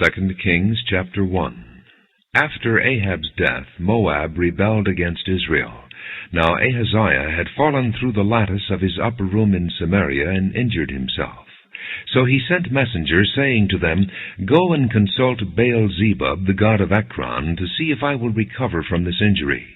2 Kings chapter 1. After Ahab's death, Moab rebelled against Israel. Now Ahaziah had fallen through the lattice of his upper room in Samaria and injured himself. So he sent messengers, saying to them, Go and consult Baal-zebub, the god of Ekron, to see if I will recover from this injury.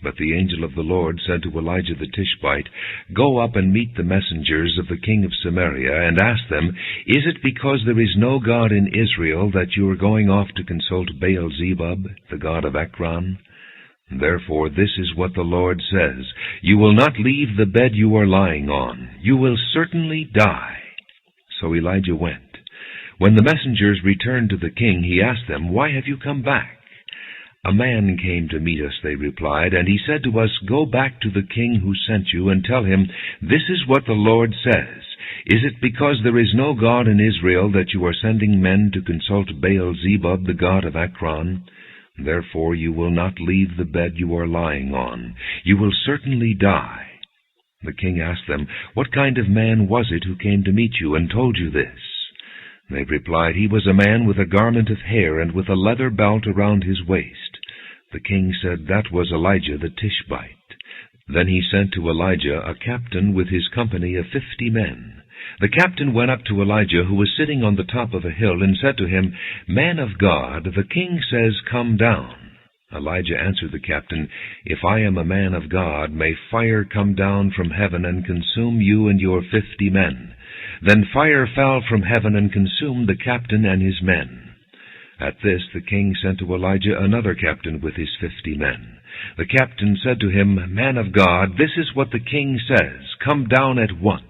But the angel of the Lord said to Elijah the Tishbite, Go up and meet the messengers of the king of Samaria, and ask them, Is it because there is no God in Israel that you are going off to consult Baal-zebub, the god of Ekron? Therefore this is what the Lord says, You will not leave the bed you are lying on. You will certainly die. So Elijah went. When the messengers returned to the king, he asked them, Why have you come back? A man came to meet us, they replied, and he said to us, Go back to the king who sent you, and tell him, This is what the Lord says. Is it because there is no God in Israel that you are sending men to consult Baal-zebub, the god of Ekron? Therefore you will not leave the bed you are lying on. You will certainly die. The king asked them, What kind of man was it who came to meet you and told you this? They replied, He was a man with a garment of hair and with a leather belt around his waist. The king said, That was Elijah the Tishbite. Then he sent to Elijah a captain with his company of 50 men. The captain went up to Elijah, who was sitting on the top of a hill, and said to him, Man of God, the king says, Come down. Elijah answered the captain, If I am a man of God, may fire come down from heaven and consume you and your 50 men. Then fire fell from heaven and consumed the captain and his men. At this the king sent to Elijah another captain with his 50 men. The captain said to him, Man of God, this is what the king says, Come down at once.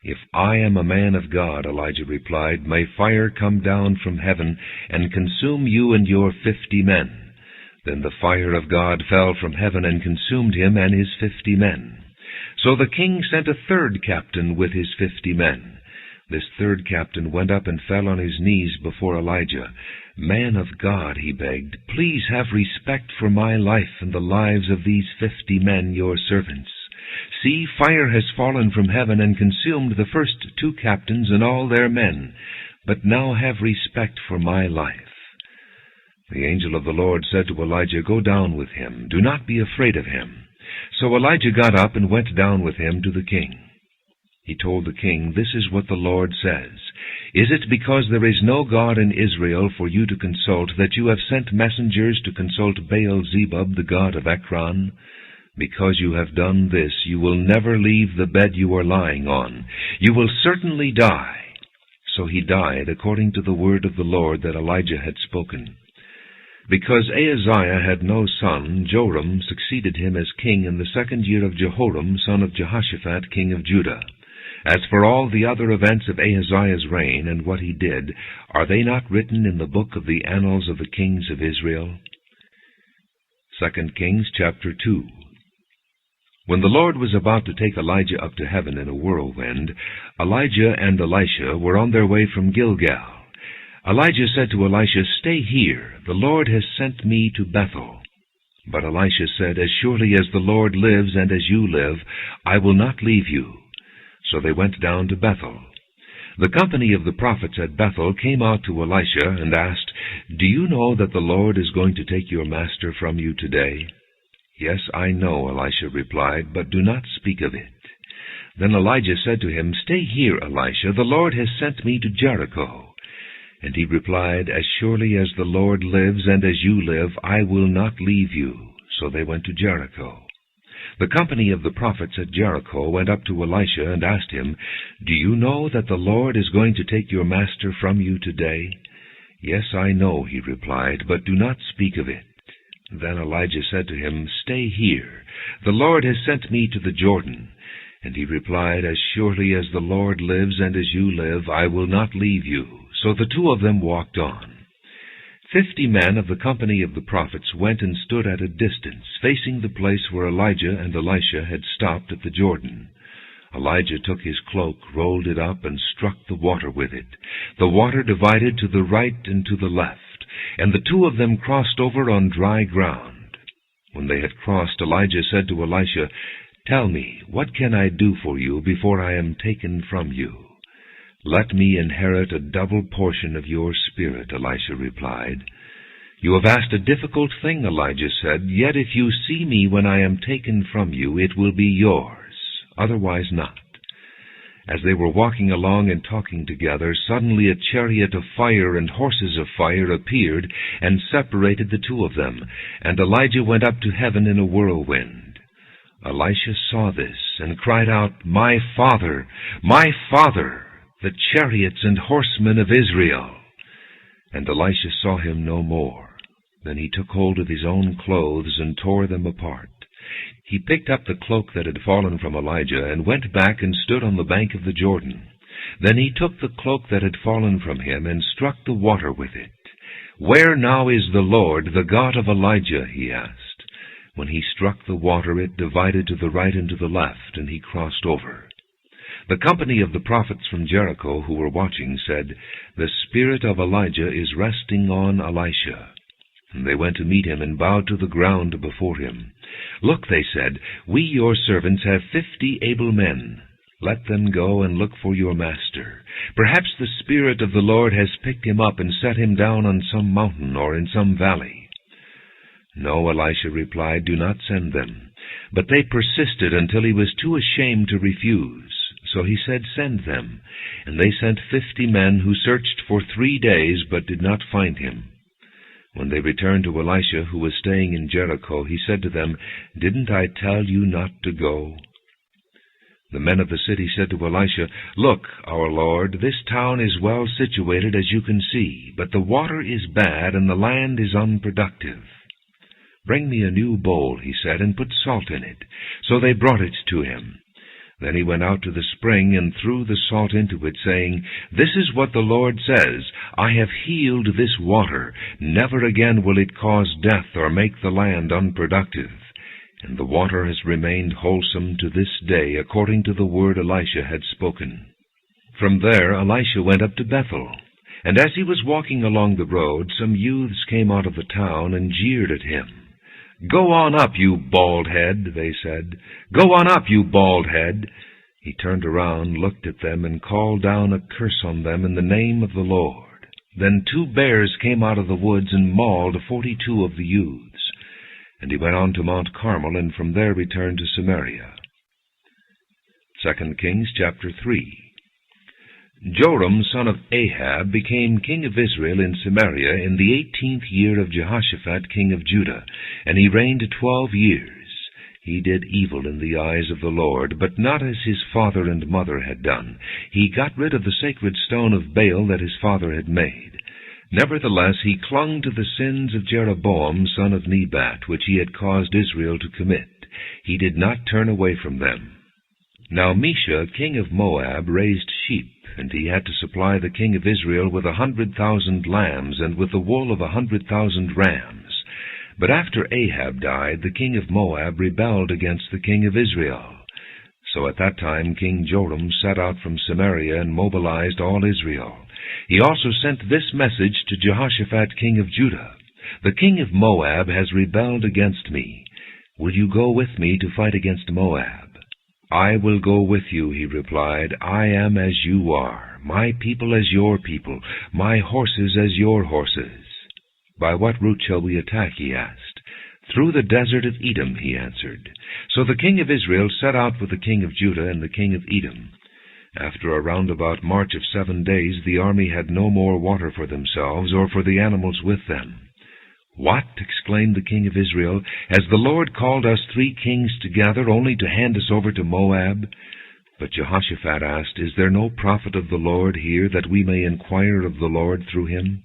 If I am a man of God, Elijah replied, may fire come down from heaven and consume you and your 50 men. Then the fire of God fell from heaven and consumed him and his 50 men. So the king sent a third captain with his 50 men. This third captain went up and fell on his knees before Elijah. Man of God, he begged, please have respect for my life and the lives of these 50 men, your servants. See, fire has fallen from heaven and consumed the first 2 captains and all their men, but now have respect for my life. The angel of the Lord said to Elijah, Go down with him. Do not be afraid of him. So Elijah got up and went down with him to the king. He told the king, This is what the Lord says. Is it because there is no God in Israel for you to consult that you have sent messengers to consult Baal-zebub, the god of Ekron? Because you have done this, you will never leave the bed you are lying on. You will certainly die. So he died according to the word of the Lord that Elijah had spoken. Because Ahaziah had no son, Joram succeeded him as king in the 2nd year of Jehoram, son of Jehoshaphat, king of Judah. As for all the other events of Ahaziah's reign and what he did, are they not written in the book of the annals of the kings of Israel? 2 Kings chapter 2. When the Lord was about to take Elijah up to heaven in a whirlwind, Elijah and Elisha were on their way from Gilgal. Elijah said to Elisha, Stay here, the Lord has sent me to Bethel. But Elisha said, As surely as the Lord lives and as you live, I will not leave you. So they went down to Bethel. The company of the prophets at Bethel came out to Elisha and asked, Do you know that the Lord is going to take your master from you today? Yes, I know, Elisha replied, but do not speak of it. Then Elijah said to him, Stay here, Elisha, the Lord has sent me to Jericho. And he replied, As surely as the Lord lives and as you live, I will not leave you. So they went to Jericho. The company of the prophets at Jericho went up to Elisha and asked him, Do you know that the Lord is going to take your master from you today? Yes, I know, he replied, but do not speak of it. Then Elijah said to him, Stay here. The Lord has sent me to the Jordan. And he replied, As surely as the Lord lives and as you live, I will not leave you. So the 2 of them walked on. 50 men of the company of the prophets went and stood at a distance, facing the place where Elijah and Elisha had stopped at the Jordan. Elijah took his cloak, rolled it up, and struck the water with it. The water divided to the right and to the left, and the 2 of them crossed over on dry ground. When they had crossed, Elijah said to Elisha, Tell me, what can I do for you before I am taken from you? "Let me inherit a double portion of your spirit," Elisha replied. "You have asked a difficult thing," Elijah said, "yet if you see me when I am taken from you, it will be yours, otherwise not." As they were walking along and talking together, suddenly a chariot of fire and horses of fire appeared and separated the two of them, and Elijah went up to heaven in a whirlwind. Elisha saw this and cried out, my father, the chariots and horsemen of Israel!" And Elisha saw him no more. Then he took hold of his own clothes and tore them apart. He picked up the cloak that had fallen from Elijah and went back and stood on the bank of the Jordan. Then he took the cloak that had fallen from him and struck the water with it. "Where now is the Lord, the God of Elijah?" he asked. When he struck the water, it divided to the right and to the left, and he crossed over. The company of the prophets from Jericho who were watching said, "The spirit of Elijah is resting on Elisha." And they went to meet him and bowed to the ground before him. "Look," they said, "we your servants have 50 able men. Let them go and look for your master. Perhaps the Spirit of the Lord has picked him up and set him down on some mountain or in some valley." "No," Elisha replied, "do not send them." But they persisted until he was too ashamed to refuse. So he said, "Send them." And they sent 50 men who searched for 3 days but did not find him. When they returned to Elisha, who was staying in Jericho, he said to them, "Didn't I tell you not to go?" The men of the city said to Elisha, "Look, our lord, this town is well situated as you can see, but the water is bad and the land is unproductive." "Bring me a new bowl," he said, "and put salt in it." So they brought it to him. Then he went out to the spring and threw the salt into it, saying, "This is what the Lord says, I have healed this water. Never again will it cause death or make the land unproductive." And the water has remained wholesome to this day, according to the word Elisha had spoken. From there Elisha went up to Bethel. And as he was walking along the road, some youths came out of the town and jeered at him. "Go on up, you bald head," they said. "Go on up, you bald head." He turned around, looked at them, and called down a curse on them in the name of the Lord. Then 2 bears came out of the woods and mauled 42 of the youths. And he went on to Mount Carmel, and from there returned to Samaria. 2 Kings chapter 3. Joram, son of Ahab, became king of Israel in Samaria in the 18th year of Jehoshaphat, king of Judah, and he reigned 12 years. He did evil in the eyes of the Lord, but not as his father and mother had done. He got rid of the sacred stone of Baal that his father had made. Nevertheless, he clung to the sins of Jeroboam, son of Nebat, which he had caused Israel to commit. He did not turn away from them. Now Mesha, king of Moab, raised sheep, and he had to supply the king of Israel with 100,000 lambs and with the wool of 100,000 rams. But after Ahab died, the king of Moab rebelled against the king of Israel. So at that time King Joram set out from Samaria and mobilized all Israel. He also sent this message to Jehoshaphat, king of Judah: "The king of Moab has rebelled against me. Will you go with me to fight against Moab?" "I will go with you," he replied. "I am as you are, my people as your people, my horses as your horses." "By what route shall we attack?" he asked. "Through the desert of Edom," he answered. So the king of Israel set out with the king of Judah and the king of Edom. After a roundabout march of 7 days, the army had no more water for themselves or for the animals with them. "What?" exclaimed the king of Israel. "Has the Lord called us 3 kings together only to hand us over to Moab?" But Jehoshaphat asked, "Is there no prophet of the Lord here, that we may inquire of the Lord through him?"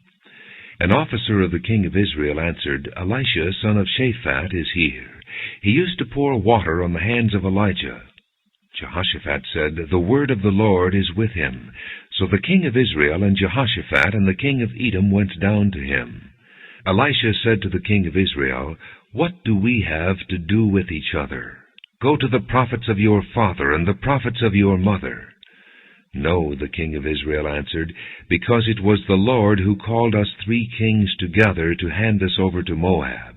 An officer of the king of Israel answered, "Elisha, son of Shaphat, is here. He used to pour water on the hands of Elijah." Jehoshaphat said, "The word of the Lord is with him." So the king of Israel and Jehoshaphat and the king of Edom went down to him. Elisha said to the king of Israel, "What do we have to do with each other? Go to the prophets of your father and the prophets of your mother." "No," the king of Israel answered, "because it was the Lord who called us 3 kings together to hand us over to Moab."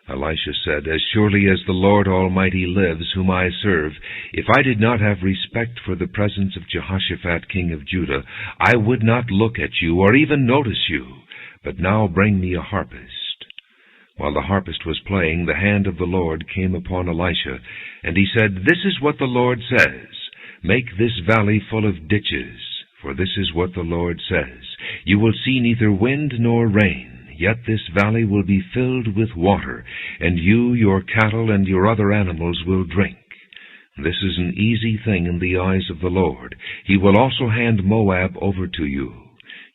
Elisha said, "As surely as the Lord Almighty lives, whom I serve, if I did not have respect for the presence of Jehoshaphat king of Judah, I would not look at you or even notice you. But now bring me a harpist." While the harpist was playing, the hand of the Lord came upon Elisha, and he said, "This is what the Lord says, make this valley full of ditches, for this is what the Lord says, you will see neither wind nor rain. Yet this valley will be filled with water, and you, your cattle, and your other animals will drink. This is an easy thing in the eyes of the Lord. He will also hand Moab over to you.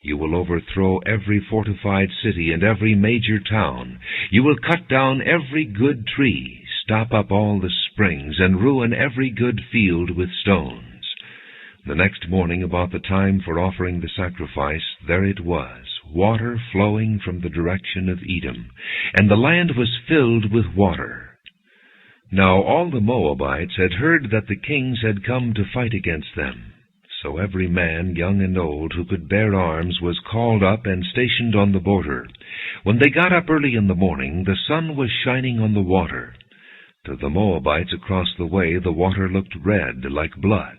You will overthrow every fortified city and every major town. You will cut down every good tree, stop up all the springs, and ruin every good field with stones." The next morning, about the time for offering the sacrifice, there it was, water flowing from the direction of Edom, and the land was filled with water. Now all the Moabites had heard that the kings had come to fight against them. So every man, young and old, who could bear arms, was called up and stationed on the border. When they got up early in the morning, the sun was shining on the water. To the Moabites across the way, the water looked red, like blood.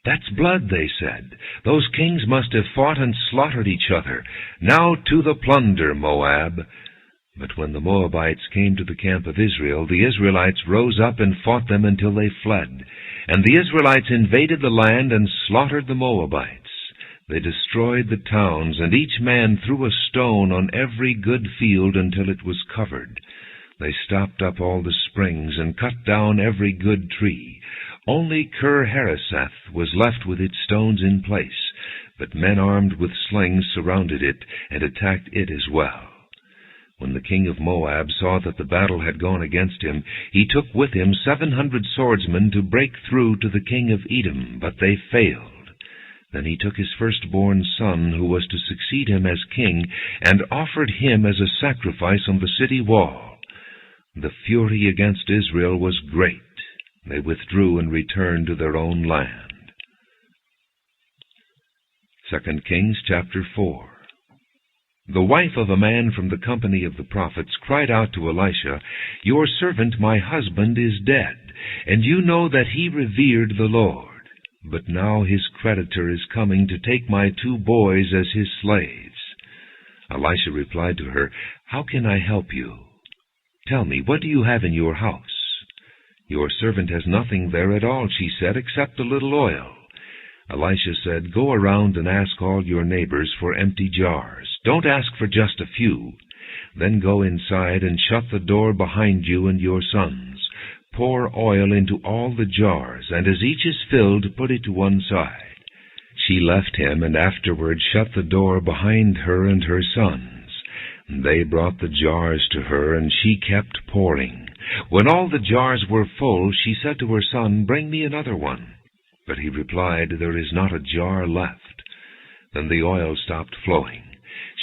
"That's blood," they said. "Those kings must have fought and slaughtered each other. Now to the plunder, Moab." But when the Moabites came to the camp of Israel, the Israelites rose up and fought them until they fled. And the Israelites invaded the land and slaughtered the Moabites. They destroyed the towns, and each man threw a stone on every good field until it was covered. They stopped up all the springs and cut down every good tree. Only Kir-Hareseth was left with its stones in place, but men armed with slings surrounded it and attacked it as well. When the king of Moab saw that the battle had gone against him, he took with him 700 swordsmen to break through to the king of Edom, but they failed. Then he took his firstborn son, who was to succeed him as king, and offered him as a sacrifice on the city wall. The fury against Israel was great. They withdrew and returned to their own land. 2 Kings chapter 4. The wife of a man from the company of the prophets cried out to Elisha, "Your servant my husband is dead, and you know that he revered the Lord. But now his creditor is coming to take my 2 boys as his slaves." Elisha replied to her, "How can I help you? Tell me, what do you have in your house?" "Your servant has nothing there at all," she said, "except a little oil." Elisha said, "Go around and ask all your neighbors for empty jars. Don't ask for just a few. Then go inside and shut the door behind you and your sons. Pour oil into all the jars, and as each is filled, put it to one side." She left him, and afterward shut the door behind her and her sons. They brought the jars to her, and she kept pouring. When all the jars were full, she said to her son, "Bring me another one." But he replied, "There is not a jar left." Then the oil stopped flowing.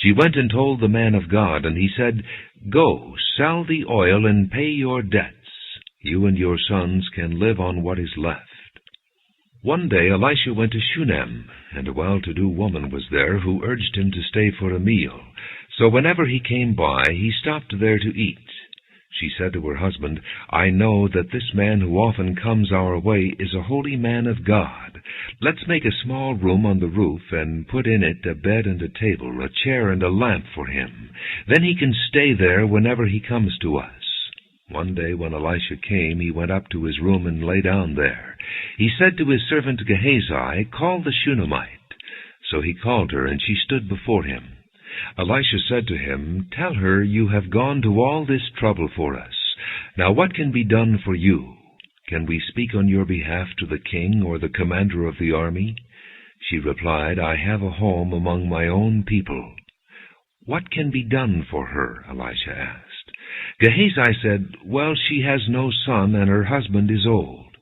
She went and told the man of God, and he said, "Go, sell the oil and pay your debts. You and your sons can live on what is left." One day Elisha went to Shunem, and a well-to-do woman was there who urged him to stay for a meal. So whenever he came by, he stopped there to eat. She said to her husband, "I know that this man who often comes our way is a holy man of God. Let's make a small room on the roof and put in it a bed and a table, a chair and a lamp for him. Then he can stay there whenever he comes to us." One day when Elisha came, he went up to his room and lay down there. He said to his servant Gehazi, "Call the Shunammite." So he called her, and she stood before him. Elisha said to him, "Tell her you have gone to all this trouble for us. Now what can be done for you? Can we speak on your behalf to the king or the commander of the army?" She replied, "I have a home among my own people." "What can be done for her?" Elisha asked. Gehazi said, "Well, she has no son, and her husband is old."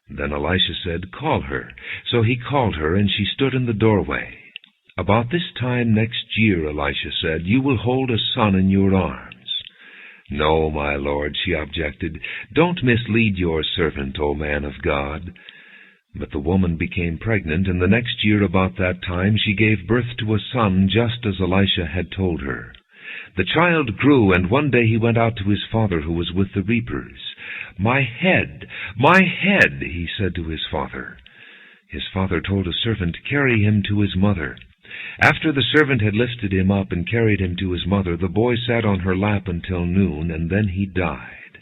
Then Elisha said, "Call her." So he called her, and she stood in the doorway. "About this time next year," Elisha said, "you will hold a son in your arms." "No, my lord," she objected. "Don't mislead your servant, O man of God." But the woman became pregnant, and the next year about that time she gave birth to a son, just as Elisha had told her. The child grew, and one day he went out to his father who was with the reapers. My head, he said to his father. His father told a servant, Carry him to his mother. After the servant had lifted him up and carried him to his mother, the boy sat on her lap until noon, and then he died.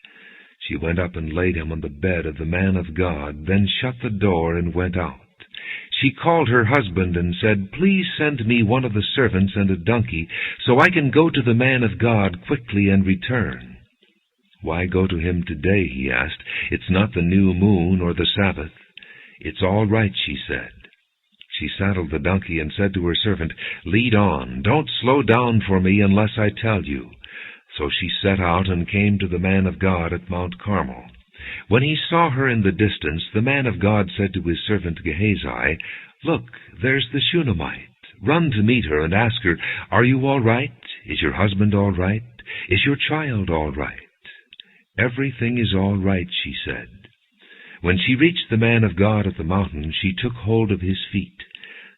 She went up and laid him on the bed of the man of God, then shut the door and went out. She called her husband and said, Please send me one of the servants and a donkey, so I can go to the man of God quickly and return. Why go to him today, he asked. It's not the new moon or the Sabbath. It's all right, she said. She saddled the donkey and said to her servant, Lead on, don't slow down for me unless I tell you. So she set out and came to the man of God at Mount Carmel. When he saw her in the distance, the man of God said to his servant Gehazi, Look, there's the Shunammite. Run to meet her and ask her, Are you all right? Is your husband all right? Is your child all right? Everything is all right, she said. When she reached the man of God at the mountain, she took hold of his feet.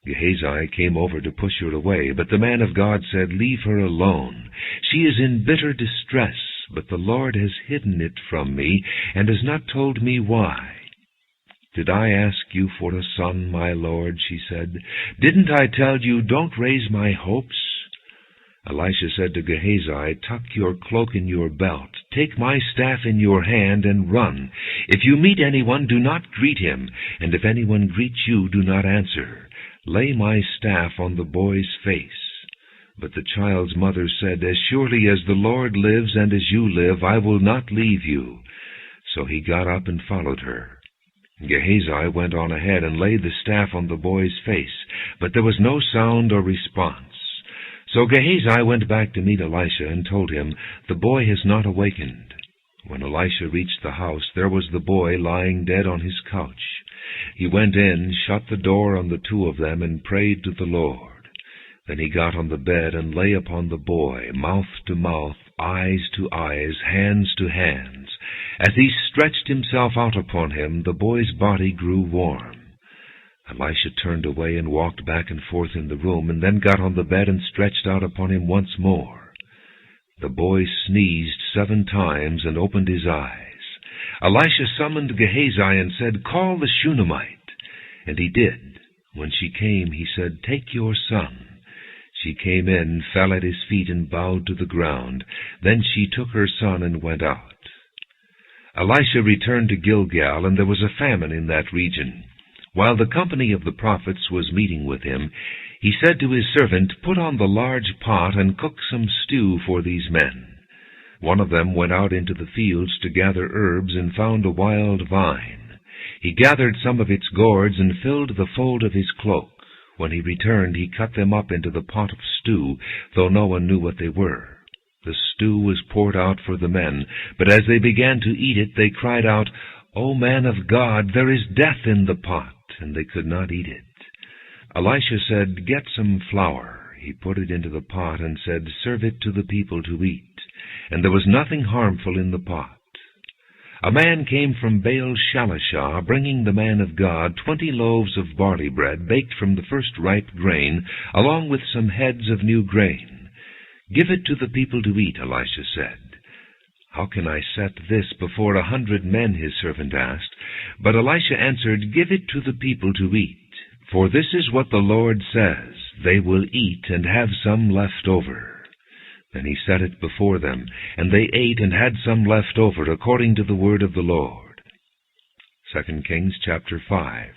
Gehazi came over to push her away, but the man of God said, Leave her alone. She is in bitter distress, but the Lord has hidden it from me, and has not told me why. Did I ask you for a son, my Lord? She said. Didn't I tell you, Don't raise my hopes? Elisha said to Gehazi, Tuck your cloak in your belt, take my staff in your hand, and run. If you meet anyone, do not greet him, and if anyone greets you, do not answer. Lay my staff on the boy's face. But the child's mother said, As surely as the Lord lives and as you live, I will not leave you. So he got up and followed her. Gehazi went on ahead and laid the staff on the boy's face, but there was no sound or response. So Gehazi went back to meet Elisha and told him, The boy has not awakened. When Elisha reached the house, there was the boy lying dead on his couch. He went in, shut the door on the two of them, and prayed to the Lord. Then he got on the bed and lay upon the boy, mouth to mouth, eyes to eyes, hands to hands. As he stretched himself out upon him, the boy's body grew warm. Elisha turned away and walked back and forth in the room, and then got on the bed and stretched out upon him once more. The boy sneezed 7 times and opened his eyes. Elisha summoned Gehazi and said, Call the Shunammite. And he did. When she came, he said, Take your son. She came in, fell at his feet, and bowed to the ground. Then she took her son and went out. Elisha returned to Gilgal, and there was a famine in that region. While the company of the prophets was meeting with him, he said to his servant, Put on the large pot and cook some stew for these men. One of them went out into the fields to gather herbs and found a wild vine. He gathered some of its gourds and filled the fold of his cloak. When he returned, he cut them up into the pot of stew, though no one knew what they were. The stew was poured out for the men, but as they began to eat it, they cried out, O man of God, there is death in the pot, and they could not eat it. Elisha said, Get some flour. He put it into the pot and said, Serve it to the people to eat. And there was nothing harmful in the pot. A man came from Baal-Shalishah, bringing the man of God 20 loaves of barley bread baked from the first ripe grain, along with some heads of new grain. Give it to the people to eat, Elisha said. How can I set this before 100 men, his servant asked. But Elisha answered, Give it to the people to eat. For this is what the Lord says, They will eat and have some left over. Then he set it before them, and they ate and had some left over, according to the word of the Lord. 2 Kings chapter 5.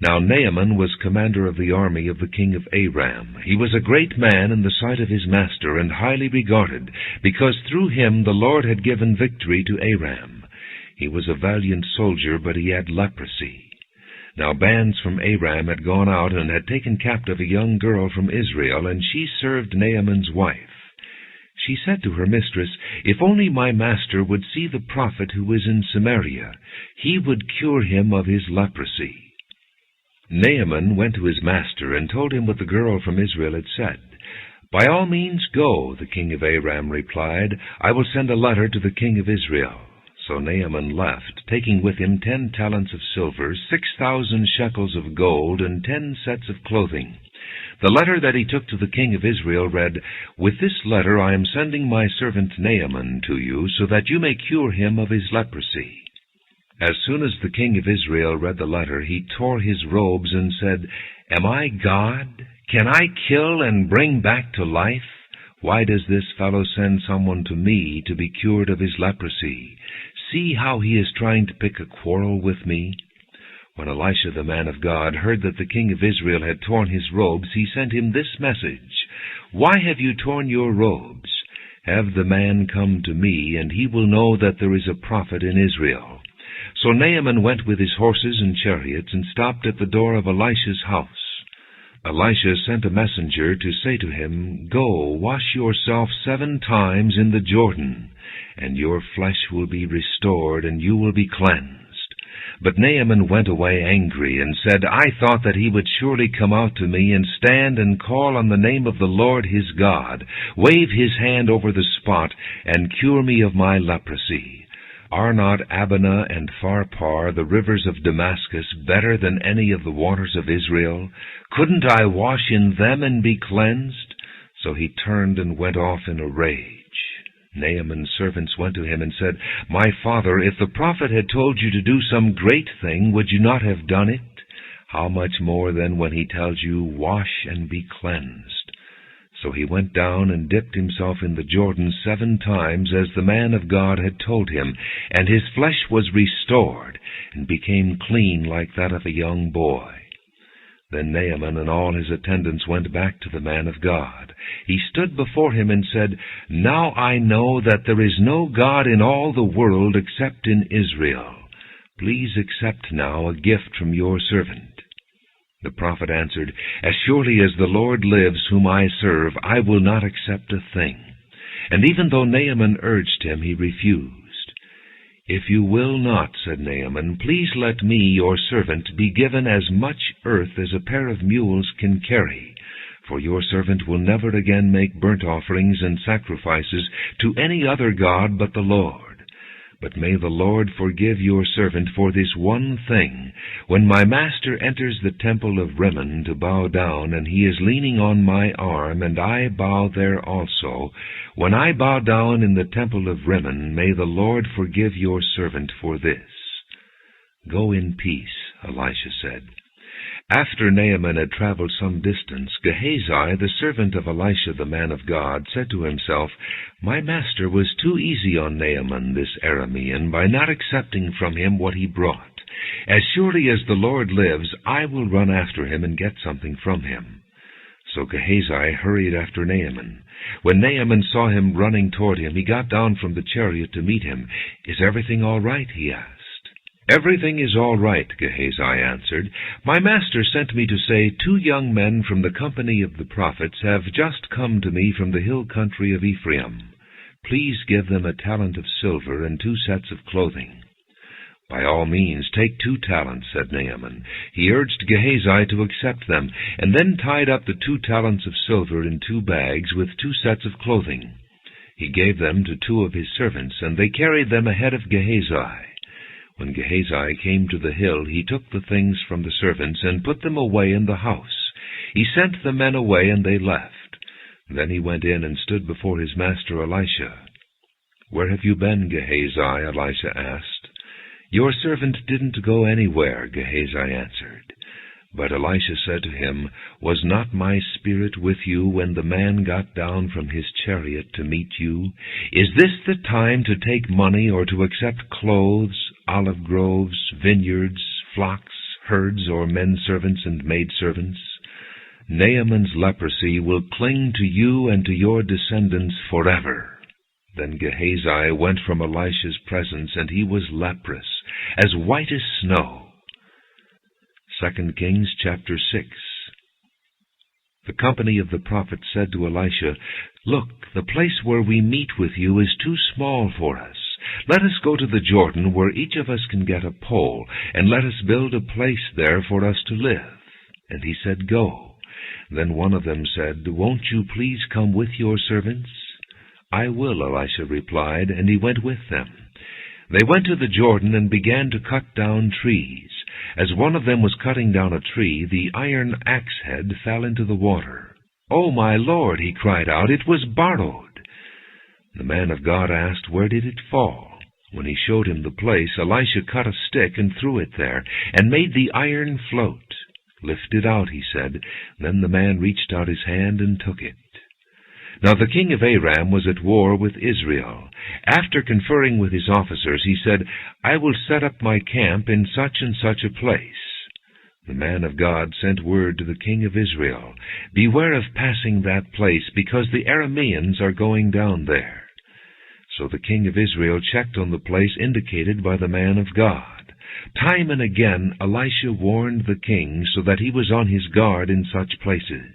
Now Naaman was commander of the army of the king of Aram. He was a great man in the sight of his master, and highly regarded, because through him the Lord had given victory to Aram. He was a valiant soldier, but he had leprosy. Now bands from Aram had gone out and had taken captive a young girl from Israel, and she served Naaman's wife. She said to her mistress, If only my master would see the prophet who is in Samaria, he would cure him of his leprosy. Naaman went to his master and told him what the girl from Israel had said. By all means go, the king of Aram replied. I will send a letter to the king of Israel. So Naaman left, taking with him 10 talents of silver, 6,000 shekels of gold, and 10 sets of clothing. The letter that he took to the king of Israel read, "With this letter I am sending my servant Naaman to you, so that you may cure him of his leprosy." As soon as the king of Israel read the letter, he tore his robes and said, "Am I God? Can I kill and bring back to life? Why does this fellow send someone to me to be cured of his leprosy? See how he is trying to pick a quarrel with me." When Elisha the man of God heard that the king of Israel had torn his robes, he sent him this message, "Why have you torn your robes? Have the man come to me, and he will know that there is a prophet in Israel." So Naaman went with his horses and chariots and stopped at the door of Elisha's house. Elisha sent a messenger to say to him, "Go, wash yourself 7 times in the Jordan, and your flesh will be restored, and you will be cleansed." But Naaman went away angry and said, "I thought that he would surely come out to me and stand and call on the name of the Lord his God, wave his hand over the spot, and cure me of my leprosy. Are not Abana and Pharpar, the rivers of Damascus, better than any of the waters of Israel? Couldn't I wash in them and be cleansed?" So he turned and went off in a rage. Naaman's servants went to him and said, "My father, if the prophet had told you to do some great thing, would you not have done it? How much more then when he tells you, 'Wash and be cleansed'?" So he went down and dipped himself in the Jordan 7 times, as the man of God had told him, and his flesh was restored, and became clean like that of a young boy. Then Naaman and all his attendants went back to the man of God. He stood before him and said, "Now I know that there is no God in all the world except in Israel. Please accept now a gift from your servant." The prophet answered, "As surely as the Lord lives whom I serve, I will not accept a thing." And even though Naaman urged him, he refused. "If you will not," said Naaman, "please let me, your servant, be given as much earth as a pair of mules can carry, for your servant will never again make burnt offerings and sacrifices to any other god but the Lord. But may the Lord forgive your servant for this one thing. When my master enters the temple of Rimmon to bow down, and he is leaning on my arm, and I bow there also, when I bow down in the temple of Rimmon, may the Lord forgive your servant for this." "Go in peace," Elisha said. After Naaman had traveled some distance, Gehazi, the servant of Elisha the man of God, said to himself, "My master was too easy on Naaman this Aramean by not accepting from him what he brought. As surely as the Lord lives, I will run after him and get something from him." So Gehazi hurried after Naaman. When Naaman saw him running toward him, he got down from the chariot to meet him. "Is everything all right?" he asked. "Everything is all right," Gehazi answered. "My master sent me to say, 2 young men from the company of the prophets have just come to me from the hill country of Ephraim. Please give them a talent of silver and 2 sets of clothing." "By all means, take 2 talents," said Naaman. He urged Gehazi to accept them, and then tied up the 2 talents of silver in 2 bags with 2 sets of clothing. He gave them to 2 of his servants, and they carried them ahead of Gehazi. When Gehazi came to the hill, he took the things from the servants and put them away in the house. He sent the men away, and they left. Then he went in and stood before his master Elisha. "Where have you been, Gehazi?" Elisha asked. "Your servant didn't go anywhere," Gehazi answered. But Elisha said to him, "Was not my spirit with you when the man got down from his chariot to meet you? Is this the time to take money or to accept clothes, olive groves, vineyards, flocks, herds, or men servants and maidservants? Naaman's leprosy will cling to you and to your descendants forever." Then Gehazi went from Elisha's presence, and he was leprous, as white as snow. 2 Kings chapter 6. The company of the prophets said to Elisha, "Look, the place where we meet with you is too small for us. Let us go to the Jordan, where each of us can get a pole, and let us build a place there for us to live." And he said, "Go." Then one of them said, "Won't you please come with your servants?" "I will," Elisha replied, and he went with them. They went to the Jordan and began to cut down trees. As one of them was cutting down a tree, the iron axe head fell into the water. "Oh, my Lord," he cried out, "it was borrowed." The man of God asked, "Where did it fall?" When he showed him the place, Elisha cut a stick and threw it there, and made the iron float. "Lift it out," he said. Then the man reached out his hand and took it. Now the king of Aram was at war with Israel. After conferring with his officers, he said, "I will set up my camp in such and such a place." The man of God sent word to the king of Israel, "Beware of passing that place, because the Arameans are going down there." So the king of Israel checked on the place indicated by the man of God. Time and again Elisha warned the king so that he was on his guard in such places.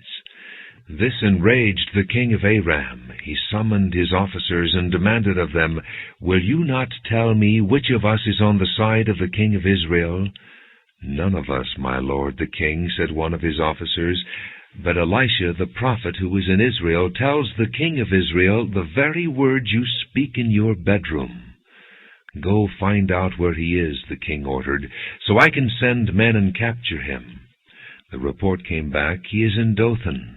This enraged the king of Aram. He summoned his officers and demanded of them, "Will you not tell me which of us is on the side of the king of Israel?" "None of us, my lord the king," said one of his officers. "But Elisha the prophet who is in Israel tells the king of Israel the very words you speak in your bedroom." "Go find out where he is," the king ordered, "so I can send men and capture him." The report came back, "He is in Dothan."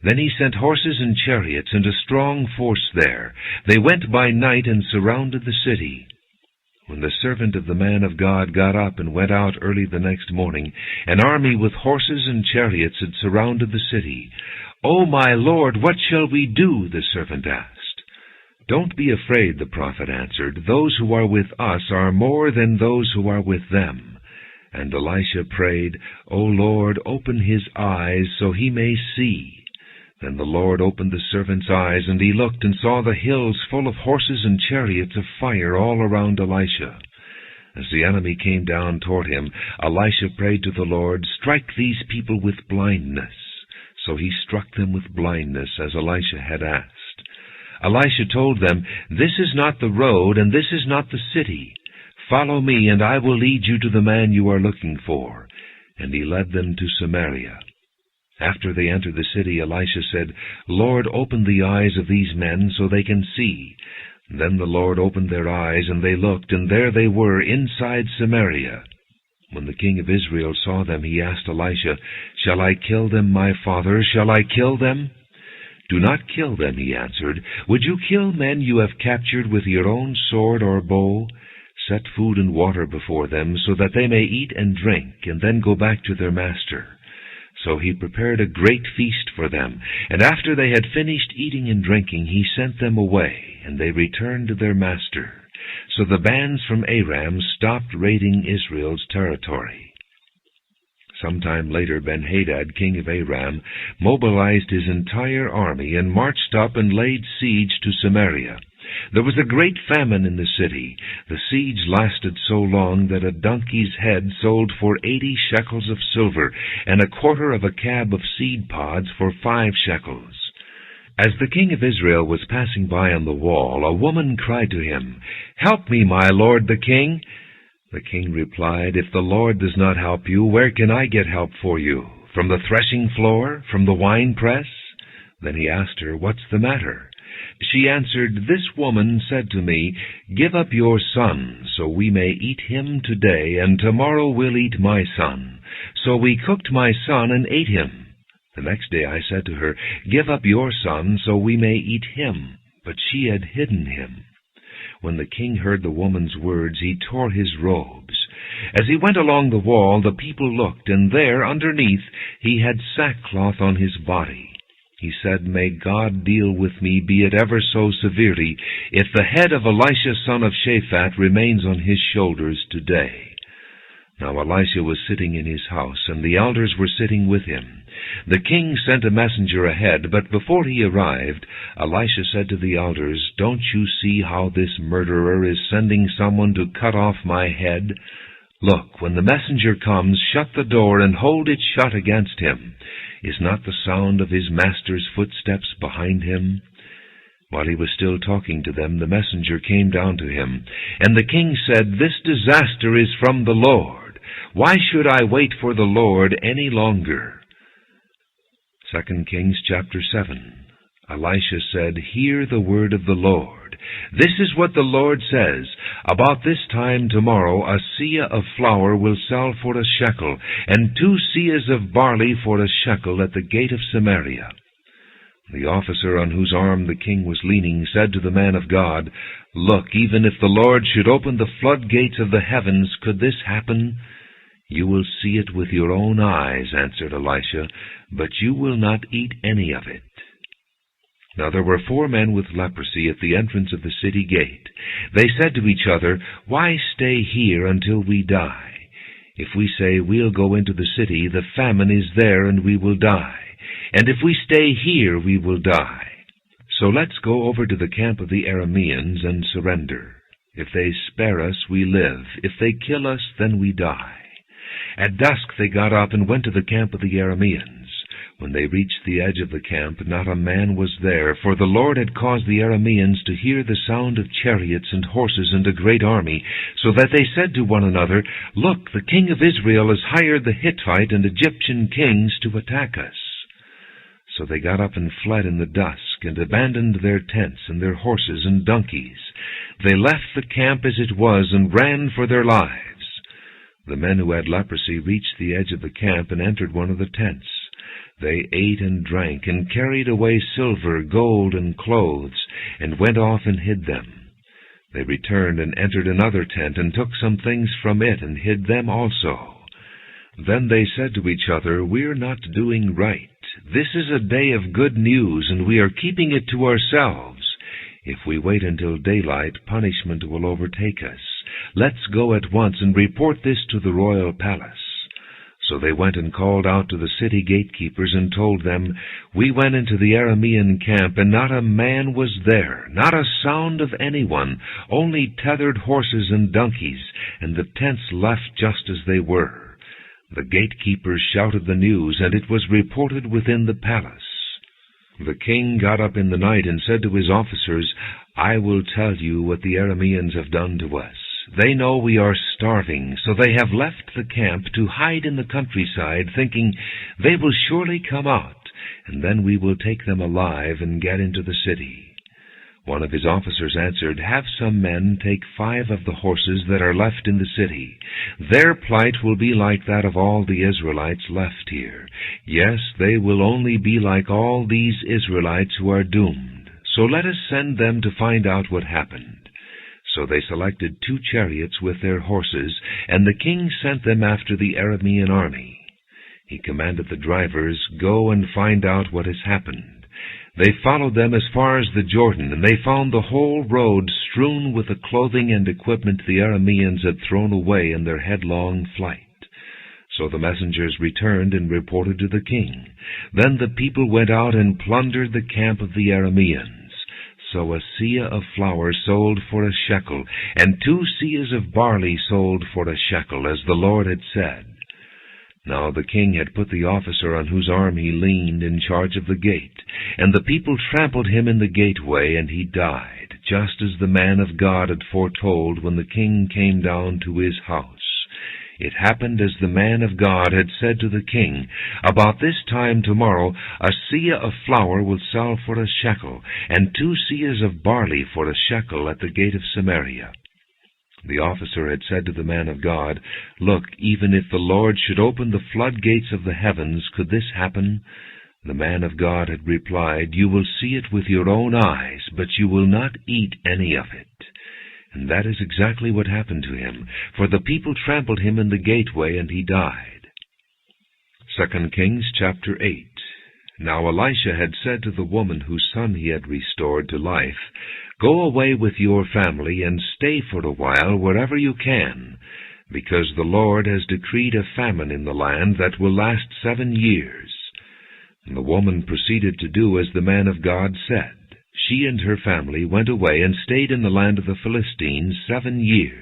Then he sent horses and chariots and a strong force there. They went by night and surrounded the city. When the servant of the man of God got up and went out early the next morning, an army with horses and chariots had surrounded the city. "Oh, my Lord, what shall we do?" the servant asked. "Don't be afraid," the prophet answered. "Those who are with us are more than those who are with them." And Elisha prayed, "O Lord, open his eyes so he may see." Then the Lord opened the servant's eyes, and he looked and saw the hills full of horses and chariots of fire all around Elisha. As the enemy came down toward him, Elisha prayed to the Lord, "Strike these people with blindness." So he struck them with blindness, as Elisha had asked. Elisha told them, "This is not the road, and this is not the city. Follow me, and I will lead you to the man you are looking for." And he led them to Samaria. After they entered the city, Elisha said, "Lord, open the eyes of these men so they can see." Then the Lord opened their eyes, and they looked, and there they were inside Samaria. When the king of Israel saw them, he asked Elisha, "Shall I kill them, my father? Shall I kill them?" "Do not kill them," he answered. "Would you kill men you have captured with your own sword or bow? Set food and water before them, so that they may eat and drink, and then go back to their master." So he prepared a great feast for them, and after they had finished eating and drinking, he sent them away, and they returned to their master. So the bands from Aram stopped raiding Israel's territory. Sometime later, Ben-Hadad, king of Aram, mobilized his entire army and marched up and laid siege to Samaria. There was a great famine in the city. The siege lasted so long that a donkey's head sold for 80 shekels of silver, and a quarter of a cab of seed pods for 5 shekels. As the king of Israel was passing by on the wall, a woman cried to him, "Help me, my lord the king." The king replied, "If the Lord does not help you, where can I get help for you? From the threshing floor? From the winepress?" Then he asked her, "What's the matter?" She answered, "This woman said to me, 'Give up your son, so we may eat him today, and tomorrow we'll eat my son.' So we cooked my son and ate him. The next day I said to her, 'Give up your son, so we may eat him.' But she had hidden him." When the king heard the woman's words, he tore his robes. As he went along the wall, the people looked, and there, underneath, he had sackcloth on his body. He said, "May God deal with me, be it ever so severely, if the head of Elisha son of Shaphat remains on his shoulders today." Now Elisha was sitting in his house, and the elders were sitting with him. The king sent a messenger ahead, but before he arrived, Elisha said to the elders, "Don't you see how this murderer is sending someone to cut off my head? Look, when the messenger comes, shut the door and hold it shut against him. Is not the sound of his master's footsteps behind him?" While he was still talking to them, the messenger came down to him, and the king said, "This disaster is from the Lord. Why should I wait for the Lord any longer?" 2 Kings chapter 7. Elisha said, "Hear the word of the Lord. "This is what the Lord says, About this time tomorrow a seah of flour will sell for a shekel, and 2 seahs of barley for a shekel at the gate of Samaria." The officer on whose arm the king was leaning said to the man of God, "Look, even if the Lord should open the floodgates of the heavens, could this happen?" "You will see it with your own eyes," answered Elisha, "but you will not eat any of it." Now there were 4 men with leprosy at the entrance of the city gate. They said to each other, "Why stay here until we die? If we say, 'We'll go into the city,' the famine is there and we will die. And if we stay here, we will die. So let's go over to the camp of the Arameans and surrender. If they spare us, we live. If they kill us, then we die." At dusk they got up and went to the camp of the Arameans. When they reached the edge of the camp, not a man was there, for the Lord had caused the Arameans to hear the sound of chariots and horses and a great army, so that they said to one another, "Look, the king of Israel has hired the Hittite and Egyptian kings to attack us." So they got up and fled in the dusk, and abandoned their tents and their horses and donkeys. They left the camp as it was, and ran for their lives. The men who had leprosy reached the edge of the camp and entered one of the tents. They ate and drank, and carried away silver, gold, and clothes, and went off and hid them. They returned and entered another tent, and took some things from it, and hid them also. Then they said to each other, "We're not doing right. This is a day of good news, and we are keeping it to ourselves. If we wait until daylight, punishment will overtake us. Let's go at once and report this to the royal palace." So they went and called out to the city gatekeepers and told them, "We went into the Aramean camp, and not a man was there, not a sound of anyone, only tethered horses and donkeys, and the tents left just as they were." The gatekeepers shouted the news, and it was reported within the palace. The king got up in the night and said to his officers, "I will tell you what the Arameans have done to us. They know we are starving, so they have left the camp to hide in the countryside, thinking, 'They will surely come out, and then we will take them alive and get into the city.'" One of his officers answered, "Have some men take 5 of the horses that are left in the city. Their plight will be like that of all the Israelites left here. Yes, they will only be like all these Israelites who are doomed. So let us send them to find out what happened." So they selected 2 chariots with their horses, and the king sent them after the Aramean army. He commanded the drivers, "Go and find out what has happened." They followed them as far as the Jordan, and they found the whole road strewn with the clothing and equipment the Arameans had thrown away in their headlong flight. So the messengers returned and reported to the king. Then the people went out and plundered the camp of the Arameans. So a seah of flour sold for a shekel, and 2 seahs of barley sold for a shekel, as the Lord had said. Now the king had put the officer on whose arm he leaned in charge of the gate, and the people trampled him in the gateway, and he died, just as the man of God had foretold when the king came down to his house. It happened as the man of God had said to the king, "About this time tomorrow a seah of flour will sell for a shekel, and 2 seahs of barley for a shekel at the gate of Samaria." The officer had said to the man of God, "Look, even if the Lord should open the floodgates of the heavens, could this happen?" The man of God had replied, "You will see it with your own eyes, but you will not eat any of it." And that is exactly what happened to him, for the people trampled him in the gateway, and he died. 2 Kings chapter 8. Now Elisha had said to the woman whose son he had restored to life, "Go away with your family and stay for a while wherever you can, because the Lord has decreed a famine in the land that will last 7 years." And the woman proceeded to do as the man of God said. She and her family went away and stayed in the land of the Philistines 7 years.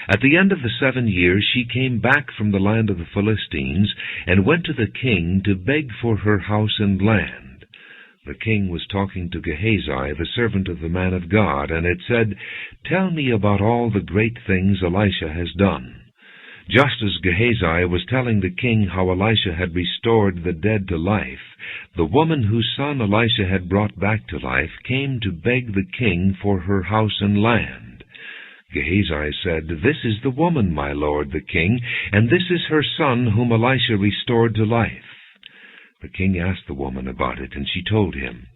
At the end of the 7 years she came back from the land of the Philistines and went to the king to beg for her house and land. The king was talking to Gehazi, the servant of the man of God, and had said, "Tell me about all the great things Elisha has done." Just as Gehazi was telling the king how Elisha had restored the dead to life, the woman whose son Elisha had brought back to life came to beg the king for her house and land. Gehazi said, "This is the woman, my lord the king, and this is her son whom Elisha restored to life." The king asked the woman about it, and she told him.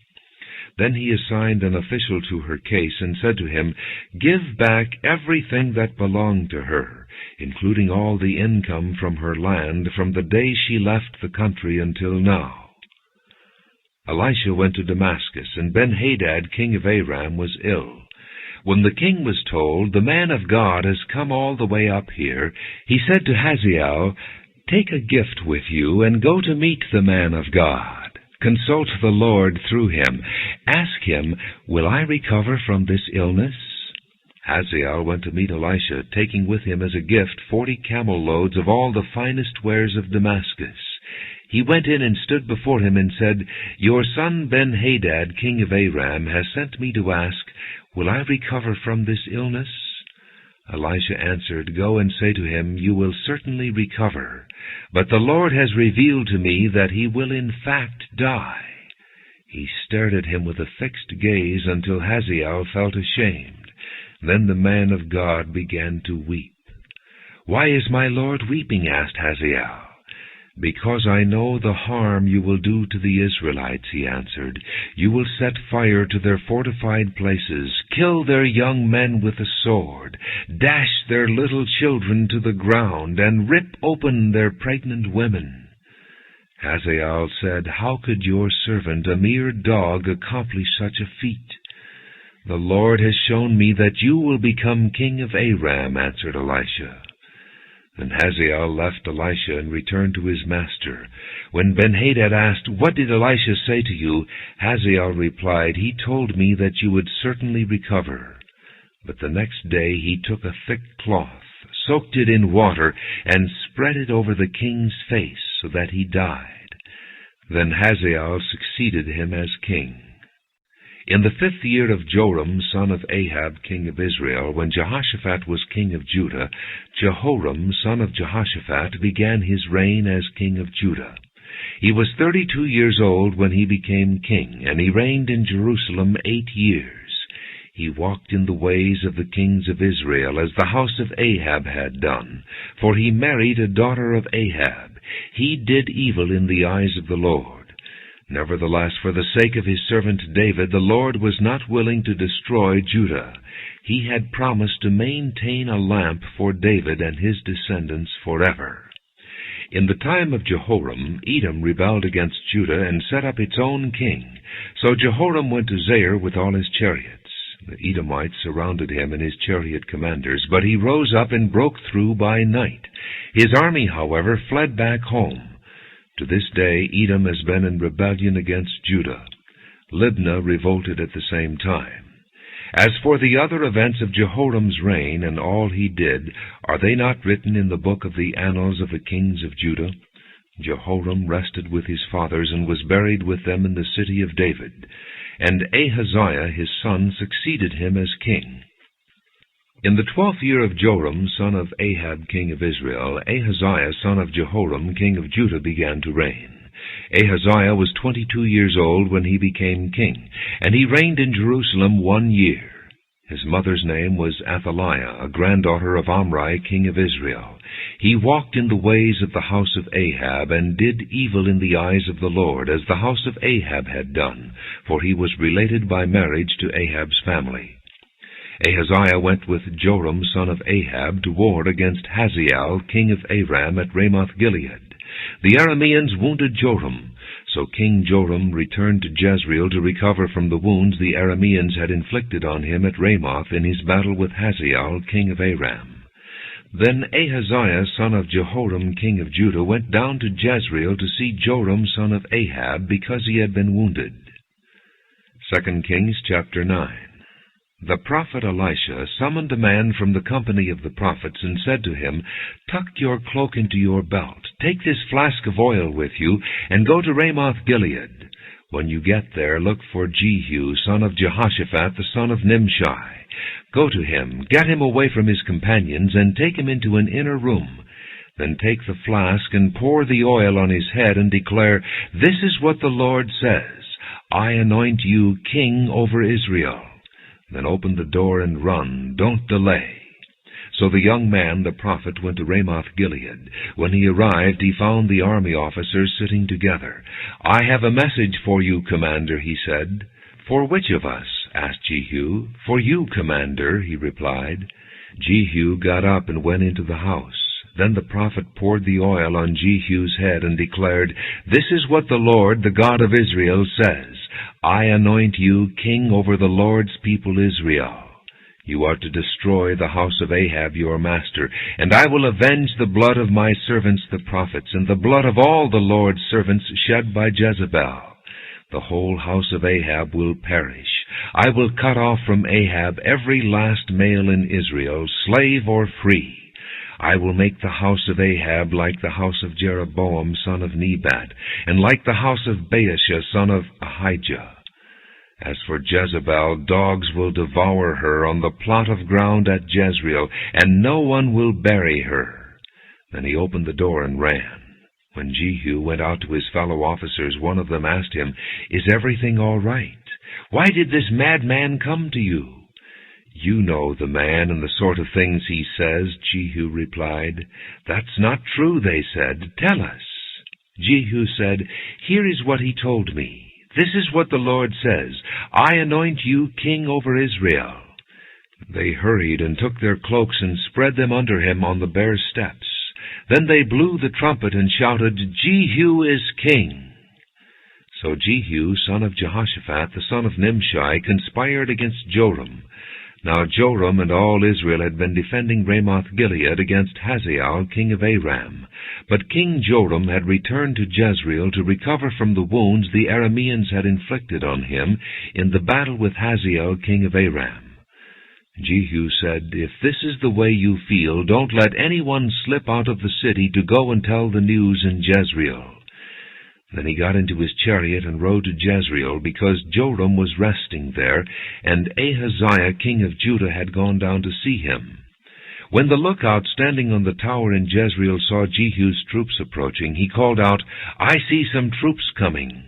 Then he assigned an official to her case and said to him, "Give back everything that belonged to her, including all the income from her land from the day she left the country until now." Elisha went to Damascus, and Ben-Hadad, king of Aram, was ill. When the king was told, "The man of God has come all the way up here," he said to Hazael, "Take a gift with you and go to meet the man of God. Consult the Lord through him. Ask him, 'Will I recover from this illness?'" Hazael went to meet Elisha, taking with him as a gift 40 camel loads of all the finest wares of Damascus. He went in and stood before him and said, "Your son Ben-Hadad, king of Aram, has sent me to ask, 'Will I recover from this illness?'" Elisha answered, "Go and say to him, 'You will certainly recover. But the Lord has revealed to me that he will in fact die.'" He stared at him with a fixed gaze until Hazael felt ashamed. Then the man of God began to weep. "Why is my Lord weeping?" asked Hazael. "Because I know the harm you will do to the Israelites," he answered. "You will set fire to their fortified places, kill their young men with the sword, dash their little children to the ground, and rip open their pregnant women." Hazael said, "How could your servant, a mere dog, accomplish such a feat?" "The Lord has shown me that you will become king of Aram," answered Elisha. Then Hazael left Elisha and returned to his master. When Ben-Hadad asked, "What did Elisha say to you?" Hazael replied, "He told me that you would certainly recover." But the next day he took a thick cloth, soaked it in water, and spread it over the king's face, so that he died. Then Hazael succeeded him as king. In the 5th year of Joram, son of Ahab, king of Israel, when Jehoshaphat was king of Judah, Jehoram, son of Jehoshaphat, began his reign as king of Judah. He was 32 years old when he became king, and he reigned in Jerusalem 8 years. He walked in the ways of the kings of Israel, as the house of Ahab had done, for he married a daughter of Ahab. He did evil in the eyes of the Lord. Nevertheless, for the sake of his servant David, the Lord was not willing to destroy Judah. He had promised to maintain a lamp for David and his descendants forever. In the time of Jehoram, Edom rebelled against Judah and set up its own king. So Jehoram went to Zair with all his chariots. The Edomites surrounded him and his chariot commanders, but he rose up and broke through by night. His army, however, fled back home. To this day, Edom has been in rebellion against Judah. Libnah revolted at the same time. As for the other events of Jehoram's reign and all he did, are they not written in the book of the annals of the kings of Judah? Jehoram rested with his fathers and was buried with them in the city of David. And Ahaziah his son succeeded him as king. In the 12th year of Joram, son of Ahab, king of Israel, Ahaziah, son of Jehoram, king of Judah, began to reign. Ahaziah was 22 years old when he became king, and he reigned in Jerusalem 1 year. His mother's name was Athaliah, a granddaughter of Omri, king of Israel. He walked in the ways of the house of Ahab, and did evil in the eyes of the Lord, as the house of Ahab had done, for he was related by marriage to Ahab's family. Ahaziah went with Joram, son of Ahab, to war against Hazael, king of Aram, at Ramoth-Gilead. The Arameans wounded Joram, so King Joram returned to Jezreel to recover from the wounds the Arameans had inflicted on him at Ramoth in his battle with Hazael, king of Aram. Then Ahaziah, son of Jehoram, king of Judah, went down to Jezreel to see Joram, son of Ahab, because he had been wounded. 2 Kings chapter 9. The prophet Elisha summoned a man from the company of the prophets and said to him, "Tuck your cloak into your belt, take this flask of oil with you, and go to Ramoth-Gilead. When you get there, look for Jehu, son of Jehoshaphat, the son of Nimshi. Go to him, get him away from his companions, and take him into an inner room. Then take the flask and pour the oil on his head and declare, 'This is what the Lord says, I anoint you king over Israel.' Then open the door and run. Don't delay." So the young man, the prophet, went to Ramoth-Gilead. When he arrived, he found the army officers sitting together. "I have a message for you, commander," he said. "For which of us?" asked Jehu. "For you, commander," he replied. Jehu got up and went into the house. Then the prophet poured the oil on Jehu's head and declared, "This is what the Lord, the God of Israel, says, I anoint you king over the Lord's people Israel. You are to destroy the house of Ahab your master, and I will avenge the blood of my servants the prophets, and the blood of all the Lord's servants shed by Jezebel. The whole house of Ahab will perish. I will cut off from Ahab every last male in Israel, slave or free. I will make the house of Ahab like the house of Jeroboam son of Nebat, and like the house of Baasha son of Ahijah. As for Jezebel, dogs will devour her on the plot of ground at Jezreel, and no one will bury her." Then he opened the door and ran. When Jehu went out to his fellow officers, one of them asked him, "Is everything all right? Why did this madman come to you?" "You know the man and the sort of things he says," Jehu replied. "That's not true," they said. "Tell us." Jehu said, "Here is what he told me. This is what the Lord says, I anoint you king over Israel." They hurried and took their cloaks and spread them under him on the bare steps. Then they blew the trumpet and shouted, "Jehu is king." So Jehu, son of Jehoshaphat, the son of Nimshi, conspired against Joram. Now Joram and all Israel had been defending Ramoth-Gilead against Hazael, king of Aram. But King Joram had returned to Jezreel to recover from the wounds the Arameans had inflicted on him in the battle with Hazael, king of Aram. Jehu said, "If this is the way you feel, don't let anyone slip out of the city to go and tell the news in Jezreel." Then he got into his chariot and rode to Jezreel, because Joram was resting there, and Ahaziah king of Judah had gone down to see him. When the lookout standing on the tower in Jezreel saw Jehu's troops approaching, he called out, "I see some troops coming."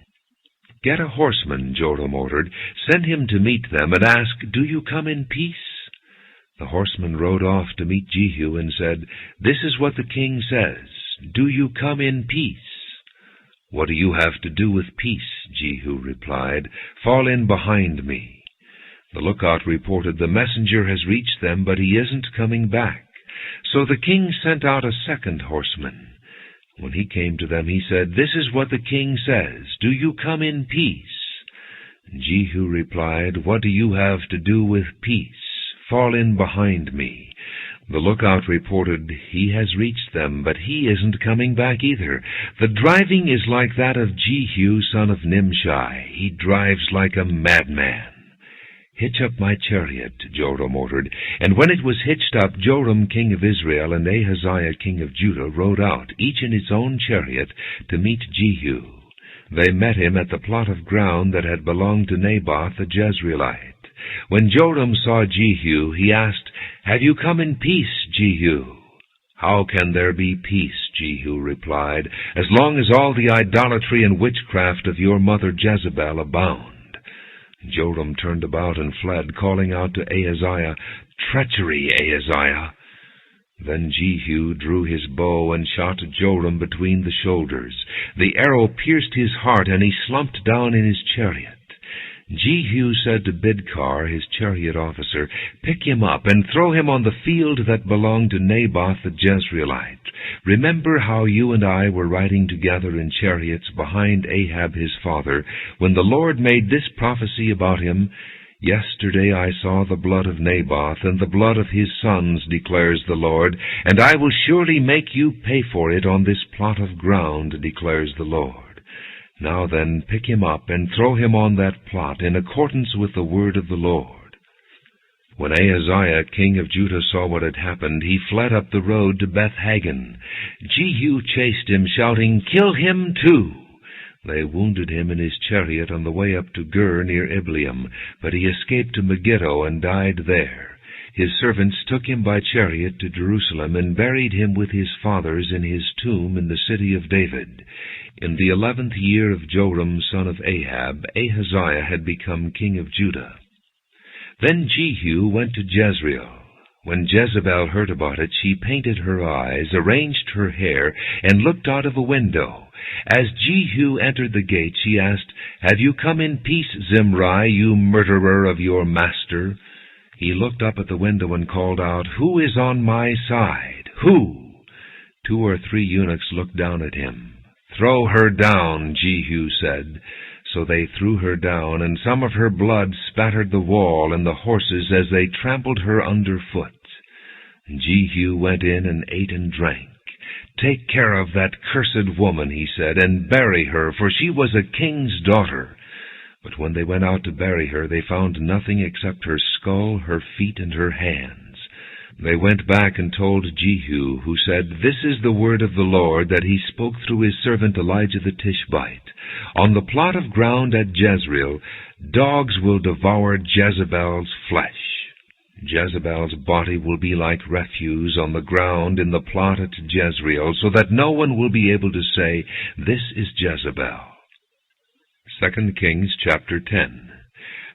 "Get a horseman," Joram ordered. "Send him to meet them, and ask, 'Do you come in peace?'" The horseman rode off to meet Jehu and said, "This is what the king says, 'Do you come in peace?'" "What do you have to do with peace?" Jehu replied. "Fall in behind me." The lookout reported, "The messenger has reached them, but he isn't coming back." So the king sent out a second horseman. When he came to them, he said, "This is what the king says, 'Do you come in peace?'" Jehu replied, "What do you have to do with peace? Fall in behind me." The lookout reported, "He has reached them, but he isn't coming back either. The driving is like that of Jehu, son of Nimshi. He drives like a madman." "Hitch up my chariot," Joram ordered. And when it was hitched up, Joram, king of Israel, and Ahaziah, king of Judah, rode out, each in his own chariot, to meet Jehu. They met him at the plot of ground that had belonged to Naboth the Jezreelite. When Joram saw Jehu, he asked, "Have you come in peace, Jehu?" "How can there be peace?" Jehu replied, "as long as all the idolatry and witchcraft of your mother Jezebel abound." Joram turned about and fled, calling out to Ahaziah, "Treachery, Ahaziah!" Then Jehu drew his bow and shot Joram between the shoulders. The arrow pierced his heart, and he slumped down in his chariot. Jehu said to Bidkar, his chariot officer, "Pick him up and throw him on the field that belonged to Naboth the Jezreelite. Remember how you and I were riding together in chariots behind Ahab his father, when the Lord made this prophecy about him, 'Yesterday I saw the blood of Naboth and the blood of his sons, declares the Lord, and I will surely make you pay for it on this plot of ground, declares the Lord.' Now then, pick him up and throw him on that plot in accordance with the word of the Lord." When Ahaziah, king of Judah, saw what had happened, he fled up the road to Beth-Hagan. Jehu chased him, shouting, "Kill him too!" They wounded him in his chariot on the way up to Gur near Ibleam, but he escaped to Megiddo and died there. His servants took him by chariot to Jerusalem, and buried him with his fathers in his tomb in the city of David. In the 11th year of Joram son of Ahab, Ahaziah had become king of Judah. Then Jehu went to Jezreel. When Jezebel heard about it, she painted her eyes, arranged her hair, and looked out of a window. As Jehu entered the gate, she asked, "Have you come in peace, Zimri, you murderer of your master?" He looked up at the window and called out, "Who is on my side? Who?" 2 or 3 eunuchs looked down at him. "Throw her down," Jehu said. So they threw her down, and some of her blood spattered the wall and the horses as they trampled her underfoot. Jehu went in and ate and drank. "Take care of that cursed woman," he said, "and bury her, for she was a king's daughter." But when they went out to bury her, they found nothing except her skull, her feet, and her hands. They went back and told Jehu, who said, "This is the word of the Lord that he spoke through his servant Elijah the Tishbite. On the plot of ground at Jezreel, dogs will devour Jezebel's flesh. Jezebel's body will be like refuse on the ground in the plot at Jezreel, so that no one will be able to say, 'This is Jezebel.'" 2 Kings chapter 10.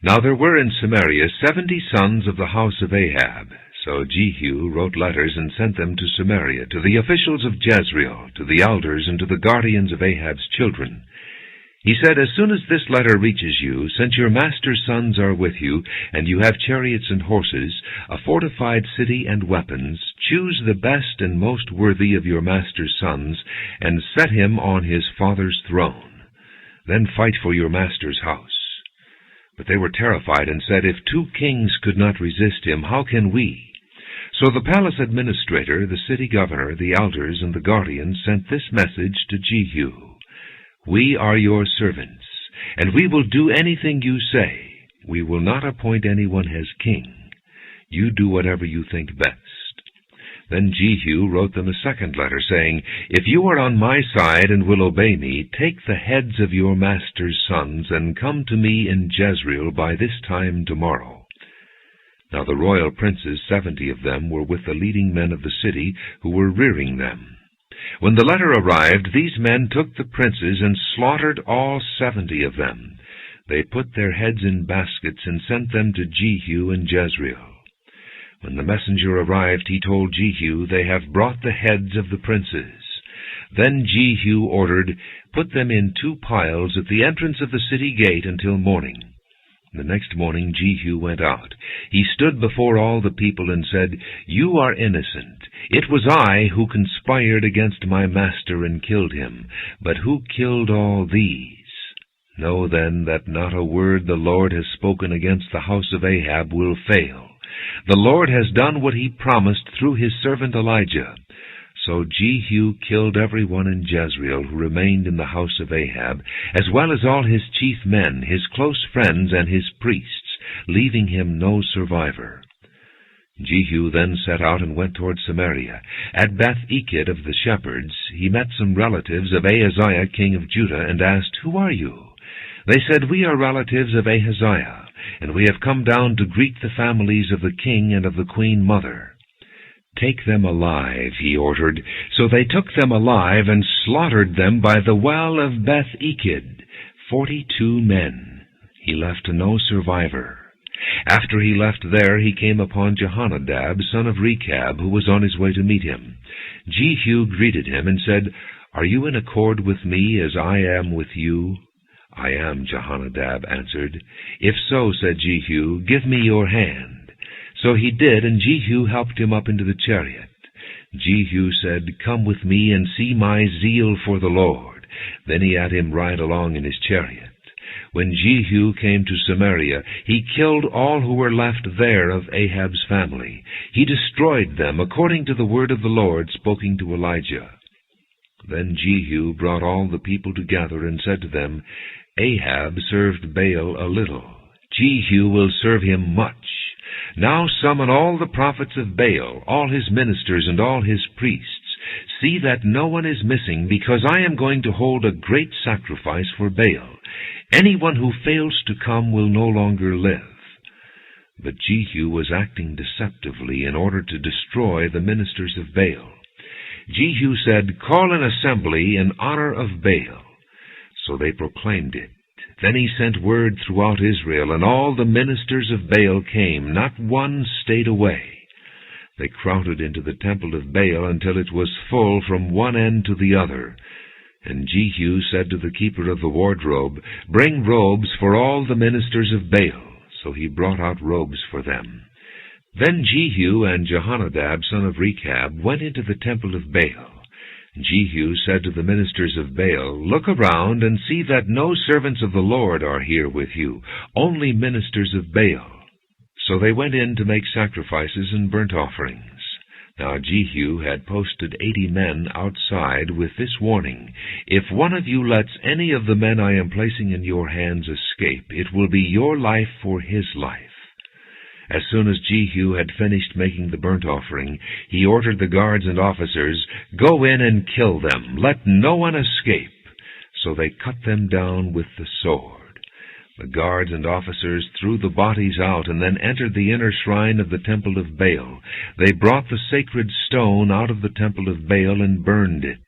Now there were in Samaria 70 sons of the house of Ahab. So Jehu wrote letters and sent them to Samaria, to the officials of Jezreel, to the elders, and to the guardians of Ahab's children. He said, "As soon as this letter reaches you, since your master's sons are with you, and you have chariots and horses, a fortified city and weapons, choose the best and most worthy of your master's sons, and set him on his father's throne. Then fight for your master's house." But they were terrified and said, "If 2 kings could not resist him, how can we?" So the palace administrator, the city governor, the elders, and the guardians sent this message to Jehu: "We are your servants, and we will do anything you say. We will not appoint anyone as king. You do whatever you think best." Then Jehu wrote them a second letter, saying, "If you are on my side and will obey me, take the heads of your master's sons, and come to me in Jezreel by this time tomorrow." Now the royal princes, 70 of them, were with the leading men of the city, who were rearing them. When the letter arrived, these men took the princes and slaughtered all 70 of them. They put their heads in baskets and sent them to Jehu in Jezreel. When the messenger arrived, he told Jehu, "They have brought the heads of the princes." Then Jehu ordered, "Put them in 2 piles at the entrance of the city gate until morning." The next morning Jehu went out. He stood before all the people and said, "You are innocent. It was I who conspired against my master and killed him. But who killed all these? Know then that not a word the Lord has spoken against the house of Ahab will fail. The Lord has done what he promised through his servant Elijah." So Jehu killed everyone in Jezreel who remained in the house of Ahab, as well as all his chief men, his close friends, and his priests, leaving him no survivor. Jehu then set out and went toward Samaria. At Beth-Eked of the shepherds, he met some relatives of Ahaziah king of Judah, and asked, "Who are you?" They said, "We are relatives of Ahaziah, and we have come down to greet the families of the king and of the queen mother." "Take them alive," he ordered. So they took them alive and slaughtered them by the well of Beth-Eked, 42 men. He left no survivor. After he left there, he came upon Jehonadab, son of Rechab, who was on his way to meet him. Jehu greeted him and said, "Are you in accord with me as I am with you?" "I am," Jehonadab answered. "If so," said Jehu, "give me your hand." So he did, and Jehu helped him up into the chariot. Jehu said, "Come with me and see my zeal for the Lord." Then he had him ride along in his chariot. When Jehu came to Samaria, he killed all who were left there of Ahab's family. He destroyed them according to the word of the Lord spoken to Elijah. Then Jehu brought all the people together and said to them, "Ahab served Baal a little. Jehu will serve him much. Now summon all the prophets of Baal, all his ministers and all his priests. See that no one is missing, because I am going to hold a great sacrifice for Baal. Anyone who fails to come will no longer live." But Jehu was acting deceptively in order to destroy the ministers of Baal. Jehu said, "Call an assembly in honor of Baal." So they proclaimed it. Then he sent word throughout Israel, and all the ministers of Baal came. Not one stayed away. They crowded into the temple of Baal until it was full from one end to the other. And Jehu said to the keeper of the wardrobe, "Bring robes for all the ministers of Baal." So he brought out robes for them. Then Jehu and Jehonadab, son of Rechab, went into the temple of Baal. Jehu said to the ministers of Baal, "Look around and see that no servants of the Lord are here with you, only ministers of Baal." So they went in to make sacrifices and burnt offerings. Now Jehu had posted 80 men outside with this warning, "If one of you lets any of the men I am placing in your hands escape, it will be your life for his life." As soon as Jehu had finished making the burnt offering, he ordered the guards and officers, "Go in and kill them. Let no one escape." So they cut them down with the sword. The guards and officers threw the bodies out and then entered the inner shrine of the temple of Baal. They brought the sacred stone out of the temple of Baal and burned it.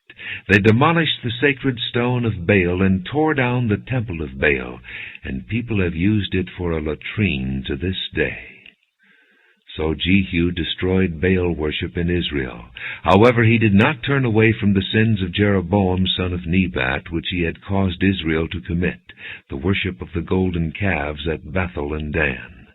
They demolished the sacred stone of Baal and tore down the temple of Baal, and people have used it for a latrine to this day. So Jehu destroyed Baal worship in Israel. However, he did not turn away from the sins of Jeroboam son of Nebat, which he had caused Israel to commit, the worship of the golden calves at Bethel and Dan.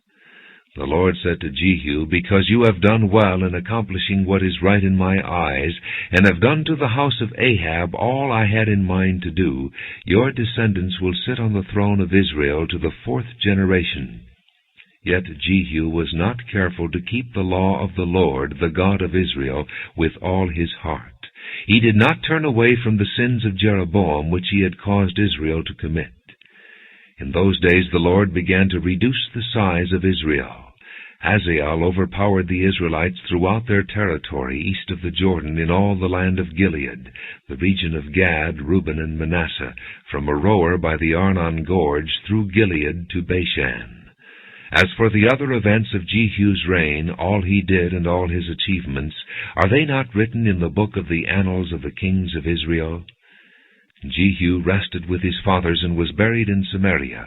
The Lord said to Jehu, "Because you have done well in accomplishing what is right in my eyes, and have done to the house of Ahab all I had in mind to do, your descendants will sit on the throne of Israel to the 4th generation." Yet Jehu was not careful to keep the law of the Lord, the God of Israel, with all his heart. He did not turn away from the sins of Jeroboam, which he had caused Israel to commit. In those days the Lord began to reduce the size of Israel. Hazael overpowered the Israelites throughout their territory east of the Jordan in all the land of Gilead, the region of Gad, Reuben, and Manasseh, from Aroer by the Arnon Gorge through Gilead to Bashan. As for the other events of Jehu's reign, all he did and all his achievements, are they not written in the book of the annals of the kings of Israel? Jehu rested with his fathers and was buried in Samaria,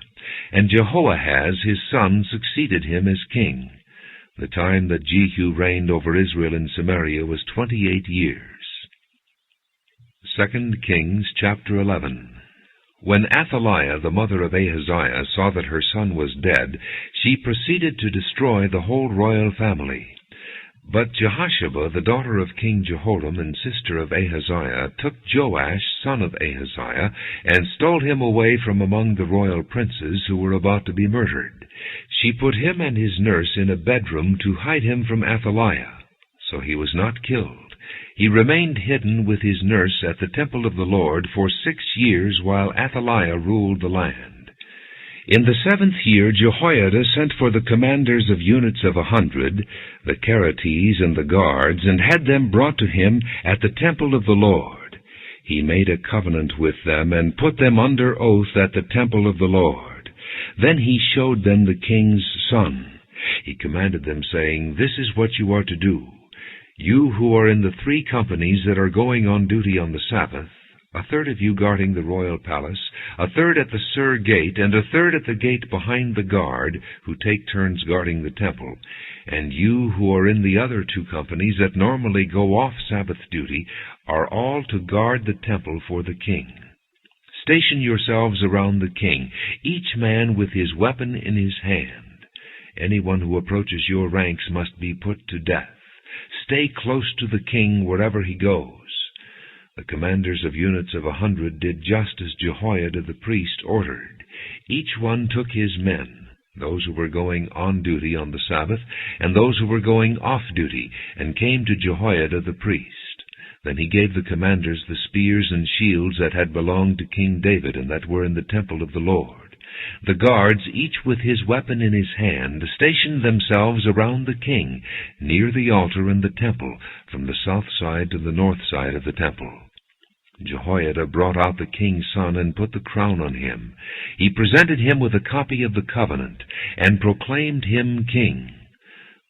and Jehoahaz his son succeeded him as king. The time that Jehu reigned over Israel in Samaria was 28 years. 2 Kings chapter 11. When Athaliah, the mother of Ahaziah, saw that her son was dead, she proceeded to destroy the whole royal family. But Jehosheba, the daughter of King Jehoram and sister of Ahaziah, took Joash, son of Ahaziah, and stole him away from among the royal princes who were about to be murdered. She put him and his nurse in a bedroom to hide him from Athaliah. So he was not killed. He remained hidden with his nurse at the temple of the Lord for 6 years while Athaliah ruled the land. In the 7th year Jehoiada sent for the commanders of units of 100, the Keretes and the guards, and had them brought to him at the temple of the Lord. He made a covenant with them and put them under oath at the temple of the Lord. Then he showed them the king's son. He commanded them, saying, "This is what you are to do. You who are in the 3 companies that are going on duty on the Sabbath, a third of you guarding the royal palace, a third at the Sur gate, and a third at the gate behind the guard, who take turns guarding the temple, and you who are in the other 2 companies that normally go off Sabbath duty, are all to guard the temple for the king. Station yourselves around the king, each man with his weapon in his hand. Anyone who approaches your ranks must be put to death. Stay close to the king wherever he goes." The commanders of units of 100 did just as Jehoiada the priest ordered. Each one took his men, those who were going on duty on the Sabbath, and those who were going off duty, and came to Jehoiada the priest. Then he gave the commanders the spears and shields that had belonged to King David and that were in the temple of the Lord. The guards, each with his weapon in his hand, stationed themselves around the king, near the altar and the temple, from the south side to the north side of the temple. Jehoiada brought out the king's son and put the crown on him. He presented him with a copy of the covenant, and proclaimed him king.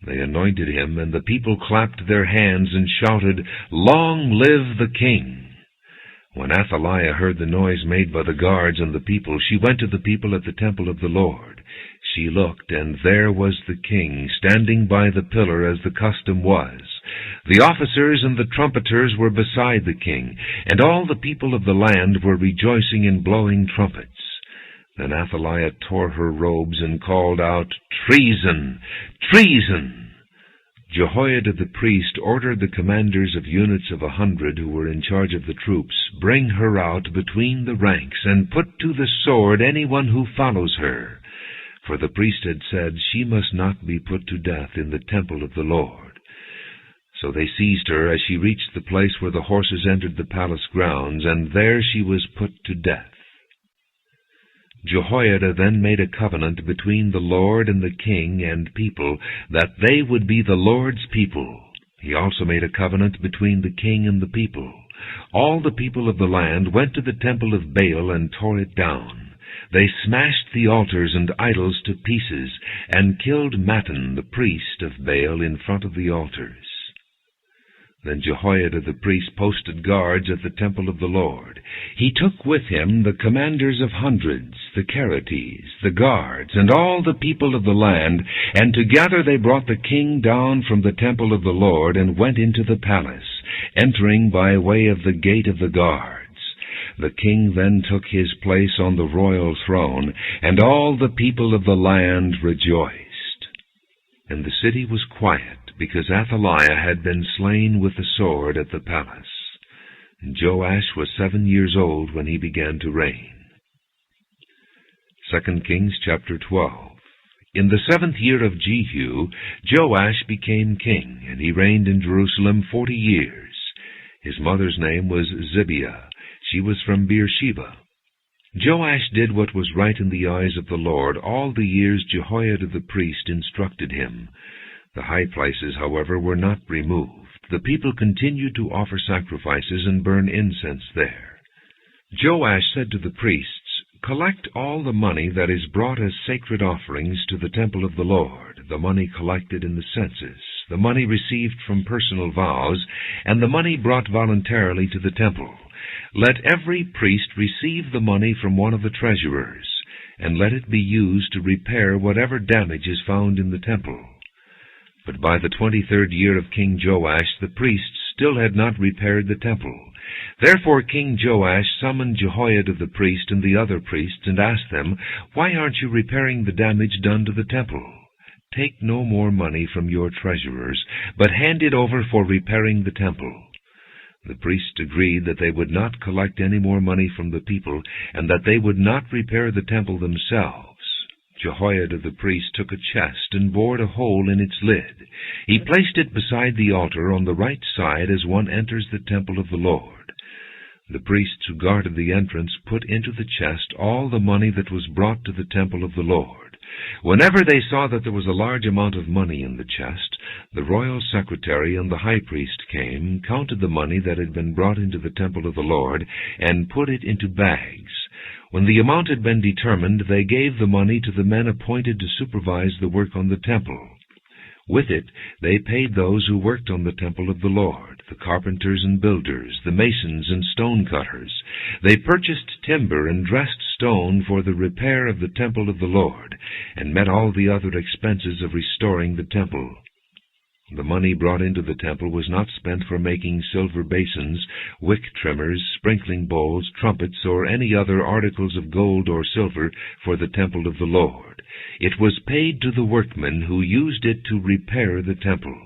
They anointed him, and the people clapped their hands and shouted, "Long live the king!" When Athaliah heard the noise made by the guards and the people, she went to the people at the temple of the Lord. She looked, and there was the king, standing by the pillar as the custom was. The officers and the trumpeters were beside the king, and all the people of the land were rejoicing and blowing trumpets. Then Athaliah tore her robes and called out, "Treason! Treason!" Jehoiada the priest ordered the commanders of units of 100 who were in charge of the troops, "Bring her out between the ranks, and put to the sword anyone who follows her." For the priest had said, "She must not be put to death in the temple of the Lord." So they seized her as she reached the place where the horses entered the palace grounds, and there she was put to death. Jehoiada then made a covenant between the Lord and the king and people, that they would be the Lord's people. He also made a covenant between the king and the people. All the people of the land went to the temple of Baal and tore it down. They smashed the altars and idols to pieces, and killed Mattan, the priest of Baal, in front of the altars. Then Jehoiada the priest posted guards at the temple of the Lord. He took with him the commanders of hundreds, the Keretes, the guards, and all the people of the land, and together they brought the king down from the temple of the Lord and went into the palace, entering by way of the gate of the guards. The king then took his place on the royal throne, and all the people of the land rejoiced. And the city was quiet, because Athaliah had been slain with the sword at the palace. And Joash was 7 years old when he began to reign. 2 Kings chapter 12. In the 7th year of Jehu, Joash became king, and he reigned in Jerusalem 40 years. His mother's name was Zibiah. She was from Beersheba. Joash did what was right in the eyes of the Lord all the years Jehoiada the priest instructed him. The high places, however, were not removed. The people continued to offer sacrifices and burn incense there. Joash said to the priests, "Collect all the money that is brought as sacred offerings to the temple of the Lord, the money collected in the census, the money received from personal vows, and the money brought voluntarily to the temple. Let every priest receive the money from one of the treasurers, and let it be used to repair whatever damage is found in the temple." But by the 23rd year of King Joash, the priests still had not repaired the temple. Therefore King Joash summoned Jehoiada the priest and the other priests, and asked them, "Why aren't you repairing the damage done to the temple? Take no more money from your treasurers, but hand it over for repairing the temple." The priests agreed that they would not collect any more money from the people, and that they would not repair the temple themselves. Jehoiada the priest took a chest and bored a hole in its lid. He placed it beside the altar on the right side as one enters the temple of the Lord. The priests who guarded the entrance put into the chest all the money that was brought to the temple of the Lord. Whenever they saw that there was a large amount of money in the chest, the royal secretary and the high priest came, counted the money that had been brought into the temple of the Lord, and put it into bags. When the amount had been determined, they gave the money to the men appointed to supervise the work on the temple. With it, they paid those who worked on the temple of the Lord, the carpenters and builders, the masons and stone cutters. They purchased timber and dressed stone for the repair of the temple of the Lord, and met all the other expenses of restoring the temple. The money brought into the temple was not spent for making silver basins, wick trimmers, sprinkling bowls, trumpets, or any other articles of gold or silver for the temple of the Lord. It was paid to the workmen who used it to repair the temple.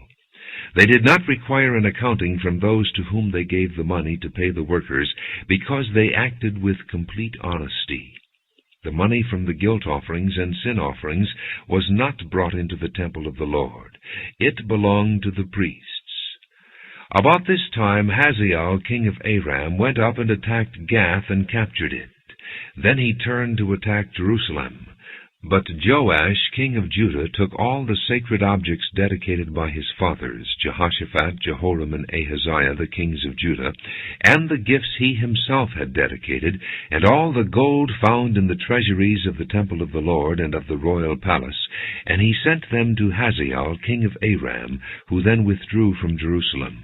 They did not require an accounting from those to whom they gave the money to pay the workers, because they acted with complete honesty. The money from the guilt offerings and sin offerings was not brought into the temple of the Lord. It belonged to the priests. About this time Hazael, king of Aram, went up and attacked Gath and captured it. Then he turned to attack Jerusalem. But Joash, king of Judah, took all the sacred objects dedicated by his fathers, Jehoshaphat, Jehoram, and Ahaziah, the kings of Judah, and the gifts he himself had dedicated, and all the gold found in the treasuries of the temple of the Lord and of the royal palace, and he sent them to Hazael, king of Aram, who then withdrew from Jerusalem.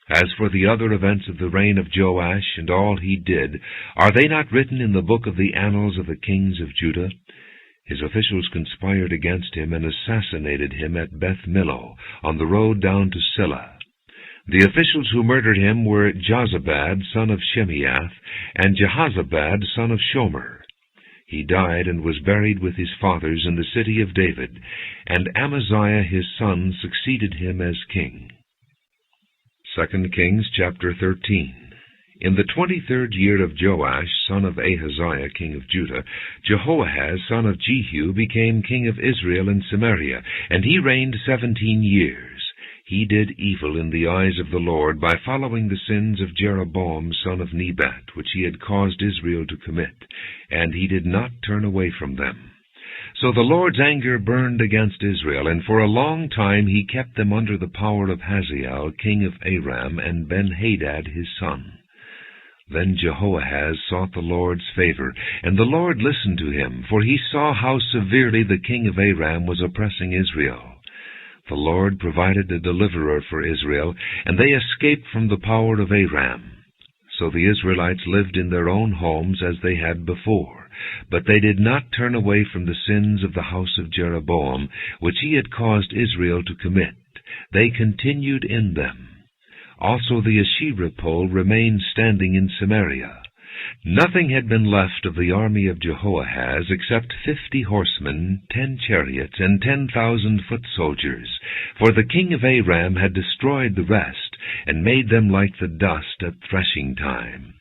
As for the other events of the reign of Joash, and all he did, are they not written in the book of the annals of the kings of Judah? His officials conspired against him and assassinated him at Beth Millo, on the road down to Silla. The officials who murdered him were Jozabad, son of Shemaiah, and Jehozabad, son of Shomer. He died and was buried with his fathers in the city of David, and Amaziah his son succeeded him as king. 2 Kings chapter 13. In the 23rd year of Joash, son of Ahaziah, king of Judah, Jehoahaz, son of Jehu, became king of Israel in Samaria, and he reigned 17 years. He did evil in the eyes of the Lord by following the sins of Jeroboam, son of Nebat, which he had caused Israel to commit, and he did not turn away from them. So the Lord's anger burned against Israel, and for a long time he kept them under the power of Hazael, king of Aram, and Ben-Hadad his son. Then Jehoahaz sought the Lord's favor, and the Lord listened to him, for he saw how severely the king of Aram was oppressing Israel. The Lord provided a deliverer for Israel, and they escaped from the power of Aram. So the Israelites lived in their own homes as they had before, but they did not turn away from the sins of the house of Jeroboam, which he had caused Israel to commit. They continued in them. Also the Asherah pole remained standing in Samaria. Nothing had been left of the army of Jehoahaz except 50 horsemen, 10 chariots, and 10,000 foot soldiers, for the king of Aram had destroyed the rest, and made them like the dust at threshing time.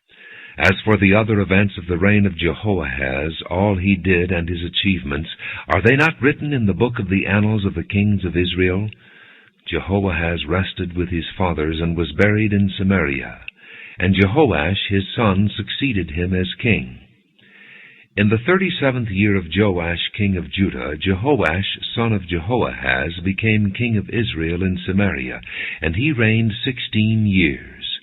As for the other events of the reign of Jehoahaz, all he did and his achievements, are they not written in the book of the annals of the kings of Israel? Jehoahaz rested with his fathers and was buried in Samaria, and Jehoash his son succeeded him as king. In the 37th year of Joash king of Judah, Jehoash son of Jehoahaz became king of Israel in Samaria, and he reigned 16 years.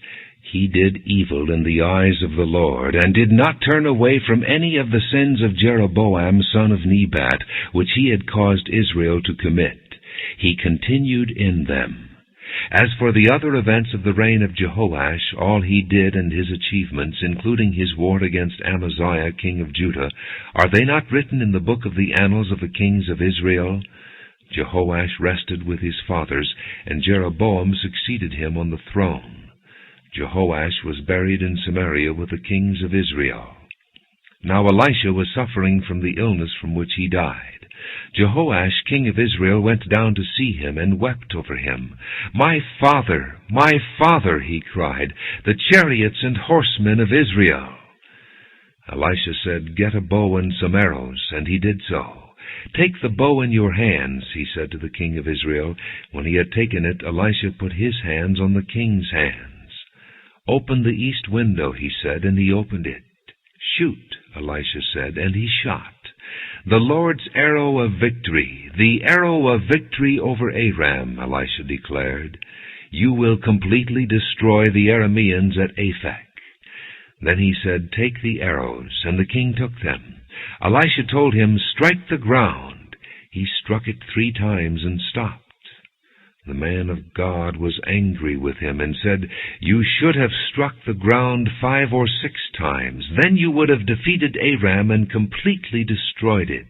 He did evil in the eyes of the Lord, and did not turn away from any of the sins of Jeroboam son of Nebat, which he had caused Israel to commit. He continued in them. As for the other events of the reign of Jehoash, all he did and his achievements, including his war against Amaziah king of Judah, are they not written in the book of the annals of the kings of Israel? Jehoash rested with his fathers, and Jeroboam succeeded him on the throne. Jehoash was buried in Samaria with the kings of Israel. Now Elisha was suffering from the illness from which he died. Jehoash, king of Israel, went down to see him and wept over him. My father, he cried, the chariots and horsemen of Israel!" Elisha said, "Get a bow and some arrows," and he did so. "Take the bow in your hands," he said to the king of Israel. When he had taken it, Elisha put his hands on the king's hands. "Open the east window," he said, and he opened it. "Shoot," Elisha said, and he shot. "The Lord's arrow of victory, the arrow of victory over Aram," Elisha declared. "You will completely destroy the Arameans at Aphek." Then he said, "Take the arrows," and the king took them. Elisha told him, "Strike the ground." He struck it 3 times and stopped. The man of God was angry with him and said, "You should have struck the ground 5 or 6 times. Then you would have defeated Aram and completely destroyed it.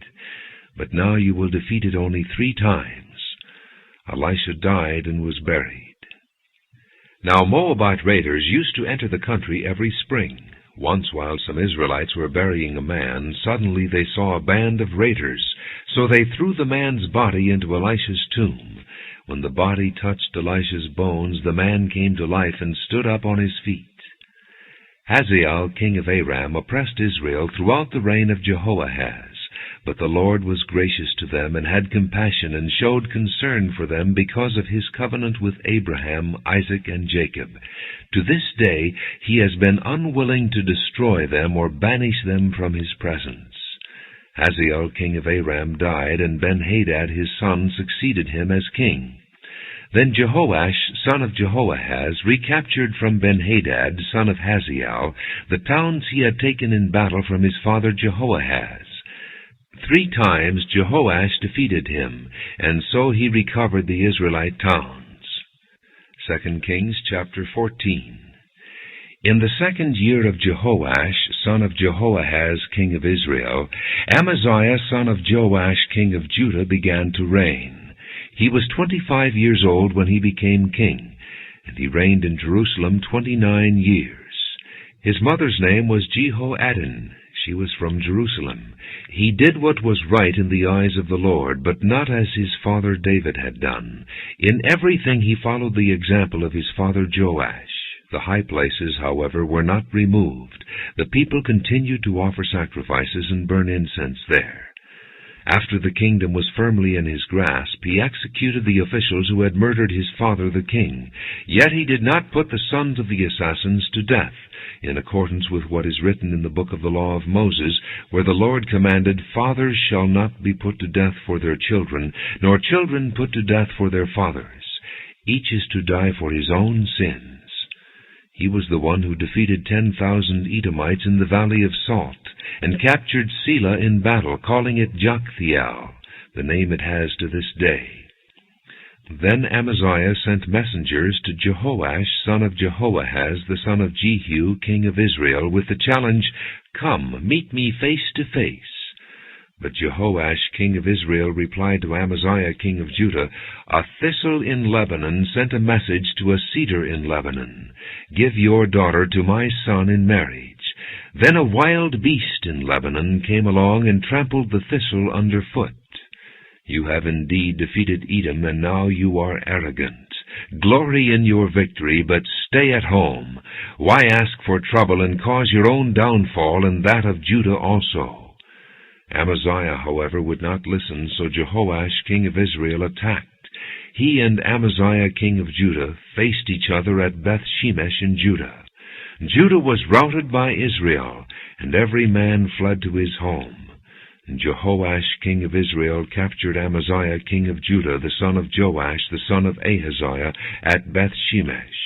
But now you will defeat it only 3 times. Elisha died and was buried. Now Moabite raiders used to enter the country every spring. Once, while some Israelites were burying a man, suddenly they saw a band of raiders. So they threw the man's body into Elisha's tomb. When the body touched Elisha's bones, the man came to life and stood up on his feet. Hazael, king of Aram, oppressed Israel throughout the reign of Jehoahaz. But the Lord was gracious to them and had compassion and showed concern for them because of his covenant with Abraham, Isaac, and Jacob. To this day he has been unwilling to destroy them or banish them from his presence. Hazael king of Aram died, and Ben-Hadad his son succeeded him as king. Then Jehoash son of Jehoahaz recaptured from Ben-Hadad son of Hazael the towns he had taken in battle from his father Jehoahaz. 3 times Jehoash defeated him, and so he recovered the Israelite towns. 2 Kings chapter 14. In the 2nd year of Jehoash, son of Jehoahaz, king of Israel, Amaziah, son of Joash, king of Judah, began to reign. He was 25 years old when he became king, and he reigned in Jerusalem 29 years. His mother's name was Jehoaddin. She was from Jerusalem. He did what was right in the eyes of the Lord, but not as his father David had done. In everything he followed the example of his father Joash. The high places, however, were not removed. The people continued to offer sacrifices and burn incense there. After the kingdom was firmly in his grasp, he executed the officials who had murdered his father the king. Yet he did not put the sons of the assassins to death, in accordance with what is written in the book of the law of Moses, where the Lord commanded, "Fathers shall not be put to death for their children, nor children put to death for their fathers. Each is to die for his own sins." He was the one who defeated 10,000 Edomites in the Valley of Salt, and captured Selah in battle, calling it Joktheel, the name it has to this day. Then Amaziah sent messengers to Jehoash, son of Jehoahaz, the son of Jehu, king of Israel, with the challenge, "Come, meet me face to face." But Jehoash, king of Israel, replied to Amaziah, king of Judah, "A thistle in Lebanon sent a message to a cedar in Lebanon. Give your daughter to my son in marriage." Then a wild beast in Lebanon came along and trampled the thistle underfoot. You have indeed defeated Edom, and now you are arrogant. Glory in your victory, but stay at home. Why ask for trouble and cause your own downfall and that of Judah also? Amaziah, however, would not listen, so Jehoash, king of Israel, attacked. He and Amaziah, king of Judah, faced each other at Beth-Shemesh in Judah. Judah was routed by Israel, and every man fled to his home. And Jehoash, king of Israel, captured Amaziah, king of Judah, the son of Joash, the son of Ahaziah, at Beth-Shemesh.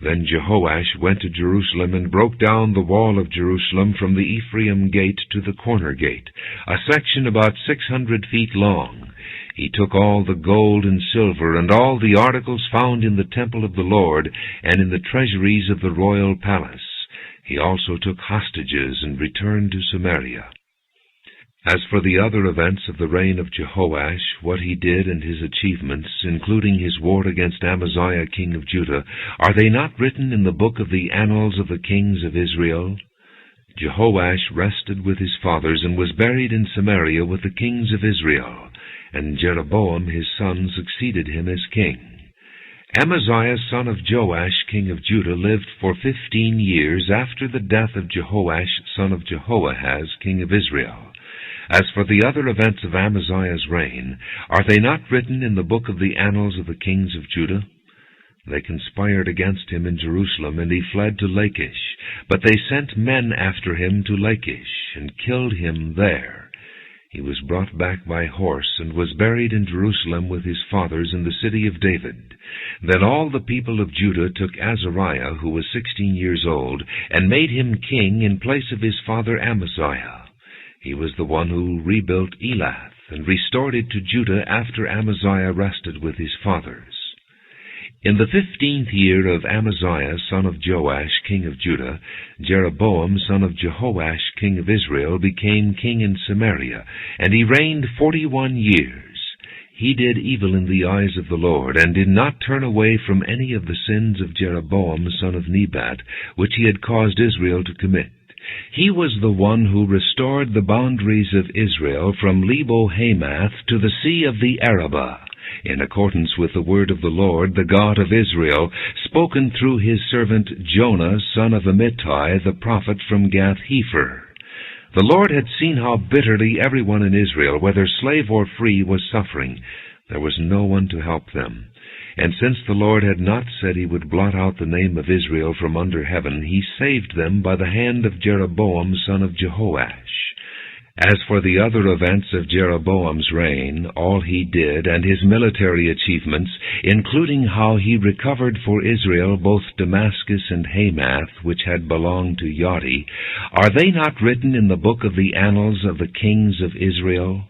Then Jehoash went to Jerusalem and broke down the wall of Jerusalem from the Ephraim gate to the corner gate, a section about 600 feet long. He took all the gold and silver and all the articles found in the temple of the Lord and in the treasuries of the royal palace. He also took hostages and returned to Samaria. As for the other events of the reign of Jehoash, what he did and his achievements, including his war against Amaziah, king of Judah, are they not written in the book of the annals of the kings of Israel? Jehoash rested with his fathers and was buried in Samaria with the kings of Israel, and Jeroboam his son succeeded him as king. Amaziah, son of Joash, king of Judah, lived for 15 years after the death of Jehoash, son of Jehoahaz, king of Israel. As for the other events of Amaziah's reign, are they not written in the book of the annals of the kings of Judah? They conspired against him in Jerusalem, and he fled to Lachish. But they sent men after him to Lachish, and killed him there. He was brought back by horse, and was buried in Jerusalem with his fathers in the city of David. Then all the people of Judah took Azariah, who was 16 years old, and made him king in place of his father Amaziah. He was the one who rebuilt Elath and restored it to Judah after Amaziah rested with his fathers. In the 15th year of Amaziah, son of Joash, king of Judah, Jeroboam, son of Jehoash, king of Israel, became king in Samaria, and he reigned 41 years. He did evil in the eyes of the Lord, and did not turn away from any of the sins of Jeroboam, son of Nebat, which he had caused Israel to commit. He was the one who restored the boundaries of Israel from Lebo-Hamath to the sea of the Arabah, in accordance with the word of the Lord, the God of Israel, spoken through his servant Jonah, son of Amittai, the prophet from Gath-Hepher. The Lord had seen how bitterly everyone in Israel, whether slave or free, was suffering. There was no one to help them. And since the Lord had not said he would blot out the name of Israel from under heaven, he saved them by the hand of Jeroboam, son of Jehoash. As for the other events of Jeroboam's reign, all he did, and his military achievements, including how he recovered for Israel both Damascus and Hamath, which had belonged to Yodi, are they not written in the book of the annals of the kings of Israel?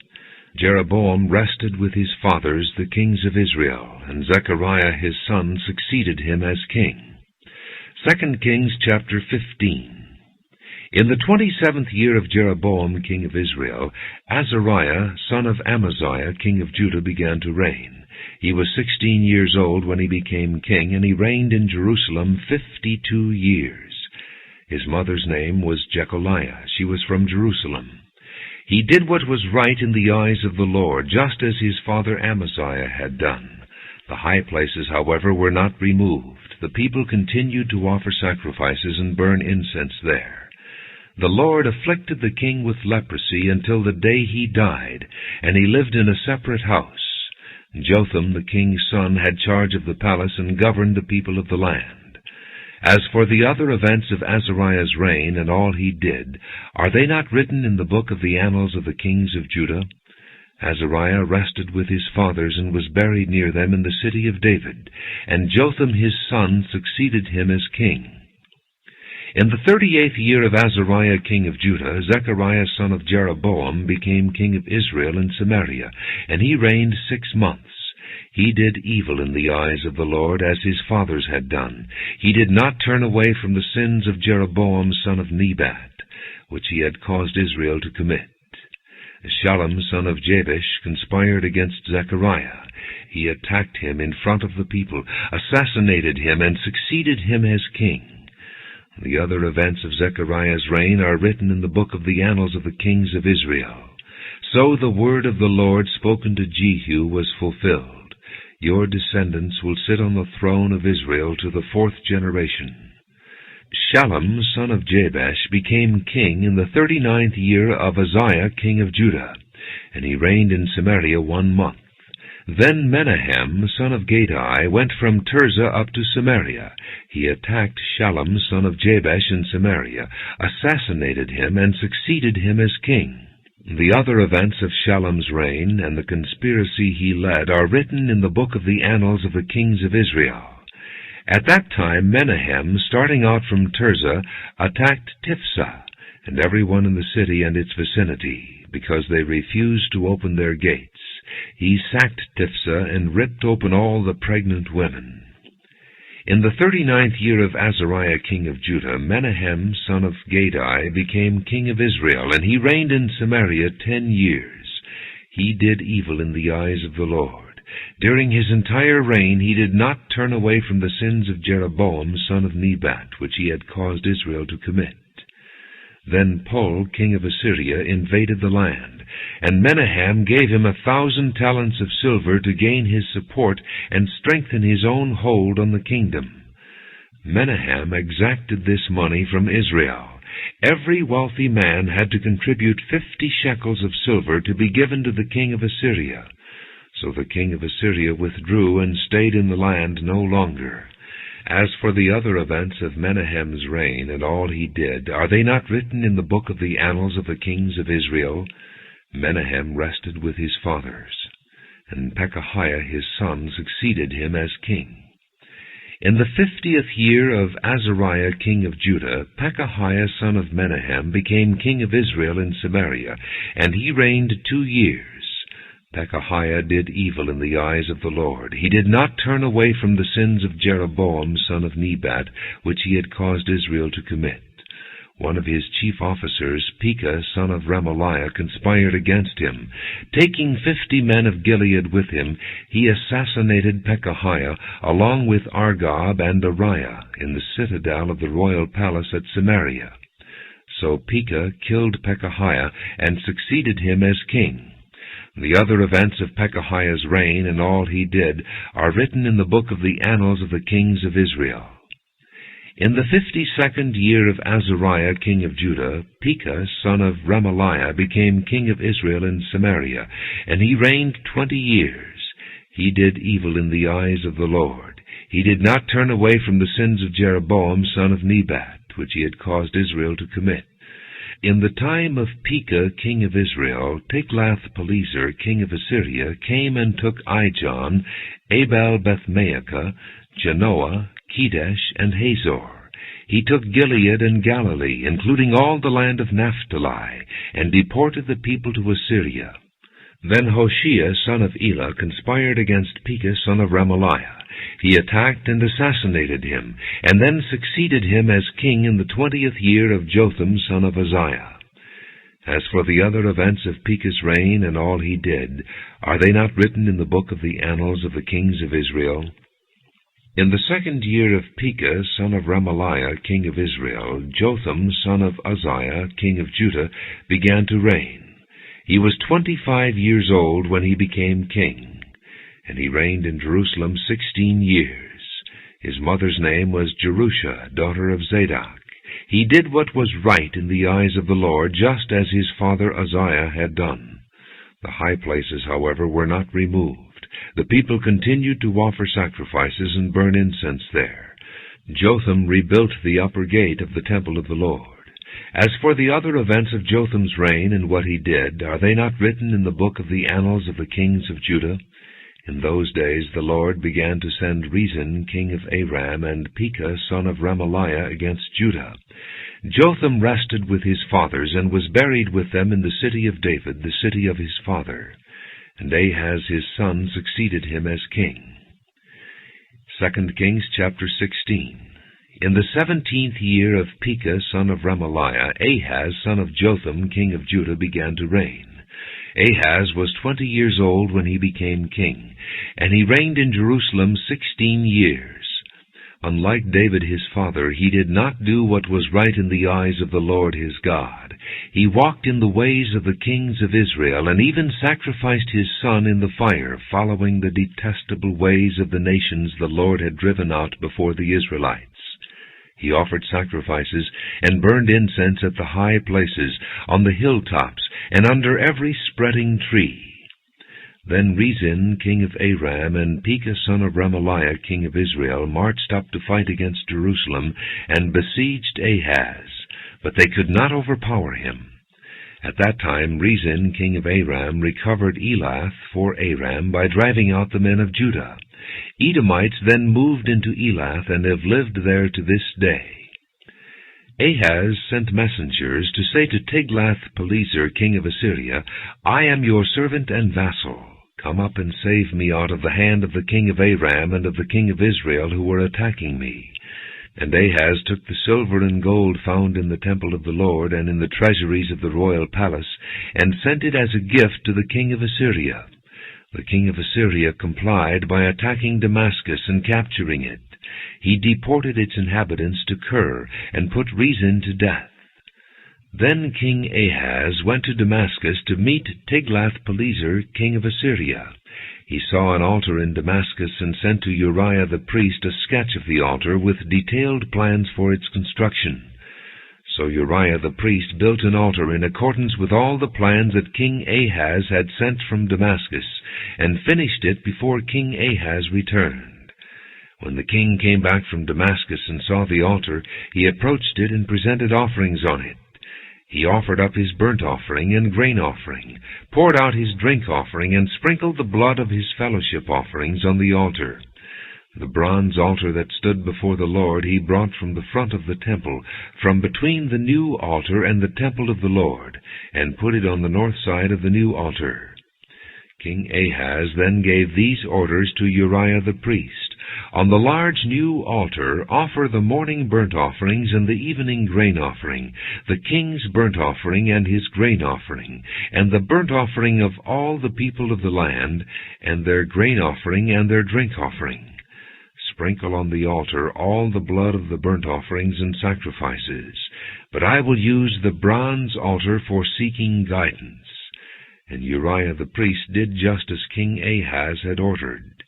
Jeroboam rested with his fathers, the kings of Israel, and Zechariah his son succeeded him as king. 2 Kings chapter 15. In the 27th year of Jeroboam king of Israel, Azariah son of Amaziah king of Judah began to reign. He was 16 years old when he became king, and he reigned in Jerusalem 52 years. His mother's name was Jecholiah. She was from Jerusalem. He did what was right in the eyes of the Lord, just as his father Amaziah had done. The high places, however, were not removed. The people continued to offer sacrifices and burn incense there. The Lord afflicted the king with leprosy until the day he died, and he lived in a separate house. Jotham, the king's son, had charge of the palace and governed the people of the land. As for the other events of Azariah's reign and all he did, are they not written in the book of the annals of the kings of Judah? Azariah rested with his fathers and was buried near them in the city of David, and Jotham his son succeeded him as king. In the 38th year of Azariah king of Judah, Zechariah son of Jeroboam became king of Israel in Samaria, and he reigned 6 months. He did evil in the eyes of the Lord, as his fathers had done. He did not turn away from the sins of Jeroboam son of Nebat, which he had caused Israel to commit. Shallum son of Jabesh conspired against Zechariah. He attacked him in front of the people, assassinated him, and succeeded him as king. The other events of Zechariah's reign are written in the book of the annals of the kings of Israel. So the word of the Lord spoken to Jehu was fulfilled. Your descendants will sit on the throne of Israel to the 4th generation. Shallum, son of Jabesh, became king in the 39th year of Uzziah, king of Judah, and he reigned in Samaria 1 month. Then Menahem, son of Gadai, went from Tirzah up to Samaria. He attacked Shallum, son of Jabesh, in Samaria, assassinated him, and succeeded him as king. The other events of Shallum's reign and the conspiracy he led are written in the book of the annals of the kings of Israel. At that time Menahem, starting out from Tirzah, attacked Tiphsah, and everyone in the city and its vicinity, because they refused to open their gates. He sacked Tiphsah and ripped open all the pregnant women. In the 39th year of Azariah king of Judah, Menahem son of Gadai became king of Israel, and he reigned in Samaria 10 years. He did evil in the eyes of the Lord. During his entire reign he did not turn away from the sins of Jeroboam son of Nebat, which he had caused Israel to commit. Then Pul, king of Assyria, invaded the land, and Menahem gave him 1,000 talents of silver to gain his support and strengthen his own hold on the kingdom. Menahem exacted this money from Israel. Every wealthy man had to contribute 50 shekels of silver to be given to the king of Assyria. So the king of Assyria withdrew and stayed in the land no longer. As for the other events of Menahem's reign and all he did, are they not written in the book of the annals of the kings of Israel? Menahem rested with his fathers, and Pekahiah his son succeeded him as king. In the 50th year of Azariah king of Judah, Pekahiah son of Menahem became king of Israel in Samaria, and he reigned 2 years. Pekahiah did evil in the eyes of the Lord. He did not turn away from the sins of Jeroboam son of Nebat, which he had caused Israel to commit. One of his chief officers, Pekah son of Remaliah, conspired against him. Taking 50 men of Gilead with him, he assassinated Pekahiah, along with Argob and Uriah, in the citadel of the royal palace at Samaria. So Pekah killed Pekahiah and succeeded him as king. The other events of Pekahiah's reign and all he did are written in the book of the annals of the kings of Israel. In the 52nd year of Azariah king of Judah, Pekah son of Remaliah became king of Israel in Samaria, and he reigned 20 years. He did evil in the eyes of the Lord. He did not turn away from the sins of Jeroboam son of Nebat, which he had caused Israel to commit. In the time of Pekah, king of Israel, Tiglath-Pileser, king of Assyria, came and took Ijon, Abel-Beth-Maachah, Janoah, Kedesh, and Hazor. He took Gilead and Galilee, including all the land of Naphtali, and deported the people to Assyria. Then Hoshea, son of Elah, conspired against Pekah, son of Remaliah. He attacked and assassinated him, and then succeeded him as king in the 20th year of Jotham, son of Uzziah. As for the other events of Pekah's reign and all he did, are they not written in the book of the annals of the kings of Israel? In the 2nd year of Pekah, son of Remaliah, king of Israel, Jotham, son of Uzziah, king of Judah, began to reign. He was 25 years old when he became king, and he reigned in Jerusalem 16 years. His mother's name was Jerusha, daughter of Zadok. He did what was right in the eyes of the Lord, just as his father Uzziah had done. The high places, however, were not removed. The people continued to offer sacrifices and burn incense there. Jotham rebuilt the upper gate of the temple of the Lord. As for the other events of Jotham's reign and what he did, are they not written in the book of the annals of the kings of Judah? In those days the Lord began to send Rezin, king of Aram, and Pekah, son of Remaliah, against Judah. Jotham rested with his fathers, and was buried with them in the city of David, the city of his father. And Ahaz his son succeeded him as king. 2 Kings chapter 16. In the 17th year of Pekah, son of Remaliah, Ahaz, son of Jotham, king of Judah, began to reign. Ahaz was 20 years old when he became king, and he reigned in Jerusalem 16 years. Unlike David his father, he did not do what was right in the eyes of the Lord his God. He walked in the ways of the kings of Israel, and even sacrificed his son in the fire, following the detestable ways of the nations the Lord had driven out before the Israelites. He offered sacrifices and burned incense at the high places, on the hilltops, and under every spreading tree. Then Rezin, king of Aram, and Pekah, son of Remaliah, king of Israel, marched up to fight against Jerusalem, and besieged Ahaz, but they could not overpower him. At that time Rezin, king of Aram, recovered Elath for Aram by driving out the men of Judah. Edomites then moved into Elath, and have lived there to this day. Ahaz sent messengers to say to Tiglath-Pileser, king of Assyria, "I am your servant and vassal. Come up and save me out of the hand of the king of Aram and of the king of Israel who are attacking me." And Ahaz took the silver and gold found in the temple of the Lord and in the treasuries of the royal palace, and sent it as a gift to the king of Assyria. The king of Assyria complied by attacking Damascus and capturing it. He deported its inhabitants to Kir, and put Rezin to death. Then King Ahaz went to Damascus to meet Tiglath-Pileser, king of Assyria. He saw an altar in Damascus, and sent to Uriah the priest a sketch of the altar, with detailed plans for its construction. So Uriah the priest built an altar in accordance with all the plans that King Ahaz had sent from Damascus, and finished it before King Ahaz returned. When the king came back from Damascus and saw the altar, he approached it and presented offerings on it. He offered up his burnt offering and grain offering, poured out his drink offering, and sprinkled the blood of his fellowship offerings on the altar. The bronze altar that stood before the Lord he brought from the front of the temple, from between the new altar and the temple of the Lord, and put it on the north side of the new altar. King Ahaz then gave these orders to Uriah the priest: "On the large new altar offer the morning burnt offerings and the evening grain offering, the king's burnt offering and his grain offering, and the burnt offering of all the people of the land, and their grain offering and their drink offering. Sprinkle on the altar all the blood of the burnt offerings and sacrifices, but I will use the bronze altar for seeking guidance." And Uriah the priest did just as King Ahaz had ordered.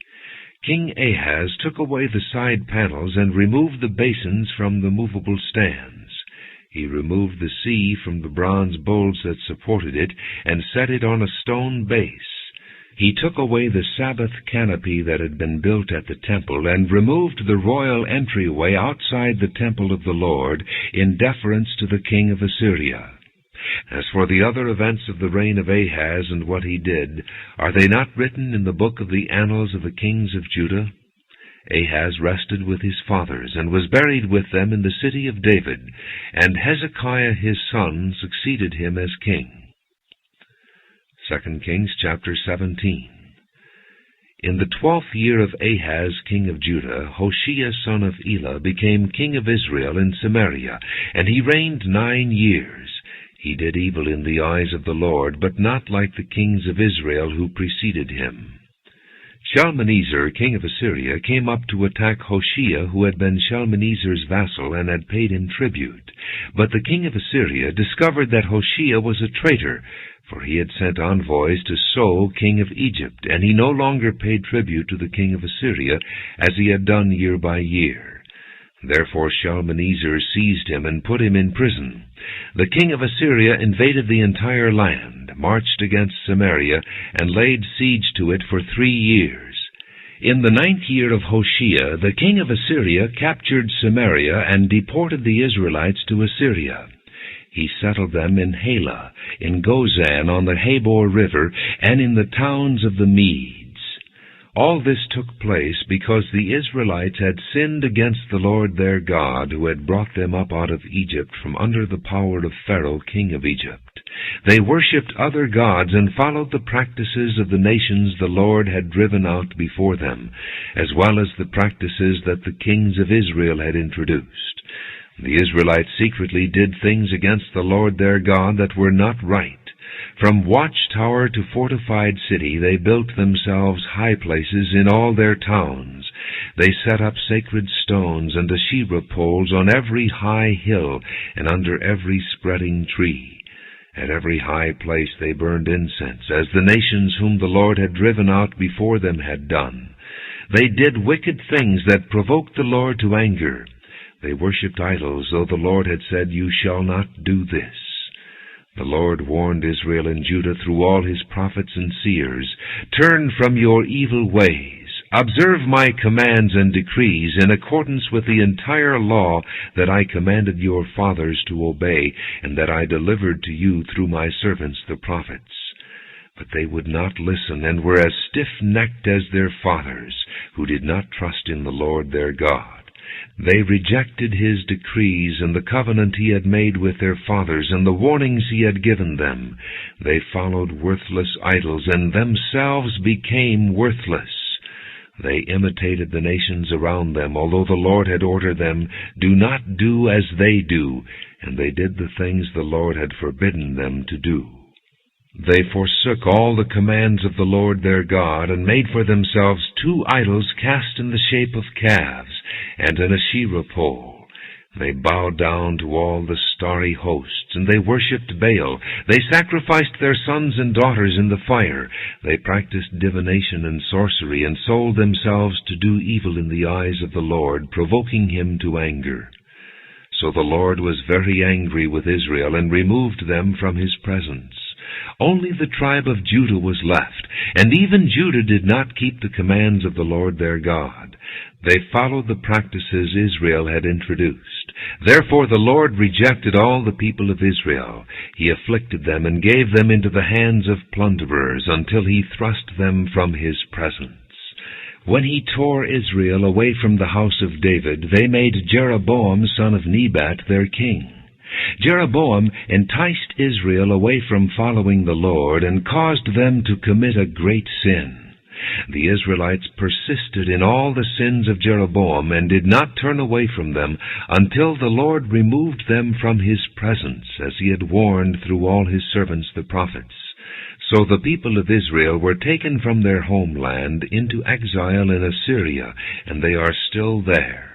King Ahaz took away the side panels and removed the basins from the movable stands. He removed the sea from the bronze bowls that supported it, and set it on a stone base. He took away the Sabbath canopy that had been built at the temple, and removed the royal entryway outside the temple of the Lord, in deference to the king of Assyria. As for the other events of the reign of Ahaz and what he did, are they not written in the book of the annals of the kings of Judah? Ahaz rested with his fathers, and was buried with them in the city of David, and Hezekiah his son succeeded him as king. 2 Kings chapter 17. In the 12th year of Ahaz king of Judah, Hoshea son of Elah became king of Israel in Samaria, and he reigned 9 years. He did evil in the eyes of the Lord, but not like the kings of Israel who preceded him. Shalmaneser, king of Assyria, came up to attack Hoshea, who had been Shalmaneser's vassal and had paid him tribute. But the king of Assyria discovered that Hoshea was a traitor, for he had sent envoys to So, king of Egypt, and he no longer paid tribute to the king of Assyria, as he had done year by year. Therefore Shalmaneser seized him and put him in prison. The king of Assyria invaded the entire land, marched against Samaria, and laid siege to it for 3 years. In the 9th year of Hoshea, the king of Assyria captured Samaria and deported the Israelites to Assyria. He settled them in Halah, in Gozan on the Habor River, and in the towns of the Medes. All this took place because the Israelites had sinned against the Lord their God, who had brought them up out of Egypt from under the power of Pharaoh, king of Egypt. They worshipped other gods and followed the practices of the nations the Lord had driven out before them, as well as the practices that the kings of Israel had introduced. The Israelites secretly did things against the Lord their God that were not right. From watchtower to fortified city they built themselves high places in all their towns. They set up sacred stones and Asherah poles on every high hill and under every spreading tree. At every high place they burned incense, as the nations whom the Lord had driven out before them had done. They did wicked things that provoked the Lord to anger. They worshipped idols, though the Lord had said, "You shall not do this." The Lord warned Israel and Judah through all his prophets and seers, "Turn from your evil ways. Observe my commands and decrees in accordance with the entire law that I commanded your fathers to obey, and that I delivered to you through my servants the prophets." But they would not listen, and were as stiff-necked as their fathers, who did not trust in the Lord their God. They rejected his decrees and the covenant he had made with their fathers and the warnings he had given them. They followed worthless idols and themselves became worthless. They imitated the nations around them, although the Lord had ordered them, "Do not do as they do," and they did the things the Lord had forbidden them to do. They forsook all the commands of the Lord their God, and made for themselves 2 idols cast in the shape of calves, and an Asherah pole. They bowed down to all the starry hosts, and they worshipped Baal. They sacrificed their sons and daughters in the fire. They practiced divination and sorcery, and sold themselves to do evil in the eyes of the Lord, provoking him to anger. So the Lord was very angry with Israel, and removed them from his presence. Only the tribe of Judah was left, and even Judah did not keep the commands of the Lord their God. They followed the practices Israel had introduced. Therefore the Lord rejected all the people of Israel. He afflicted them and gave them into the hands of plunderers until he thrust them from his presence. When he tore Israel away from the house of David, they made Jeroboam son of Nebat their king. Jeroboam enticed Israel away from following the Lord and caused them to commit a great sin. The Israelites persisted in all the sins of Jeroboam and did not turn away from them until the Lord removed them from his presence, as he had warned through all his servants the prophets. So the people of Israel were taken from their homeland into exile in Assyria, and they are still there.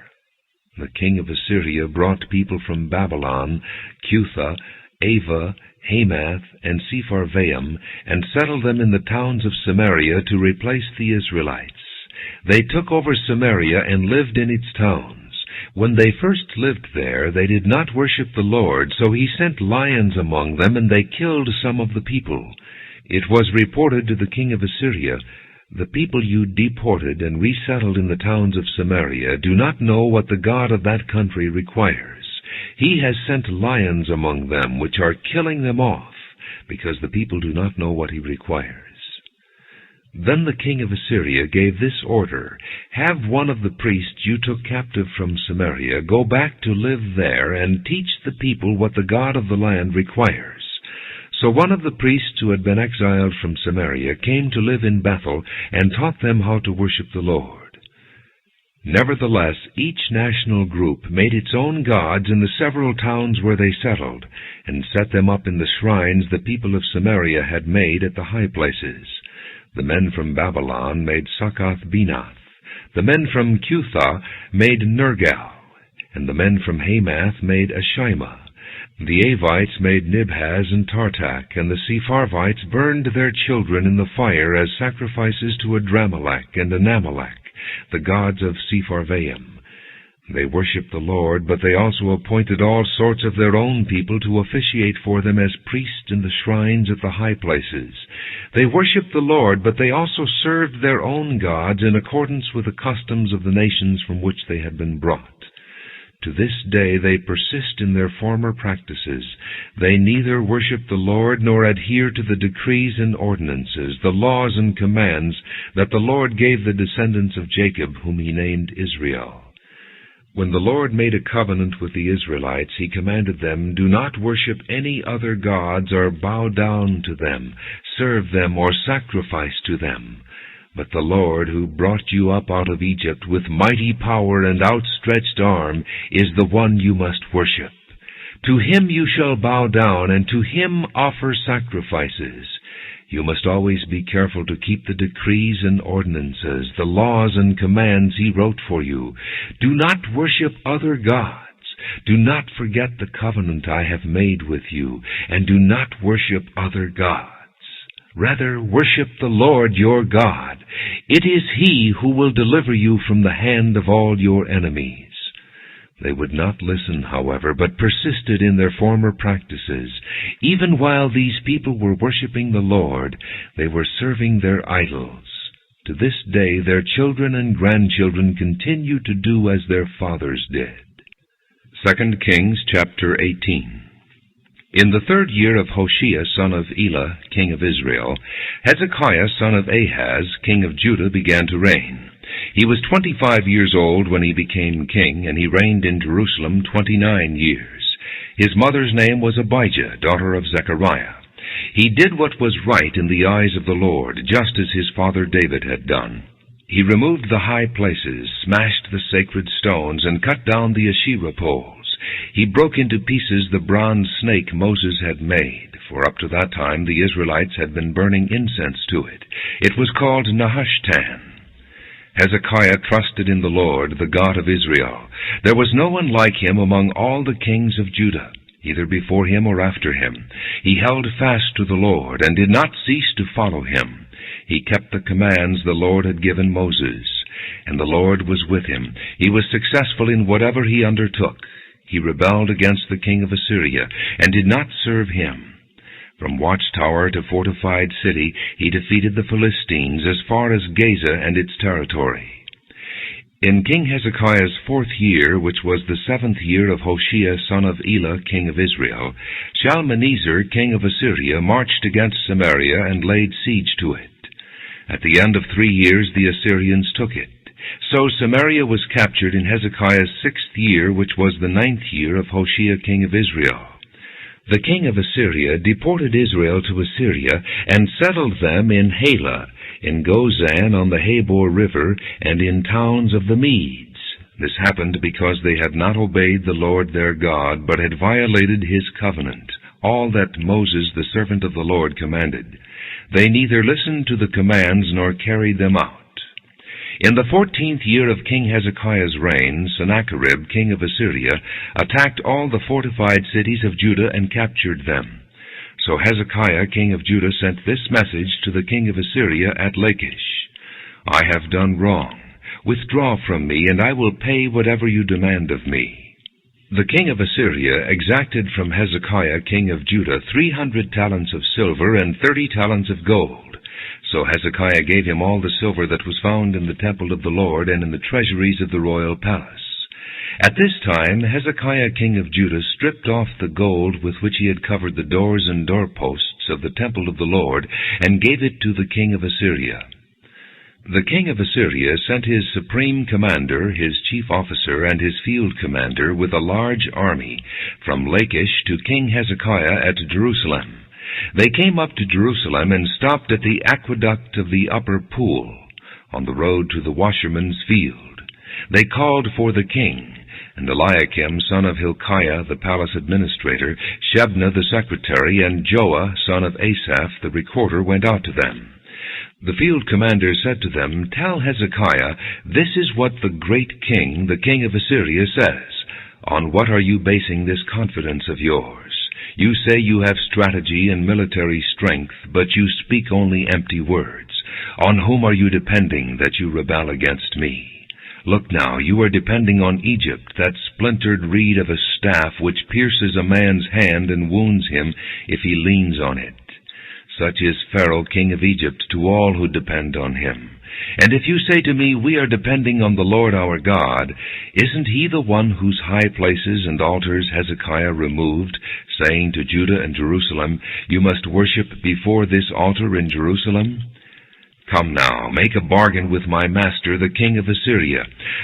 The king of Assyria brought people from Babylon, Cutha, Ava, Hamath, and Sepharvaim, and settled them in the towns of Samaria to replace the Israelites. They took over Samaria and lived in its towns. When they first lived there, they did not worship the Lord, so he sent lions among them, and they killed some of the people. It was reported to the king of Assyria, "The people you deported and resettled in the towns of Samaria do not know what the God of that country requires. He has sent lions among them, which are killing them off, because the people do not know what he requires. Then the king of Assyria gave this order, Have one of the priests you took captive from Samaria go back to live there and teach the people what the God of the land requires. So one of the priests who had been exiled from Samaria came to live in Bethel and taught them how to worship the Lord. Nevertheless, each national group made its own gods in the several towns where they settled, and set them up in the shrines the people of Samaria had made at the high places. The men from Babylon made Succoth-Benoth. The men from Cutha made Nergal. And the men from Hamath made Ashima. The Avites made Nibhaz and Tartak, and the Sepharvites burned their children in the fire as sacrifices to Adramelech and Anamelech, the gods of Sepharvaim. They worshipped the Lord, but they also appointed all sorts of their own people to officiate for them as priests in the shrines at the high places. They worshipped the Lord, but they also served their own gods in accordance with the customs of the nations from which they had been brought. To this day they persist in their former practices. They neither worship the Lord nor adhere to the decrees and ordinances, the laws and commands that the Lord gave the descendants of Jacob, whom he named Israel. When the Lord made a covenant with the Israelites, he commanded them, Do not worship any other gods or bow down to them, serve them or sacrifice to them. But the Lord, who brought you up out of Egypt with mighty power and outstretched arm, is the one you must worship. To him you shall bow down, and to him offer sacrifices. You must always be careful to keep the decrees and ordinances, the laws and commands he wrote for you. Do not worship other gods. Do not forget the covenant I have made with you, and do not worship other gods. Rather, worship the Lord your God. It is he who will deliver you from the hand of all your enemies. They would not listen, however, but persisted in their former practices. Even while these people were worshiping the Lord, they were serving their idols. To this day, their children and grandchildren continue to do as their fathers did. 2 Kings chapter 18. In the 3rd year of Hoshea son of Elah, king of Israel, Hezekiah son of Ahaz, king of Judah, began to reign. He was 25 years old when he became king, and he reigned in Jerusalem 29 years. His mother's name was Abijah, daughter of Zechariah. He did what was right in the eyes of the Lord, just as his father David had done. He removed the high places, smashed the sacred stones, and cut down the Asherah poles. He broke into pieces the bronze snake Moses had made, for up to that time the Israelites had been burning incense to it. It was called Nehushtan. Hezekiah trusted in the Lord, the God of Israel. There was no one like him among all the kings of Judah, either before him or after him. He held fast to the Lord, and did not cease to follow him. He kept the commands the Lord had given Moses, and the Lord was with him. He was successful in whatever he undertook. He rebelled against the king of Assyria, and did not serve him. From watchtower to fortified city, he defeated the Philistines as far as Gaza and its territory. In King Hezekiah's 4th year, which was the 7th year of Hoshea son of Elah, king of Israel, Shalmaneser, king of Assyria, marched against Samaria and laid siege to it. At the end of 3 years the Assyrians took it. So Samaria was captured in Hezekiah's 6th year, which was the 9th year of Hoshea king of Israel. The king of Assyria deported Israel to Assyria, and settled them in Halah, in Gozan on the Habor River, and in towns of the Medes. This happened because they had not obeyed the Lord their God, but had violated his covenant, all that Moses the servant of the Lord commanded. They neither listened to the commands nor carried them out. In the 14th year of King Hezekiah's reign, Sennacherib, king of Assyria, attacked all the fortified cities of Judah and captured them. So Hezekiah, king of Judah, sent this message to the king of Assyria at Lachish: I have done wrong. Withdraw from me, and I will pay whatever you demand of me. The king of Assyria exacted from Hezekiah, king of Judah, 300 talents of silver and 30 talents of gold. So Hezekiah gave him all the silver that was found in the temple of the Lord and in the treasuries of the royal palace. At this time Hezekiah king of Judah stripped off the gold with which he had covered the doors and doorposts of the temple of the Lord, and gave it to the king of Assyria. The king of Assyria sent his supreme commander, his chief officer, and his field commander with a large army from Lachish to King Hezekiah at Jerusalem. They came up to Jerusalem and stopped at the aqueduct of the upper pool, on the road to the washerman's field. They called for the king, and Eliakim son of Hilkiah the palace administrator, Shebna the secretary, and Joah son of Asaph the recorder went out to them. The field commander said to them, "Tell Hezekiah, this is what the great king, the king of Assyria, says. On what are you basing this confidence of yours? You say you have strategy and military strength, but you speak only empty words. On whom are you depending that you rebel against me? Look now, you are depending on Egypt, that splintered reed of a staff which pierces a man's hand and wounds him if he leans on it. Such is Pharaoh king of Egypt to all who depend on him. And if you say to me, we are depending on the Lord our God, isn't he the one whose high places and altars Hezekiah removed, saying to Judah and Jerusalem, you must worship before this altar in Jerusalem? Come now, make a bargain with my master, the king of Assyria.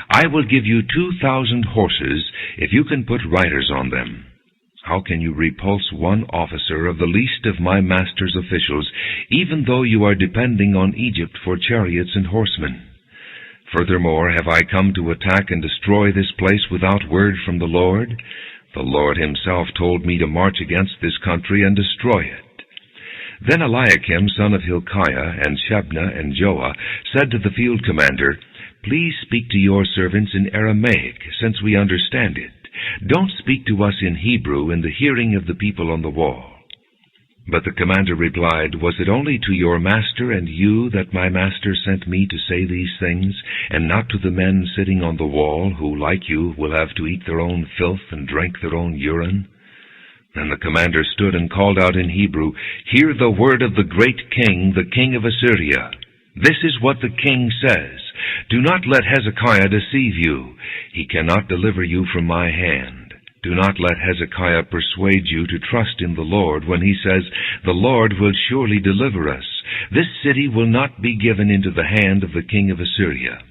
I will give you 2,000 horses, if you can put riders on them. How can you repulse one officer of the least of my master's officials, even though you are depending on Egypt for chariots and horsemen? Furthermore, have I come to attack and destroy this place without word from the Lord? The Lord himself told me to march against this country and destroy it." Then Eliakim son of Hilkiah and Shebna and Joah said to the field commander, "Please speak to your servants in Aramaic, since we understand it. Don't speak to us in Hebrew in the hearing of the people on the wall." But the commander replied, "Was it only to your master and you that my master sent me to say these things, and not to the men sitting on the wall, who, like you, will have to eat their own filth and drink their own urine?" Then the commander stood and called out in Hebrew, "Hear the word of the great king, the king of Assyria. This is what the king says. Do not let Hezekiah deceive you. He cannot deliver you from my hand. Do not let Hezekiah persuade you to trust in the Lord when he says, 'The Lord will surely deliver us. This city will not be given into the hand of the king of Assyria.'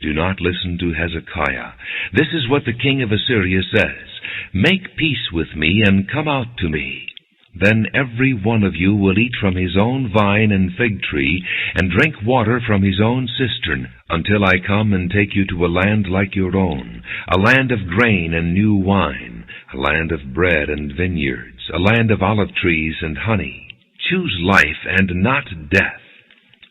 Do not listen to Hezekiah. This is what the king of Assyria says. Make peace with me and come out to me. Then every one of you will eat from his own vine and fig tree, and drink water from his own cistern, until I come and take you to a land like your own, a land of grain and new wine, a land of bread and vineyards, a land of olive trees and honey. Choose life and not death.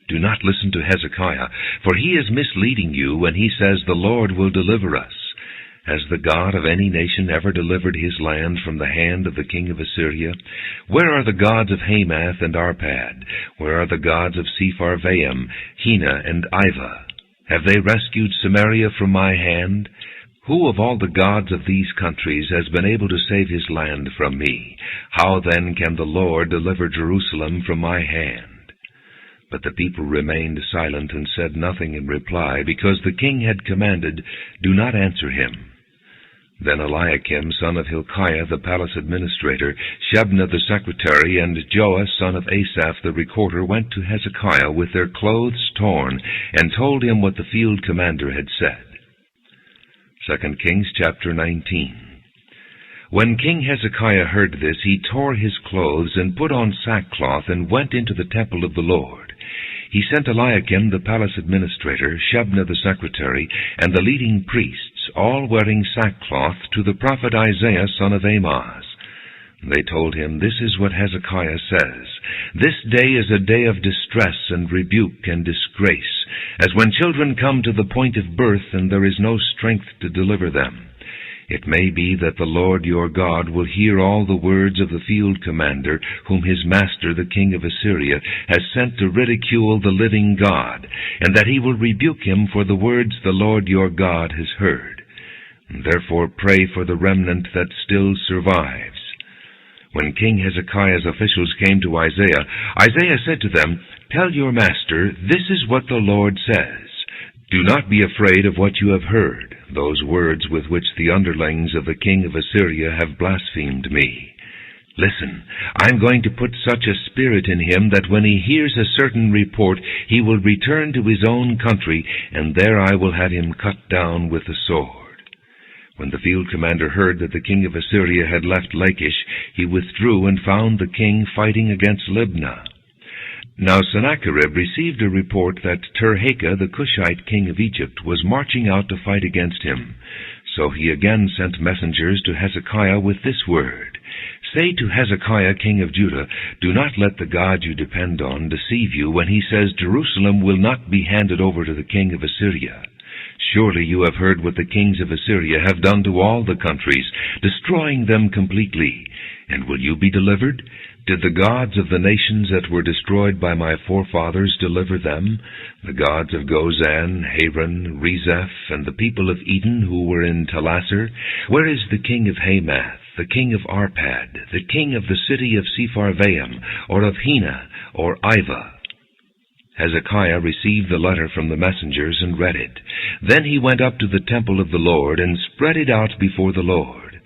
Do not listen to Hezekiah, for he is misleading you when he says the Lord will deliver us. Has the God of any nation ever delivered his land from the hand of the king of Assyria? Where are the gods of Hamath and Arpad? Where are the gods of Sepharvaim, Hena, and Ivah? Have they rescued Samaria from my hand? Who of all the gods of these countries has been able to save his land from me? How then can the Lord deliver Jerusalem from my hand?" But the people remained silent and said nothing in reply, because the king had commanded, "Do not answer him." Then Eliakim son of Hilkiah the palace administrator, Shebna the secretary, and Joah son of Asaph the recorder went to Hezekiah with their clothes torn, and told him what the field commander had said. 2 Kings chapter 19. When King Hezekiah heard this, he tore his clothes and put on sackcloth and went into the temple of the Lord. He sent Eliakim the palace administrator, Shebna the secretary, and the leading priests, all wearing sackcloth, to the prophet Isaiah son of Amoz. They told him, "This is what Hezekiah says. This day is a day of distress and rebuke and disgrace, as when children come to the point of birth and there is no strength to deliver them. It may be that the Lord your God will hear all the words of the field commander, whom his master the king of Assyria has sent to ridicule the living God, and that he will rebuke him for the words the Lord your God has heard. Therefore pray for the remnant that still survives." When King Hezekiah's officials came to Isaiah, Isaiah said to them, "Tell your master, this is what the Lord says. Do not be afraid of what you have heard. those words with which the underlings of the king of Assyria have blasphemed me. Listen, I am going to put such a spirit in him that when he hears a certain report, he will return to his own country, and there I will have him cut down with the sword." When the field commander heard that the king of Assyria had left Lachish, he withdrew and found the king fighting against Libnah. Now Sennacherib received a report that Tirhakah, the Cushite king of Egypt, was marching out to fight against him. So he again sent messengers to Hezekiah with this word: "Say to Hezekiah king of Judah, do not let the God you depend on deceive you when he says Jerusalem will not be handed over to the king of Assyria. Surely you have heard what the kings of Assyria have done to all the countries, destroying them completely. And will you be delivered? Did the gods of the nations that were destroyed by my forefathers deliver them? The gods of Gozan, Haran, Rezeph, and the people of Eden who were in Telassar? Where is the king of Hamath, the king of Arpad, the king of the city of Sepharvaim, or of Hena, or Ivah?" Hezekiah received the letter from the messengers and read it. Then he went up to the temple of the Lord and spread it out before the Lord.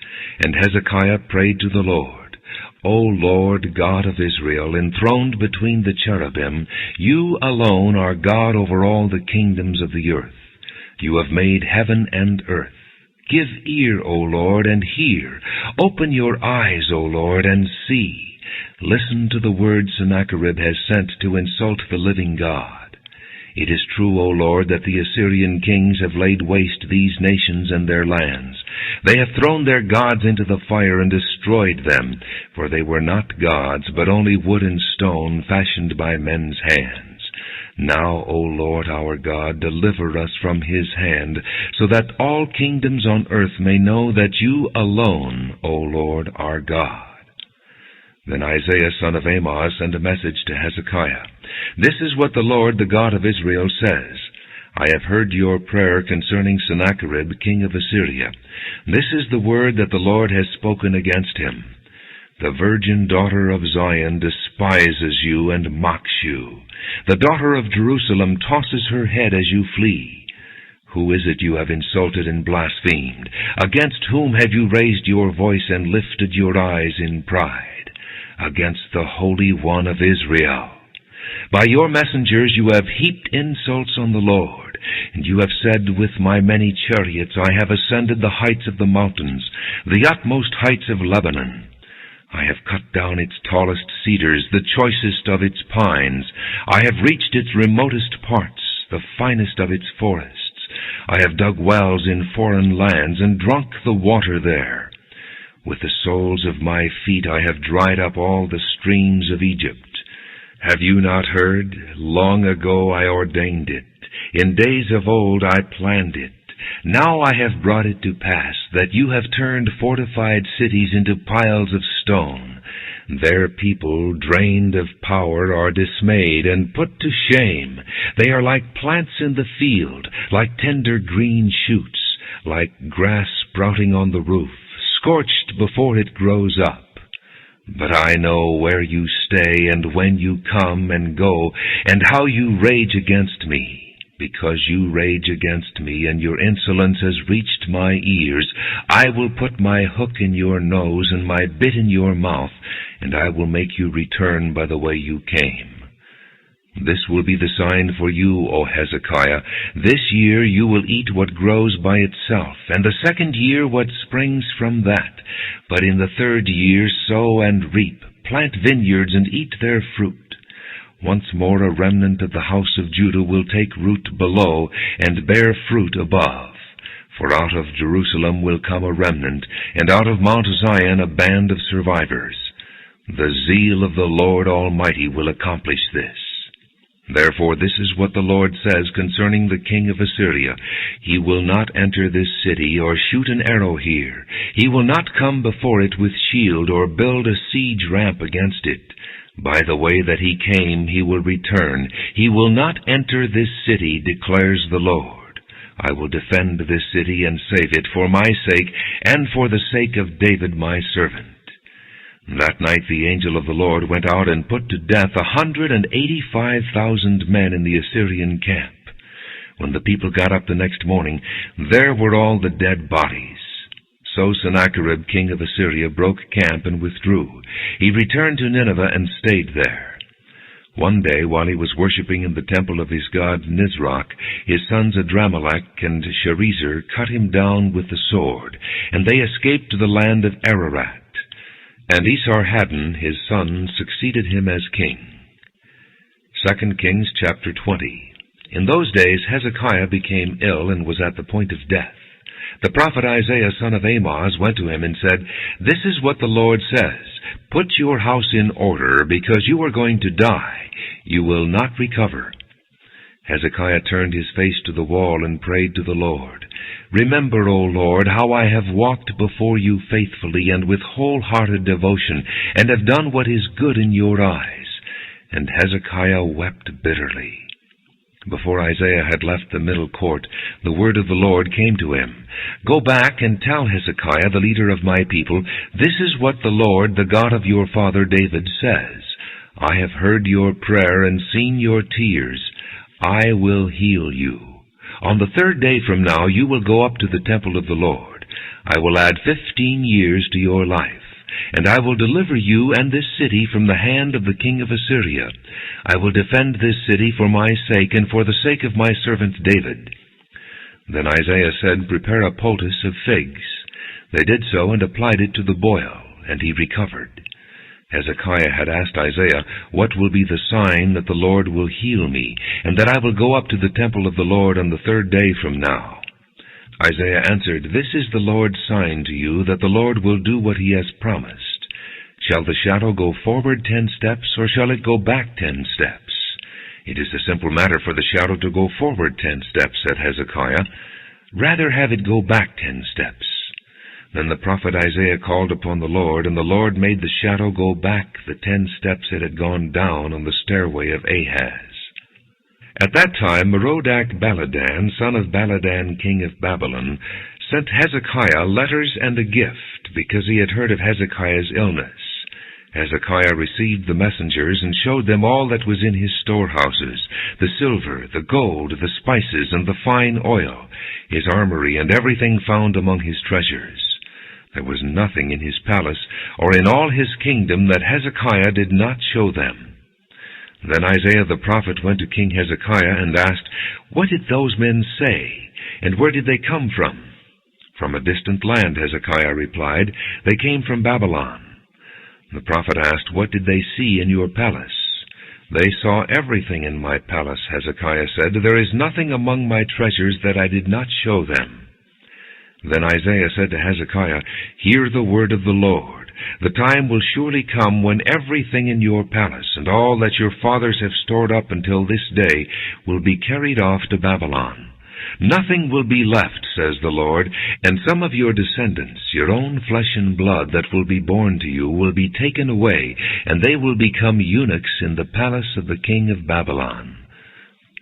And Hezekiah prayed to the Lord, "O Lord God of Israel, enthroned between the cherubim, you alone are God over all the kingdoms of the earth. You have made heaven and earth. Give ear, O Lord, and hear. Open your eyes, O Lord, and see. Listen to the words Sennacherib has sent to insult the living God. It is true, O Lord, that the Assyrian kings have laid waste these nations and their lands. They have thrown their gods into the fire and destroyed them, for they were not gods, but only wood and stone fashioned by men's hands. Now, O Lord our God, deliver us from his hand, so that all kingdoms on earth may know that you alone, O Lord, are God." Then Isaiah son of Amoz sent a message to Hezekiah. "This is what the Lord, the God of Israel, says. I have heard your prayer concerning Sennacherib, king of Assyria. This is the word that the Lord has spoken against him. The virgin daughter of Zion despises you and mocks you. The daughter of Jerusalem tosses her head as you flee. Who is it you have insulted and blasphemed? Against whom have you raised your voice and lifted your eyes in pride? Against the Holy One of Israel. By your messengers you have heaped insults on the Lord, and you have said, with my many chariots I have ascended the heights of the mountains, the utmost heights of Lebanon. I have cut down its tallest cedars, the choicest of its pines. I have reached its remotest parts, the finest of its forests. I have dug wells in foreign lands and drunk the water there. With the soles of my feet I have dried up all the streams of Egypt. Have you not heard? Long ago I ordained it. In days of old I planned it. Now I have brought it to pass that you have turned fortified cities into piles of stone. Their people, drained of power, are dismayed and put to shame. They are like plants in the field, like tender green shoots, like grass sprouting on the roof, scorched before it grows up. But I know where you stay and when you come and go, and how you rage against me. Because you rage against me, and your insolence has reached my ears, I will put my hook in your nose and my bit in your mouth, and I will make you return by the way you came. This will be the sign for you, O Hezekiah. This year you will eat what grows by itself, and the second year what springs from that. But in the third year sow and reap, plant vineyards and eat their fruit. Once more a remnant of the house of Judah will take root below and bear fruit above. For out of Jerusalem will come a remnant, and out of Mount Zion a band of survivors. The zeal of the Lord Almighty will accomplish this. Therefore this is what the Lord says concerning the king of Assyria. He will not enter this city or shoot an arrow here. He will not come before it with shield or build a siege ramp against it. By the way that he came he will return. He will not enter this city, declares the Lord. I will defend this city and save it for my sake and for the sake of David my servant. That night the angel of the Lord went out and put to death 185,000 men in the Assyrian camp. When the people got up the next morning, there were all the dead bodies. So Sennacherib, king of Assyria, broke camp and withdrew. He returned to Nineveh and stayed there. One day, while he was worshipping in the temple of his god Nisroch, his sons Adramelech and Sharezer cut him down with the sword, and they escaped to the land of Ararat. And Esarhaddon, his son, succeeded him as king. 2 Kings chapter 20. In those days Hezekiah became ill and was at the point of death. The prophet Isaiah, son of Amoz, went to him and said, "This is what the Lord says, Put your house in order, because you are going to die. You will not recover." Hezekiah turned his face to the wall and prayed to the Lord. "Remember, O Lord, how I have walked before you faithfully and with wholehearted devotion, and have done what is good in your eyes." And Hezekiah wept bitterly. Before Isaiah had left the middle court, the word of the Lord came to him. "Go back and tell Hezekiah, the leader of my people, this is what the Lord, the God of your father David, says. I have heard your prayer and seen your tears. I will heal you. On the 3rd day from now you will go up to the temple of the Lord. I will add 15 years to your life. And I will deliver you and this city from the hand of the king of Assyria. I will defend this city for my sake and for the sake of my servant David." Then Isaiah said, "Prepare a poultice of figs." They did so and applied it to the boil, and he recovered. Hezekiah had asked Isaiah, "What will be the sign that the Lord will heal me, and that I will go up to the temple of the Lord on the 3rd day from now?" Isaiah answered, "This is the Lord's sign to you, that the Lord will do what he has promised. Shall the shadow go forward 10 steps, or shall it go back 10 steps? It is a simple matter for the shadow to go forward 10 steps, said Hezekiah. Rather have it go back 10 steps. Then the prophet Isaiah called upon the Lord, and the Lord made the shadow go back the 10 steps it had gone down on the stairway of Ahaz. At that time Merodach-Baladan, son of Baladan, king of Babylon, sent Hezekiah letters and a gift, because he had heard of Hezekiah's illness. Hezekiah received the messengers, and showed them all that was in his storehouses, the silver, the gold, the spices, and the fine oil, his armory, and everything found among his treasures. There was nothing in his palace, or in all his kingdom, that Hezekiah did not show them. Then Isaiah the prophet went to King Hezekiah and asked, "What did those men say, and where did they come from?" "From a distant land," Hezekiah replied. "They came from Babylon." The prophet asked, "What did they see in your palace?" "They saw everything in my palace," Hezekiah said. "There is nothing among my treasures that I did not show them." Then Isaiah said to Hezekiah, "Hear the word of the Lord. The time will surely come when everything in your palace and all that your fathers have stored up until this day will be carried off to Babylon. Nothing will be left, says the Lord, and some of your descendants, your own flesh and blood that will be born to you, will be taken away, and they will become eunuchs in the palace of the king of Babylon."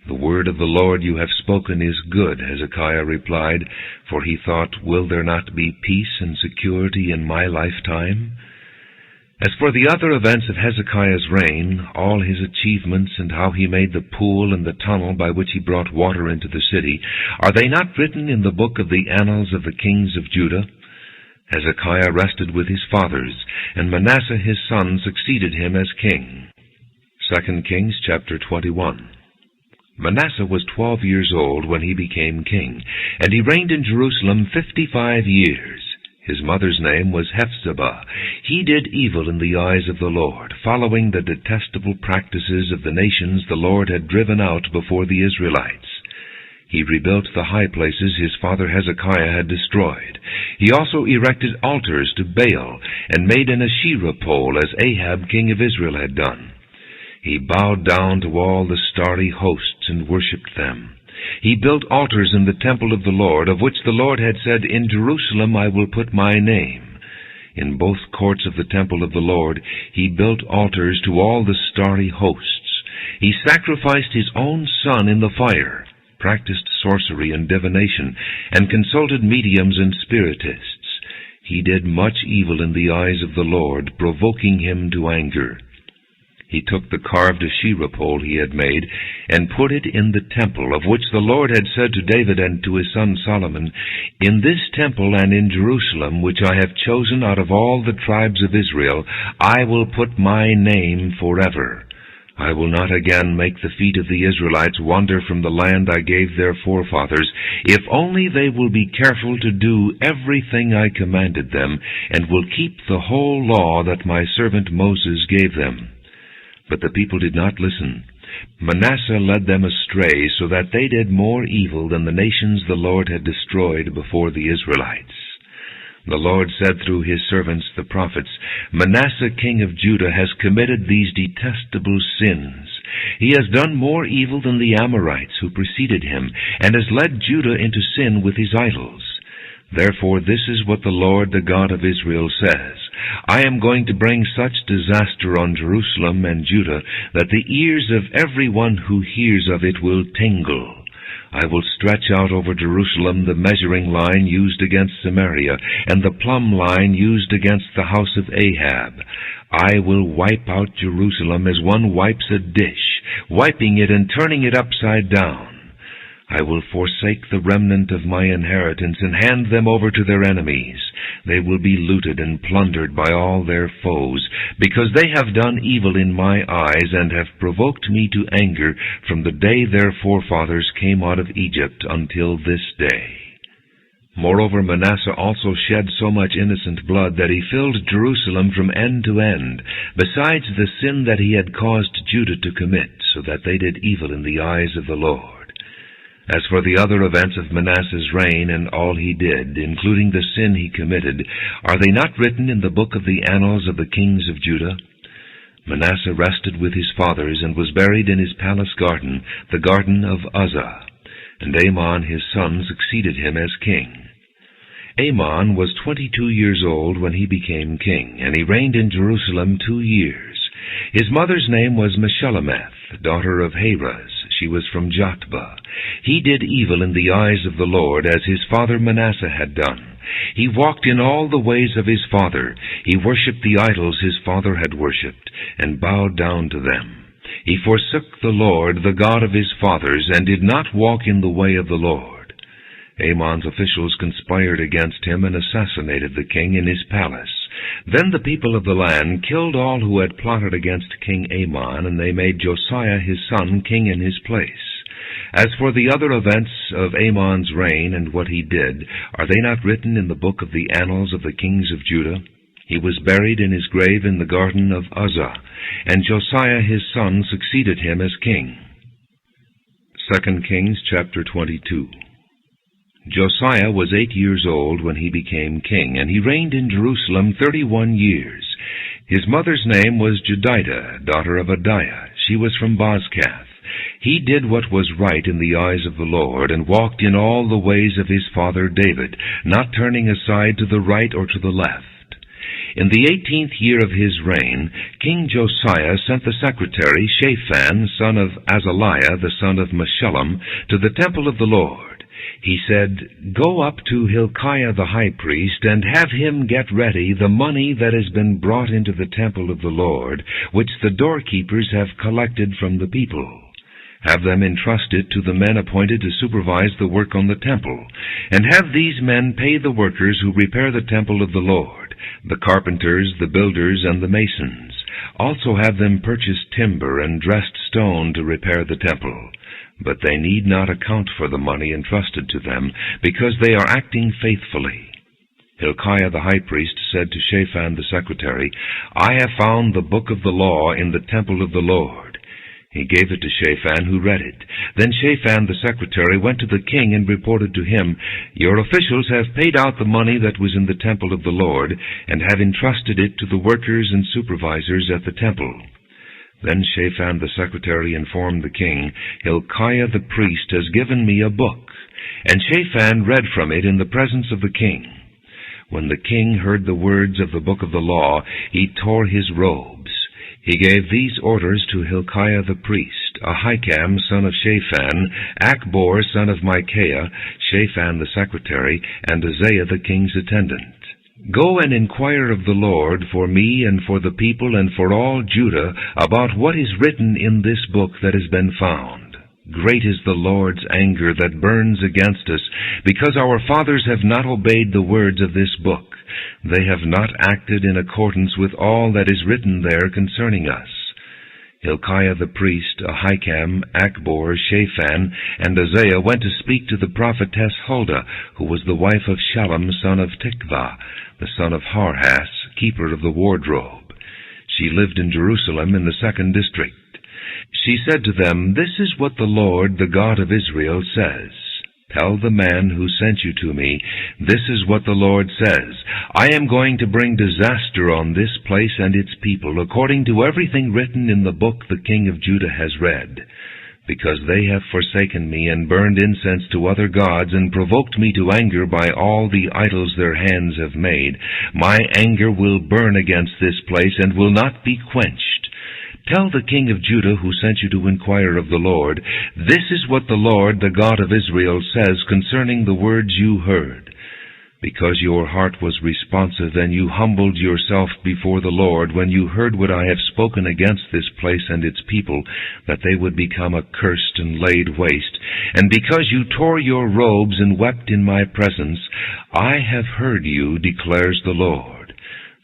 "The word of the Lord you have spoken is good," Hezekiah replied, for he thought, "Will there not be peace and security in my lifetime?" As for the other events of Hezekiah's reign, all his achievements, and how he made the pool and the tunnel by which he brought water into the city, are they not written in the book of the annals of the kings of Judah? Hezekiah rested with his fathers, and Manasseh his son succeeded him as king. 2 Kings chapter 21. Manasseh was 12 years old when he became king, and he reigned in Jerusalem 55 years. His mother's name was Hephzibah. He did evil in the eyes of the Lord, following the detestable practices of the nations the Lord had driven out before the Israelites. He rebuilt the high places his father Hezekiah had destroyed. He also erected altars to Baal, and made an Asherah pole, as Ahab king of Israel had done. He bowed down to all the starry hosts and worshipped them. He built altars in the temple of the Lord, of which the Lord had said, "In Jerusalem I will put my name." In both courts of the temple of the Lord he built altars to all the starry hosts. He sacrificed his own son in the fire, practiced sorcery and divination, and consulted mediums and spiritists. He did much evil in the eyes of the Lord, provoking him to anger. He took the carved Asherah pole he had made, and put it in the temple, of which the Lord had said to David and to his son Solomon, In this temple and in Jerusalem, which I have chosen out of all the tribes of Israel, I will put my name forever. I will not again make the feet of the Israelites wander from the land I gave their forefathers, if only they will be careful to do everything I commanded them, and will keep the whole law that my servant Moses gave them. But the people did not listen. Manasseh led them astray, so that they did more evil than the nations the Lord had destroyed before the Israelites. The Lord said through his servants the prophets, Manasseh king of Judah has committed these detestable sins. He has done more evil than the Amorites who preceded him, and has led Judah into sin with his idols. Therefore this is what the Lord, the God of Israel, says, I am going to bring such disaster on Jerusalem and Judah that the ears of every one who hears of it will tingle. I will stretch out over Jerusalem the measuring line used against Samaria, and the plumb line used against the house of Ahab. I will wipe out Jerusalem as one wipes a dish, wiping it and turning it upside down. I will forsake the remnant of my inheritance and hand them over to their enemies. They will be looted and plundered by all their foes, because they have done evil in my eyes and have provoked me to anger from the day their forefathers came out of Egypt until this day. Moreover, Manasseh also shed so much innocent blood that he filled Jerusalem from end to end, besides the sin that he had caused Judah to commit, so that they did evil in the eyes of the Lord. As for the other events of Manasseh's reign and all he did, including the sin he committed, are they not written in the book of the annals of the kings of Judah? Manasseh rested with his fathers and was buried in his palace garden, the garden of Uzzah, and Amon his son succeeded him as king. Amon was 22 years old when he became king, and he reigned in Jerusalem 2 years. His mother's name was Meshullemeth, daughter of Haraz. She was from Jotbah. He did evil in the eyes of the Lord, as his father Manasseh had done. He walked in all the ways of his father. He worshipped the idols his father had worshipped, and bowed down to them. He forsook the Lord, the God of his fathers, and did not walk in the way of the Lord. Amon's officials conspired against him and assassinated the king in his palace. Then the people of the land killed all who had plotted against King Amon, and they made Josiah his son king in his place. As for the other events of Amon's reign and what he did, are they not written in the book of the annals of the kings of Judah? He was buried in his grave in the garden of Uzzah, and Josiah his son succeeded him as king. 2 Kings chapter 22. Josiah was 8 years old when he became king, and he reigned in Jerusalem 31 years. His mother's name was Jedidah, daughter of Adiah. She was from Bozkath. He did what was right in the eyes of the Lord, and walked in all the ways of his father David, not turning aside to the right or to the left. In the 18th year of his reign, King Josiah sent the secretary Shaphan, son of Azaliah, the son of Meshullam, to the temple of the Lord. He said, Go up to Hilkiah the high priest, and have him get ready the money that has been brought into the temple of the Lord, which the doorkeepers have collected from the people. Have them entrust it to the men appointed to supervise the work on the temple, and have these men pay the workers who repair the temple of the Lord, the carpenters, the builders, and the masons. Also have them purchase timber and dressed stone to repair the temple. But they need not account for the money entrusted to them, because they are acting faithfully. Hilkiah the high priest said to Shaphan the secretary, I have found the book of the law in the temple of the Lord. He gave it to Shaphan, who read it. Then Shaphan the secretary went to the king and reported to him, Your officials have paid out the money that was in the temple of the Lord, and have entrusted it to the workers and supervisors at the temple. Then Shaphan the secretary informed the king, Hilkiah the priest has given me a book. And Shaphan read from it in the presence of the king. When the king heard the words of the book of the law, he tore his robes. He gave these orders to Hilkiah the priest, Ahikam son of Shaphan, Achbor son of Micaiah, Shaphan the secretary, and Uzziah the king's attendant. Go and inquire of the Lord for me and for the people and for all Judah about what is written in this book that has been found. Great is the Lord's anger that burns against us, because our fathers have not obeyed the words of this book. They have not acted in accordance with all that is written there concerning us. Hilkiah the priest, Ahikam, Achbor, Shaphan, and Uzziah went to speak to the prophetess Huldah, who was the wife of Shallum, son of Tikvah, the son of Harhas, keeper of the wardrobe. She lived in Jerusalem in the 2nd district. She said to them, "This is what the Lord, the God of Israel, says. Tell the man who sent you to me, this is what the Lord says. I am going to bring disaster on this place and its people, according to everything written in the book the king of Judah has read. Because they have forsaken me and burned incense to other gods and provoked me to anger by all the idols their hands have made, my anger will burn against this place and will not be quenched. Tell the king of Judah who sent you to inquire of the Lord, this is what the Lord, the God of Israel, says concerning the words you heard. Because your heart was responsive and you humbled yourself before the Lord when you heard what I have spoken against this place and its people, that they would become accursed and laid waste, and because you tore your robes and wept in my presence, I have heard you, declares the Lord.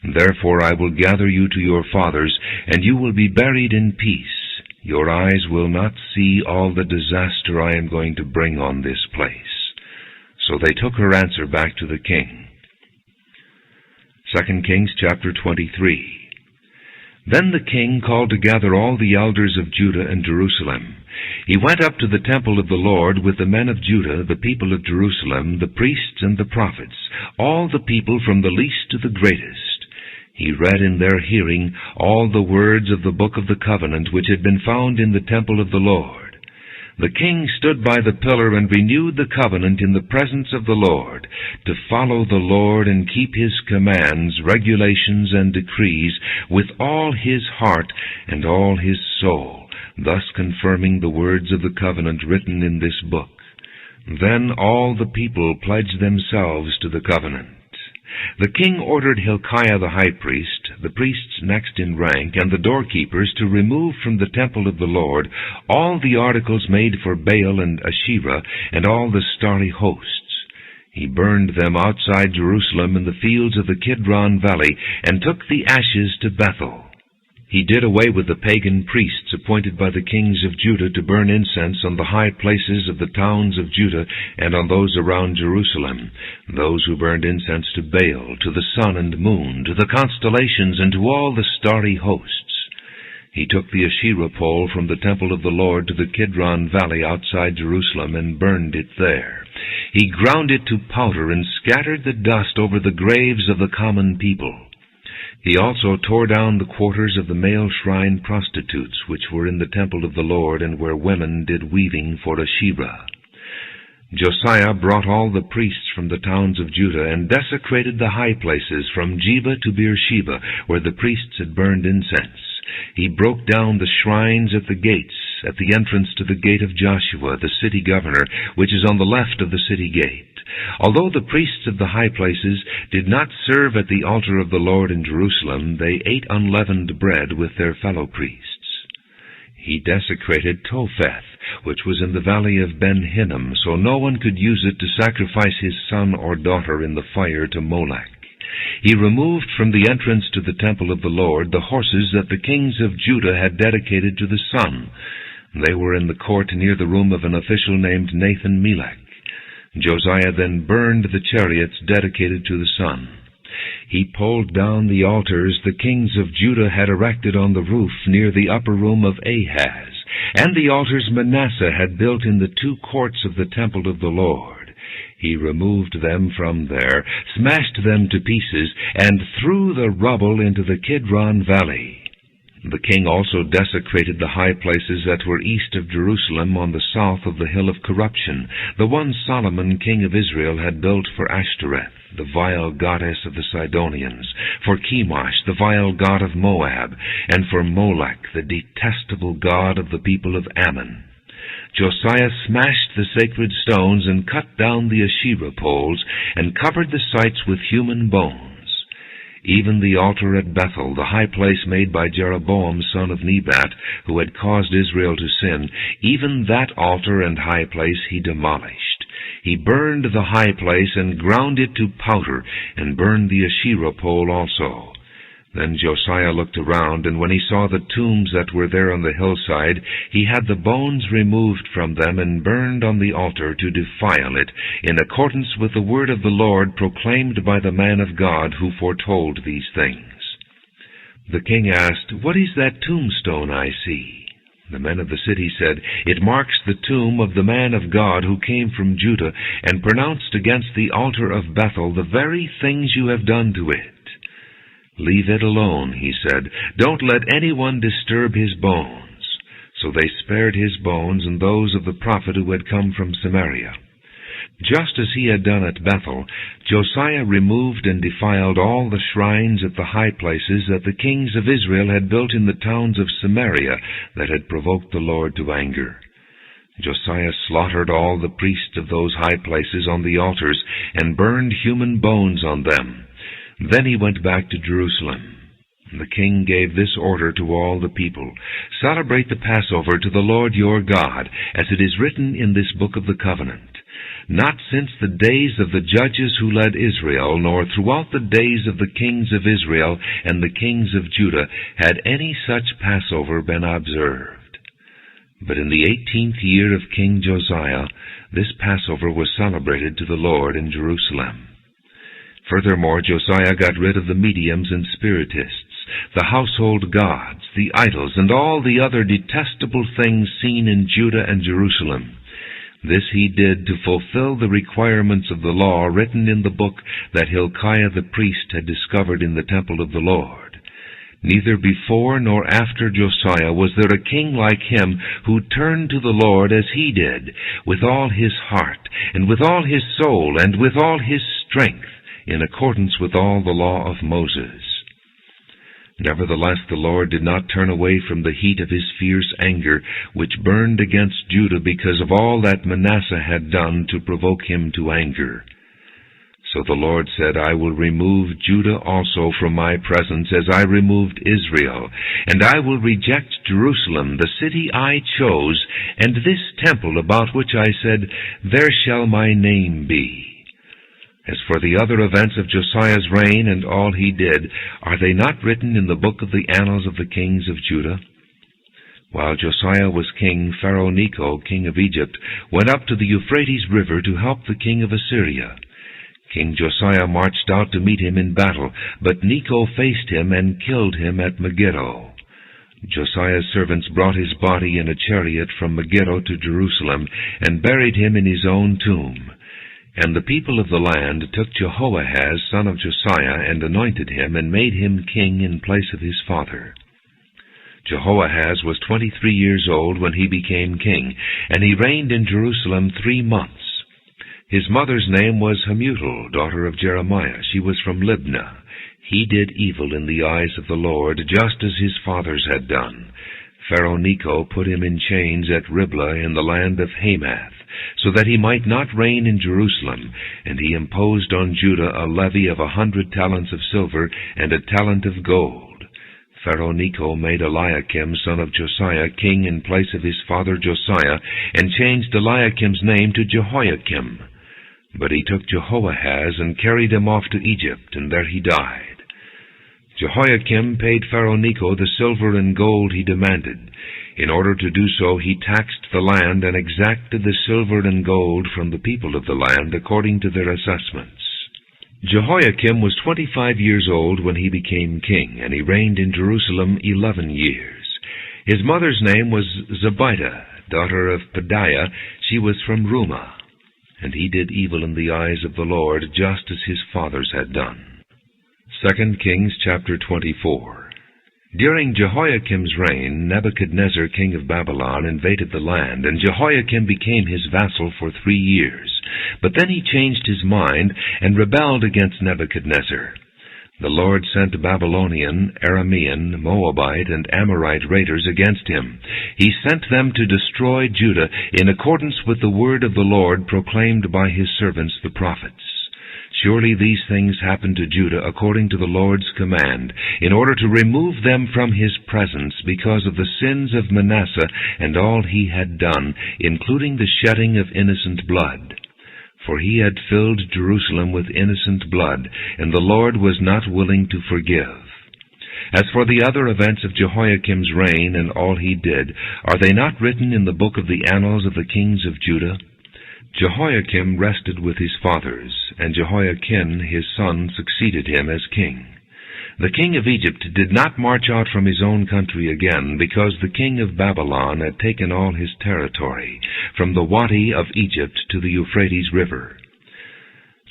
Therefore I will gather you to your fathers, and you will be buried in peace. Your eyes will not see all the disaster I am going to bring on this place." So they took her answer back to the king. 2 Kings chapter 23. Then the king called together all the elders of Judah and Jerusalem. He went up to the temple of the Lord with the men of Judah, the people of Jerusalem, the priests and the prophets, all the people from the least to the greatest. He read in their hearing all the words of the book of the covenant which had been found in the temple of the Lord. The king stood by the pillar and renewed the covenant in the presence of the Lord, to follow the Lord and keep his commands, regulations, and decrees with all his heart and all his soul, thus confirming the words of the covenant written in this book. Then all the people pledged themselves to the covenant. The king ordered Hilkiah the high priest, the priests next in rank, and the doorkeepers to remove from the temple of the Lord all the articles made for Baal and Asherah and all the starry hosts. He burned them outside Jerusalem in the fields of the Kidron Valley and took the ashes to Bethel. He did away with the pagan priests appointed by the kings of Judah to burn incense on the high places of the towns of Judah and on those around Jerusalem, those who burned incense to Baal, to the sun and moon, to the constellations, and to all the starry hosts. He took the Asherah pole from the temple of the Lord to the Kidron Valley outside Jerusalem and burned it there. He ground it to powder and scattered the dust over the graves of the common people. He also tore down the quarters of the male shrine prostitutes which were in the temple of the Lord and where women did weaving for Asherah. Josiah brought all the priests from the towns of Judah and desecrated the high places from Geba to Beersheba, where the priests had burned incense. He broke down the shrines at the gates, at the entrance to the gate of Joshua, the city governor, which is on the left of the city gate. Although the priests of the high places did not serve at the altar of the Lord in Jerusalem, they ate unleavened bread with their fellow priests. He desecrated Topheth, which was in the valley of Ben-Hinnom, so no one could use it to sacrifice his son or daughter in the fire to Molech. He removed from the entrance to the temple of the Lord the horses that the kings of Judah had dedicated to the sun. They were in the court near the room of an official named Nathan-Melech. Josiah then burned the chariots dedicated to the sun. He pulled down the altars the kings of Judah had erected on the roof near the upper room of Ahaz, and the altars Manasseh had built in the 2 courts of the temple of the Lord. He removed them from there, smashed them to pieces, and threw the rubble into the Kidron Valley. The king also desecrated the high places that were east of Jerusalem on the south of the hill of corruption, the one Solomon king of Israel had built for Ashtoreth, the vile goddess of the Sidonians, for Chemosh, the vile god of Moab, and for Molech, the detestable god of the people of Ammon. Josiah smashed the sacred stones and cut down the Asherah poles and covered the sites with human bones. Even the altar at Bethel, the high place made by Jeroboam son of Nebat, who had caused Israel to sin, even that altar and high place he demolished. He burned the high place and ground it to powder, and burned the Asherah pole also. Then Josiah looked around, and when he saw the tombs that were there on the hillside, he had the bones removed from them and burned on the altar to defile it, in accordance with the word of the Lord proclaimed by the man of God who foretold these things. The king asked, "What is that tombstone I see?" The men of the city said, "It marks the tomb of the man of God who came from Judah and pronounced against the altar of Bethel the very things you have done to it." "Leave it alone," he said. "Don't let anyone disturb his bones." So they spared his bones and those of the prophet who had come from Samaria. Just as he had done at Bethel, Josiah removed and defiled all the shrines at the high places that the kings of Israel had built in the towns of Samaria that had provoked the Lord to anger. Josiah slaughtered all the priests of those high places on the altars and burned human bones on them. Then he went back to Jerusalem. The king gave this order to all the people: "Celebrate the Passover to the Lord your God, as it is written in this book of the covenant. Not since the days of the judges who led Israel, nor throughout the days of the kings of Israel and the kings of Judah, had any such Passover been observed. But in the 18th year of King Josiah, this Passover was celebrated to the Lord in Jerusalem." Furthermore, Josiah got rid of the mediums and spiritists, the household gods, the idols, and all the other detestable things seen in Judah and Jerusalem. This he did to fulfill the requirements of the law written in the book that Hilkiah the priest had discovered in the temple of the Lord. Neither before nor after Josiah was there a king like him who turned to the Lord as he did, with all his heart, and with all his soul, and with all his strength, in accordance with all the law of Moses. Nevertheless, the Lord did not turn away from the heat of his fierce anger, which burned against Judah because of all that Manasseh had done to provoke him to anger. So the Lord said, "I will remove Judah also from my presence, as I removed Israel, and I will reject Jerusalem, the city I chose, and this temple about which I said, 'There shall my name be.'" As for the other events of Josiah's reign and all he did, are they not written in the book of the annals of the kings of Judah? While Josiah was king, Pharaoh Necho, king of Egypt, went up to the Euphrates River to help the king of Assyria. King Josiah marched out to meet him in battle, but Necho faced him and killed him at Megiddo. Josiah's servants brought his body in a chariot from Megiddo to Jerusalem and buried him in his own tomb. And the people of the land took Jehoahaz, son of Josiah, and anointed him, and made him king in place of his father. Jehoahaz was 23 years old when he became king, and he reigned in Jerusalem 3 months. His mother's name was Hamutal, daughter of Jeremiah. She was from Libnah. He did evil in the eyes of the Lord, just as his fathers had done. Pharaoh Necho put him in chains at Riblah in the land of Hamath, so that he might not reign in Jerusalem, and he imposed on Judah a levy of 100 talents of silver and a talent of gold. Pharaoh Necho made Eliakim, son of Josiah, king in place of his father Josiah, and changed Eliakim's name to Jehoiakim. But he took Jehoahaz and carried him off to Egypt, and there he died. Jehoiakim paid Pharaoh Necho the silver and gold he demanded. In order to do so, he taxed the land and exacted the silver and gold from the people of the land according to their assessments. Jehoiakim was 25 years old when he became king, and he reigned in Jerusalem 11 years. His mother's name was Zebidah, daughter of Pedaiah. She was from Rumah. And he did evil in the eyes of the Lord, just as his fathers had done. 2 Kings chapter 24. During Jehoiakim's reign, Nebuchadnezzar, king of Babylon, invaded the land, and Jehoiakim became his vassal for 3 years. But then he changed his mind and rebelled against Nebuchadnezzar. The Lord sent Babylonian, Aramean, Moabite, and Amorite raiders against him. He sent them to destroy Judah in accordance with the word of the Lord proclaimed by his servants the prophets. Surely these things happened to Judah according to the Lord's command, in order to remove them from his presence because of the sins of Manasseh and all he had done, including the shedding of innocent blood. For he had filled Jerusalem with innocent blood, and the Lord was not willing to forgive. As for the other events of Jehoiakim's reign and all he did, are they not written in the book of the annals of the kings of Judah? Jehoiakim rested with his fathers, and Jehoiakim his son succeeded him as king. The king of Egypt did not march out from his own country again, because the king of Babylon had taken all his territory, from the Wadi of Egypt to the Euphrates River.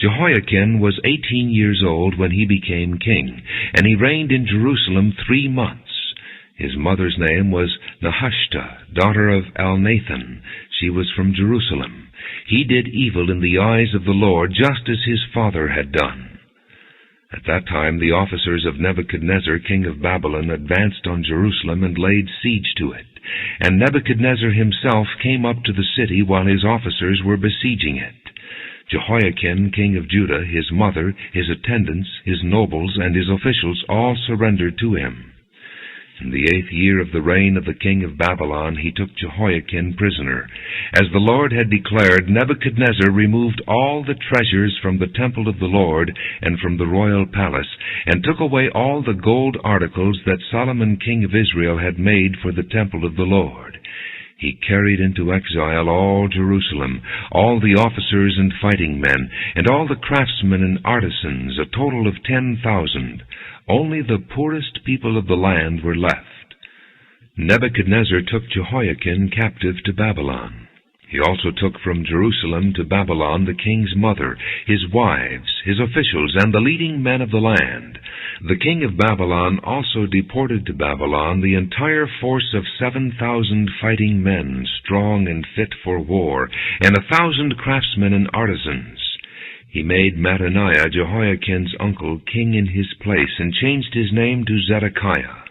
Jehoiakim was 18 years old when he became king, and he reigned in Jerusalem 3 months. His mother's name was Nehushta, daughter of Elnathan. She was from Jerusalem. He did evil in the eyes of the Lord, just as his father had done. At that time the officers of Nebuchadnezzar, king of Babylon, advanced on Jerusalem and laid siege to it. And Nebuchadnezzar himself came up to the city while his officers were besieging it. Jehoiakim, king of Judah, his mother, his attendants, his nobles, and his officials all surrendered to him. In the 8th year of the reign of the king of Babylon, he took Jehoiakim prisoner. As the Lord had declared, Nebuchadnezzar removed all the treasures from the temple of the Lord and from the royal palace, and took away all the gold articles that Solomon king of Israel had made for the temple of the Lord. He carried into exile all Jerusalem, all the officers and fighting men, and all the craftsmen and artisans, a total of 10,000. Only the poorest people of the land were left. Nebuchadnezzar took Jehoiakim captive to Babylon. He also took from Jerusalem to Babylon the king's mother, his wives, his officials, and the leading men of the land. The king of Babylon also deported to Babylon the entire force of 7,000 fighting men, strong and fit for war, and 1,000 craftsmen and artisans. He made Mattaniah, Jehoiakim's uncle, king in his place, and changed his name to Zedekiah.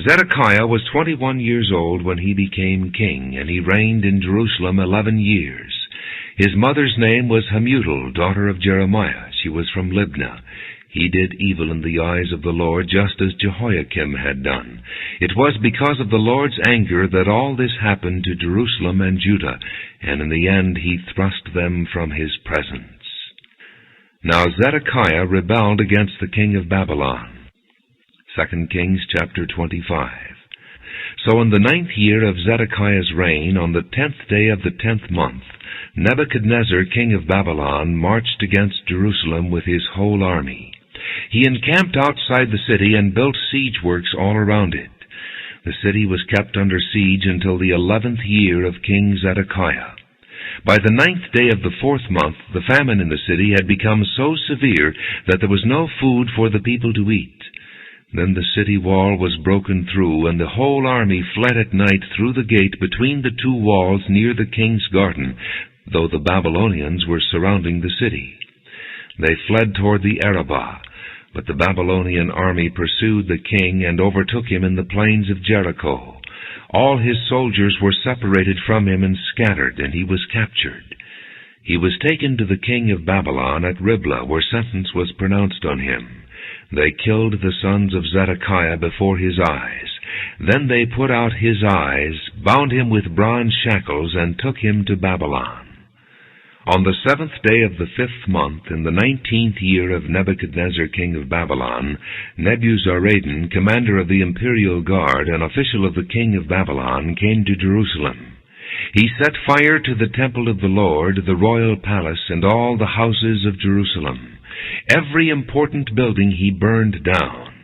Zedekiah was 21 years old when he became king, and he reigned in Jerusalem 11 years. His mother's name was Hamutal, daughter of Jeremiah. She was from Libnah. He did evil in the eyes of the Lord, just as Jehoiakim had done. It was because of the Lord's anger that all this happened to Jerusalem and Judah, and in the end he thrust them from his presence. Now Zedekiah rebelled against the king of Babylon. 2 Kings chapter 25. So in the 9th year of Zedekiah's reign, on the 10th day of the 10th month, Nebuchadnezzar, king of Babylon, marched against Jerusalem with his whole army. He encamped outside the city and built siege works all around it. The city was kept under siege until the 11th year of King Zedekiah. By the 9th day of the 4th month, the famine in the city had become so severe that there was no food for the people to eat. Then the city wall was broken through, and the whole army fled at night through the gate between the 2 walls near the king's garden, though the Babylonians were surrounding the city. They fled toward the Arabah, but the Babylonian army pursued the king and overtook him in the plains of Jericho. All his soldiers were separated from him and scattered, and he was captured. He was taken to the king of Babylon at Riblah, where sentence was pronounced on him. They killed the sons of Zedekiah before his eyes. Then they put out his eyes, bound him with bronze shackles, and took him to Babylon. On the 7th day of the 5th month, in the 19th year of Nebuchadnezzar king of Babylon, Nebuzaradan, commander of the imperial guard, an official of the king of Babylon, came to Jerusalem. He set fire to the temple of the Lord, the royal palace, and all the houses of Jerusalem. Every important building he burned down.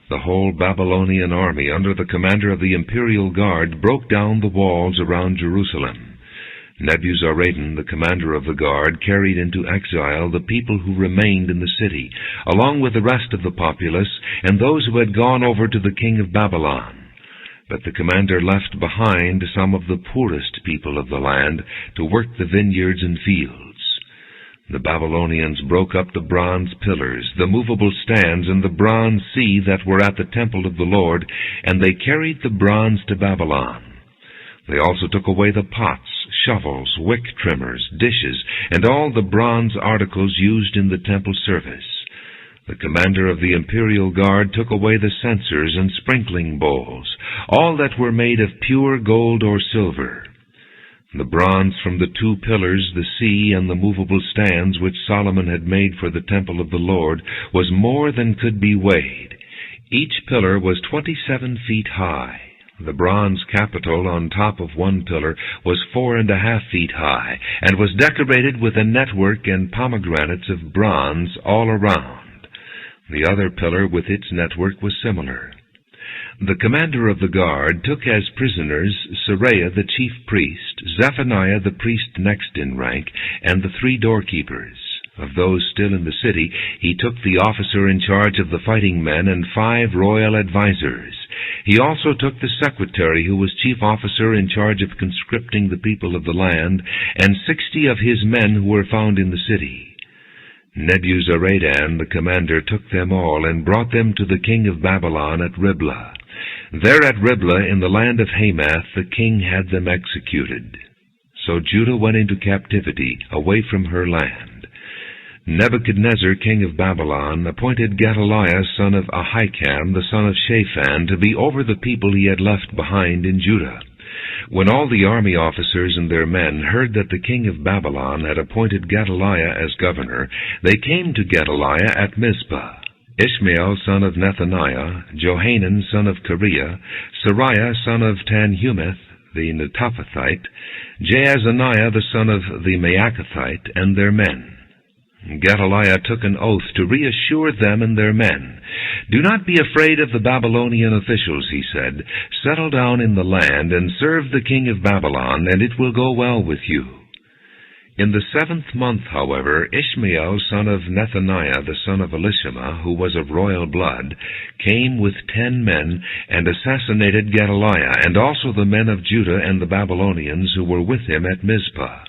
The whole Babylonian army, under the commander of the imperial guard, broke down the walls around Jerusalem. Nebuzaradan, the commander of the guard, carried into exile the people who remained in the city, along with the rest of the populace and those who had gone over to the king of Babylon. But the commander left behind some of the poorest people of the land to work the vineyards and fields. The Babylonians broke up the bronze pillars, the movable stands, and the bronze sea that were at the temple of the Lord, and they carried the bronze to Babylon. They also took away the pots, shovels, wick trimmers, dishes, and all the bronze articles used in the temple service. The commander of the imperial guard took away the censers and sprinkling bowls, all that were made of pure gold or silver. The bronze from the 2 pillars, the sea, and the movable stands which Solomon had made for the temple of the Lord was more than could be weighed. Each pillar was 27 feet high. The bronze capital on top of one pillar was 4.5 feet high, and was decorated with a network and pomegranates of bronze all around. The other pillar with its network was similar. The commander of the guard took as prisoners Seraiah the chief priest, Zephaniah the priest next in rank, and the 3 doorkeepers. Of those still in the city, he took the officer in charge of the fighting men and 5 royal advisers. He also took the secretary, who was chief officer in charge of conscripting the people of the land, and 60 of his men who were found in the city. Nebuzaradan, the commander, took them all and brought them to the king of Babylon at Riblah. There at Riblah, in the land of Hamath, the king had them executed. So Judah went into captivity, away from her land. Nebuchadnezzar, king of Babylon, appointed Gedaliah, son of Ahikam, the son of Shaphan, to be over the people he had left behind in Judah. When all the army officers and their men heard that the king of Babylon had appointed Gedaliah as governor, they came to Gedaliah at Mizpah. Ishmael, son of Nethaniah, Johanan, son of Kareah, Seraiah, son of Tanhumeth, the Netophathite, Jaazaniah, the son of the Maacathite, and their men. Gedaliah took an oath to reassure them and their men. "Do not be afraid of the Babylonian officials," he said. "Settle down in the land and serve the king of Babylon, and it will go well with you." In the 7th month, however, Ishmael, son of Nethaniah, the son of Elishama, who was of royal blood, came with 10 men and assassinated Gedaliah, and also the men of Judah and the Babylonians who were with him at Mizpah.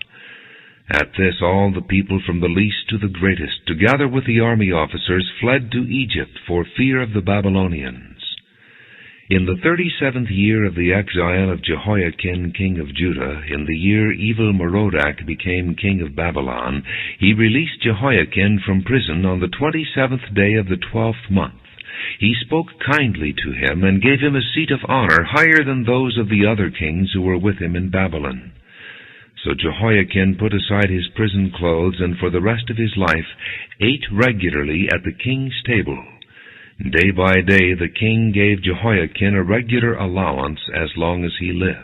At this all the people from the least to the greatest, together with the army officers, fled to Egypt for fear of the Babylonians. In the 37th year of the exile of Jehoiakim king of Judah, in the year Evil-Merodach became king of Babylon, he released Jehoiakim from prison on the 27th day of the 12th month. He spoke kindly to him and gave him a seat of honor higher than those of the other kings who were with him in Babylon. So Jehoiakim put aside his prison clothes, and for the rest of his life ate regularly at the king's table. Day by day the king gave Jehoiakim a regular allowance as long as he lived.